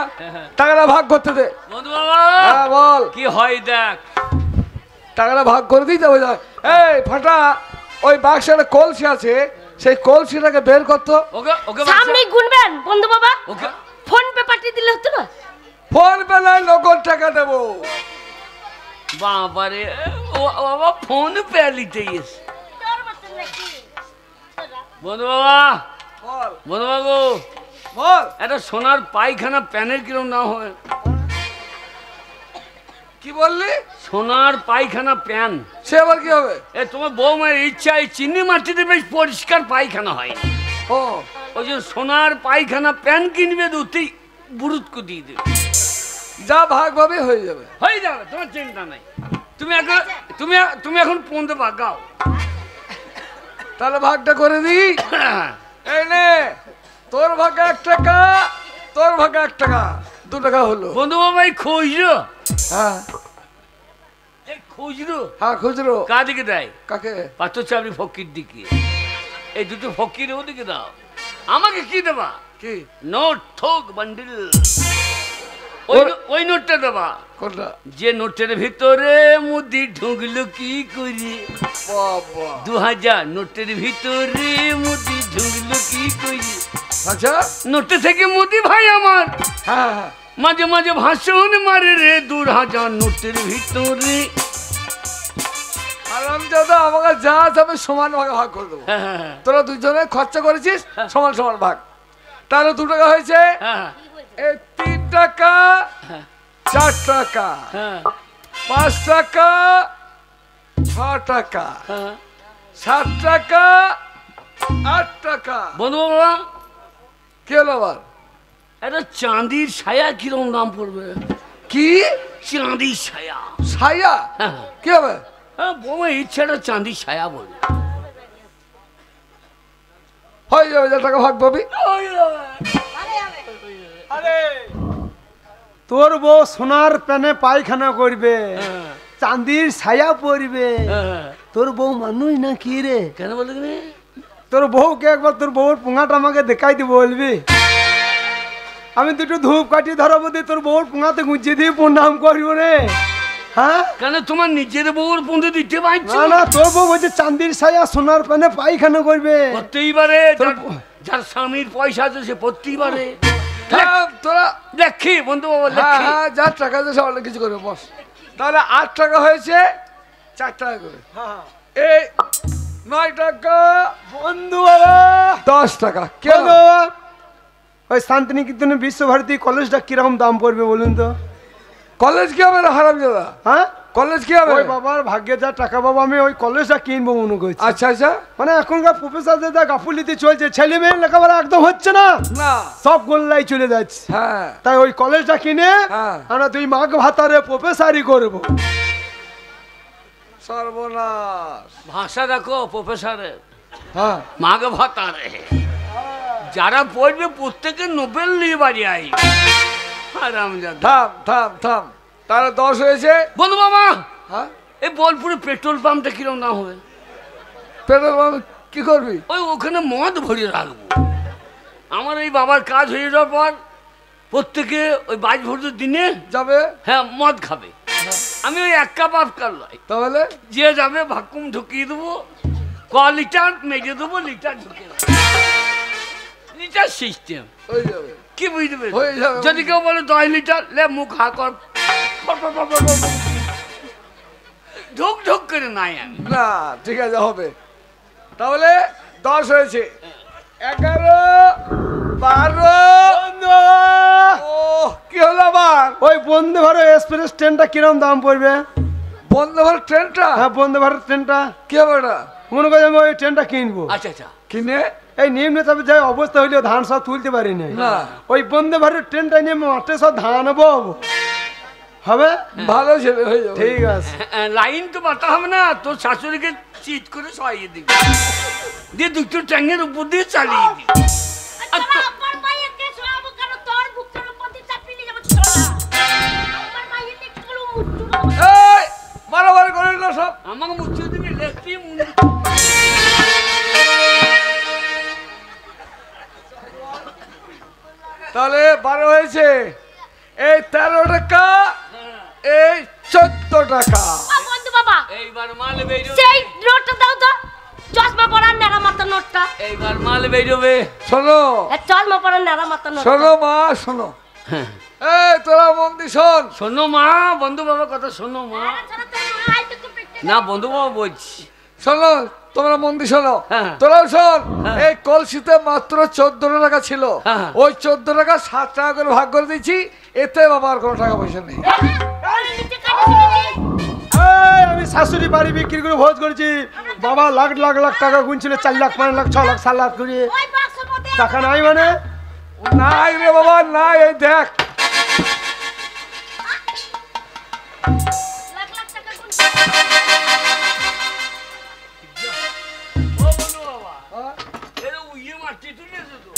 টাকাটা ভাগ করতে দে।
বন্ধু বাবা,
হ্যাঁ বল,
কি হয় দেখ।
টাকাটা ভাগ করে দিতে হবে। এই ফাটা, ওই বাক্সে একটা কলসি আছে, সেই কলসিটাকে বের করতো।
ওকে ওকে
সামনে গুনবেন বন্ধু বাবা,
ওকে
ফোন পে পাঠিয়ে দিলে হতো না?
ফোন পেলে নগদ টাকা দেবো।
বাবারে, ও বাবা ফোন পে লিতে এসে। বন্ধু বাবা,
বল
বন্ধু বাবু,
বল।
একটা সোনার পায়খানা প্যানের কিরম না হয়?
কি বললি?
সোনার পায়খানা প্যান।
সে আবার কি হবে?
এ তোমার বৌমার ইচ্ছা, এই চিনি মাটিতে বেশ পরিষ্কার পায়খানা হয়,
ও
ওই যে সোনার পায়খানা প্যান কিনবে, দুটি বুরুতকু দিয়ে দেবে,
যা ভাগ ভাবে হয়ে যাবে।
হয়ে যাবে, তোমার চিন্তা নাই। তুমি এখন তুমি এখন পৌঁছে বাগাও।
তাহলে ভাগটা করে দিই। এই নে, তোর ভাগে 1 টাকা, তোর ভাগে 1 টাকা, 2 টাকা হলো।
বন্ধু বাবা, এই খুচরো,
হ্যাঁ
এই খুচরো
হ্যাঁ, খুচরো।
কাদিকে দেয়?
কাকে?
পাথর চাবড়ি ফকির দিকে। এই দুটো ফকির ওদিকে দাও। আমাকে কি দেবা?
কি
নোট থোক বান্ডিল, ওই নোটটা দেবা।
কোনটা?
যে নোটের ভিতরে মুদি ঢুকলো কি করি?
বাবা,
2000 নোটের ভিতরে মুদি ঢুকলো কি করি?
আচ্ছা,
নোটে থেকে মুদি ভাই আমার
হ্যাঁ হ্যাঁ,
মাঝে মাঝে ভাষণ মারে রে, 2000 নোটের ভিতরে।
আরামজাদা, আমাকে যা যাবে সমান ভাগে ভাগ করে দেবো।
হ্যাঁ হ্যাঁ হ্যাঁ
তোরা দুজনে খরচা করেছিস, সমান সমান ভাগ। তাহলে 2 টাকা হয়েছে।
হ্যাঁ
এই 3 টাকা, 4 টাকা,
হ্যাঁ
5 টাকা, 6 টাকা,
হ্যাঁ।
7 টাকা, 8 টাকা।
বন্ধু বাবা,
কি হলো আবার?
একটা চাঁদির ছায়া কিরম দাম পড়বে?
কি
চাঁদির ছায়া?
ছায়া?
হ্যাঁ
কি হবে?
হ্যাঁ, বৌমা ইচ্ছাটা চাঁদির ছায়া বলে।
হয়ে যাবে, 1 টাকা ভাগ পাবি।
আরে তোর বউ সোনার প্যানে পায়খানা করবে, চাঁদির ছায়া পড়বে, তোর বউ মানুষ না কি রে?
কেন বলে রে?
তোর বউকে একবার তোর বউর পুঙাটা আমাকে দেখাই দিব বলবি? আমি 2টো ধূপ কাটি ধরাবো দিয়ে তোর বউর পুঙাতে গুঁজিয়ে দিয়ে প্রণাম করবো রে। হ্যাঁ,
কেন তোমার নিজের বউর বন্ধু দিতে পারছো
না না, তোর বউ বলছে চাঁদির ছায়া সোনার প্যানে পায়খানা করবে।
প্রত্যেকই বারে, যার স্বামীর পয়সা আছে সে প্রত্যেকই বারে।
হ্যাঁ, তোরা
দেখি বন্ধু বাবা,
হ্যাঁ
দেখি।
হ্যাঁ, যা টাকা আছে সব অনেক কিছু করবে, বস। তাহলে 8 টাকা হয়েছে, 4 টাকা করে। এই 9 টাকা,
বন্ধু বাবা
10 টাকা।
কেন
কেন?
ওই শান্তিনিকেতনে বিশ্বভারতী কলেজটা কিরকম দাম পড়বে বলুন তো?
কলেজ কি হবে না হারামজাদা?
হ্যাঁ,
কলেজ কি হবে?
ওই বাবার ভাগ্যে যা টাকা বাবা, আমি ওই কলেজটা কিনবো মনে করছি।
আচ্ছা আচ্ছা,
মানে এখনকার প্রফেসর যা গাফুলিতে চলছে, ছেলে মেয়ে লেখাপড়া একদম হচ্ছে না,
না
সব গোল্লাই চলে যাচ্ছে।
হ্যাঁ
তাই ওই কলেজটা কিনে
হ্যাঁ।
আমরা 2 মাঘ ভাতারে প্রফেসরই করবো।
সর্বনাশ।
ভাষা দেখো প্রফেসরের,
হ্যাঁ
মাঘ ভাতারে যারা পড়বে প্রত্যেকে নোবেল নিয়ে বাড়ি আই। আরামজাদা।
থাম থাম থাম, তাহলে 10 হয়েছে।
বন্ধু বাবা,
হ্যাঁ
এই বোলপুরে পেট্রোল পাম্পটা কিরম দাম হবে?
পেট্রোল পাম্প কি করবি?
ওই ওখানে মদ ভরিয়ে রাখবো। আমার এই বাবার কাজ হয়ে যাওয়ার পর প্রত্যেকে ওই 22 ভোটের দিনে
যাবে।
হ্যাঁ মদ খাবে। আমি ওই 1 কাপ আপ কার লাই,
তাহলে
যে যাবে ভাকুম ঢুকিয়ে দেবো, ক লিটার মেজে দেবো, লিটার ঢুকিয়ে দেবো, লিটার সিস্টেম।
হয়ে যাবে।
কি বুঝতে
হয়ে যাবে।
যদি কেউ বলে 10 লিটার, লে মুখ হা কর, ঢুক ঢুক করে নাই আমি।
না ঠিক আছে, হবে। তাহলে 10 হয়েছে। 11 12। ও কি হলো আবার?
ওই বন্দে ভারত এক্সপ্রেস ট্রেনটা কিরম দাম পড়বে?
বন্দে ভারত ট্রেনটা?
হ্যাঁ বন্দে ভারত ট্রেনটা
কি হবে না?
মনে করি আমি ওই ট্রেনটা কিনবো।
আচ্ছা আচ্ছা,
কিনে
এই নিম্ন চাপে যাই অবস্থা হইলেও ধান সব তুলতে পারি না।
না।
ওই বন্দে ভারত ট্রেনটা নিয়ে মাঠে সব ধান বব হবে।
ভালো ছেলে, হয়ে যাবে।
ঠিক আছে।
লাইন তো বাতা হবে না, তোর শাশুড়িকে চিট করে সহাইয়ে দিবি, দিয়ে 2টো ট্যাঙ্গের উপর দিয়ে চালিয়ে দিবি।
তোরা আমার মাইয়াকে শোয়াবো কেন? তোর বুকের উপর দিয়ে চাপিয়ে নিয়ে যাবো, চল। আমার মাইয়াকে একটু মুট্টু
এই মারামারি করিস না সব।
আমাকে মুচ্ছে দিবি, লেখি
তাহলে 12 হয়েছে। এই 13 টাকা, এই 14 টাকা।
বন্ধু বাবা,
এইবার মাল বেরোবে,
সেই নোটটা দাও তো, চশমা পরার নেড়া মাথা নোটটা।
এইবার মাল বেরোবে।
শোনো
চশমা পরার নেড়া মাথা নোট।
শোনো মা, শোনো। এই তোরা মন দি শোন।
শোনো মা, বন্ধু বাবার কথা শোনো মা। না বন্ধু বাবা বলছি,
শোনো তোমরা মন দি শোনো।
হ্যাঁ।
তোরাও শোন।
হ্যাঁ।
এই কলসিতে মাত্র 14 টাকা ছিল।
হ্যাঁ।
ওই 14 টাকা 7 টাকা করে ভাগ করে দিচ্ছি, এতে বাবার কোনো টাকা পয়সা নেই।
এই আমি শাশুড়ি বাড়ি বিক্রি করে ভোজ করেছি, বাবা লাখ লাখ লাখ টাকা গুনছিল, 4 লাখ 5 লাখ 6 লাখ 7 লাখ করে
ওই বাক্সের মধ্যে
টাকা নাই। মানে
নাই রে বাবা নাই, এই দেখ।
লাখ লাখ টাকা গুণ।
ও বন্ধু বাবা, এর উইয়ে মাটি তুলেছে তো।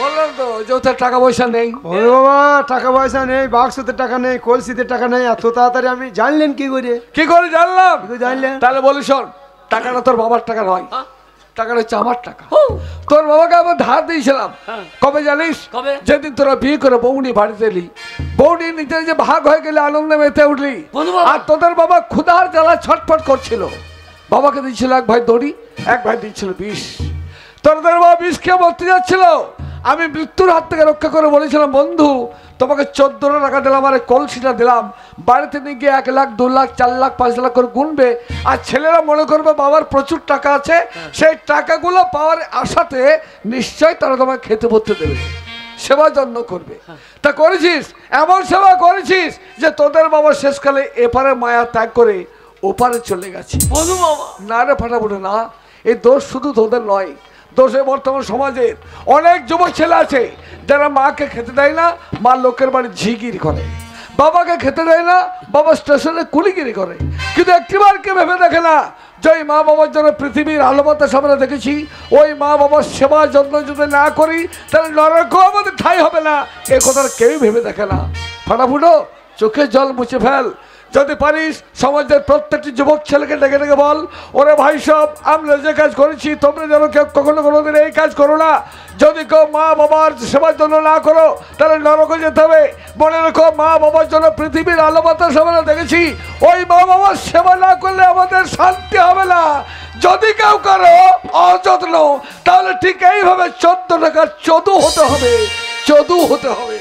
বললাম তো যে ওদের টাকা পয়সা নেই।
ওরে বাবা টাকা পয়সা নেই, বাক্সতে টাকা নেই, কলসিতে টাকা নেই, এত তাড়াতাড়ি আমি জানলেন কি করে?
কি করে জানলাম?
কি করে জানলেন?
তাহলে বলি শোন, টাকাটা তোর বাবার টাকা নয়, টাকাটা হচ্ছে আমার টাকা। তোর বাবাকে আমি ধার দিয়েছিলাম। কবে জানিস?
কবে?
যেদিন তোরা বিয়ে করে বৌনি বাড়িতে এলি, বৌনি নিতে যে ভাগ হয়ে গেলে আনন্দে মেতে উঠলি,
বন্ধু বাবা।
আর তোদের বাবা ক্ষুধার জ্বালা ছটফট করছিল। বাবাকে দিয়েছিল 1 ভাই দড়ি, 1 ভাই দিয়েছিল বিষ। তোদের বাবা বিষ খেয়ে মরতে যাচ্ছিল। আমি মৃত্যুর হাত থেকে রক্ষা করে বলেছিলাম, বন্ধু তোমাকে 14 টাকা দিলাম, আর কলসিটা দিলাম, বাড়িতে নিয়ে গিয়ে 1 লাখ 2 লাখ 4 লাখ 5 লাখ করে গুনবে, আর ছেলেরা মনে করবে বাবার প্রচুর টাকা আছে, সেই টাকাগুলো পাওয়ার আশাতে নিশ্চয় তারা তোমাকে খেতে পড়তে দেবে, সেবা যত্ন করবে। তা করেছিস, এমন সেবা করেছিস যে তোদের বাবা শেষকালে এপারে মায়া ত্যাগ করে ওপারে চলে গেছে।
বন্ধু বাবা,
না রে ফাটাফুটে না, এই দোষ শুধু তোদের নয়, দোষে বর্তমান সমাজের অনেক যুবক ছেলে আছে যারা মাকে খেতে দেয় না, মা লোকের বাড়ি ঝিগিরি করে, বাবাকে খেতে দেয় না, বাবা স্টেশনে কুলিগিরি করে, কিন্তু একটিবার কে ভেবে দেখে না যে ওই মা বাবার জন্য পৃথিবীর আলো বাতাস আমরা দেখেছি, ওই মা বাবার সেবা যত্ন যদি না করি তাহলে নরকও আমাদের ঠাঁই হবে না, এ কথাটা কেউই ভেবে দেখে না। ফাটাফুটো চোখের জল মুছে ফেল, যদি পারিস সমাজের প্রত্যেকটি যুবক ছেলেকে ডেকে ডেকে বল, ওরে ভাই সব আমরা যে কাজ করেছি তোমরা যেন কেউ কখনো কোনোদিন এই কাজ করো না। যদি কেউ মা বাবার সেবার জন্য না করো তাহলে নরকে যেতে হবে। মনে রেখো, মা বাবার জন্য পৃথিবীর আলো বাতাস আমরা দেখেছি, ওই মা বাবার সেবা না করলে আমাদের শান্তি হবে না। যদি কেউ করো অযত্ন, তাহলে ঠিক এইভাবে 14 টাকার চদু হতে হবে, চদু হতে হবে।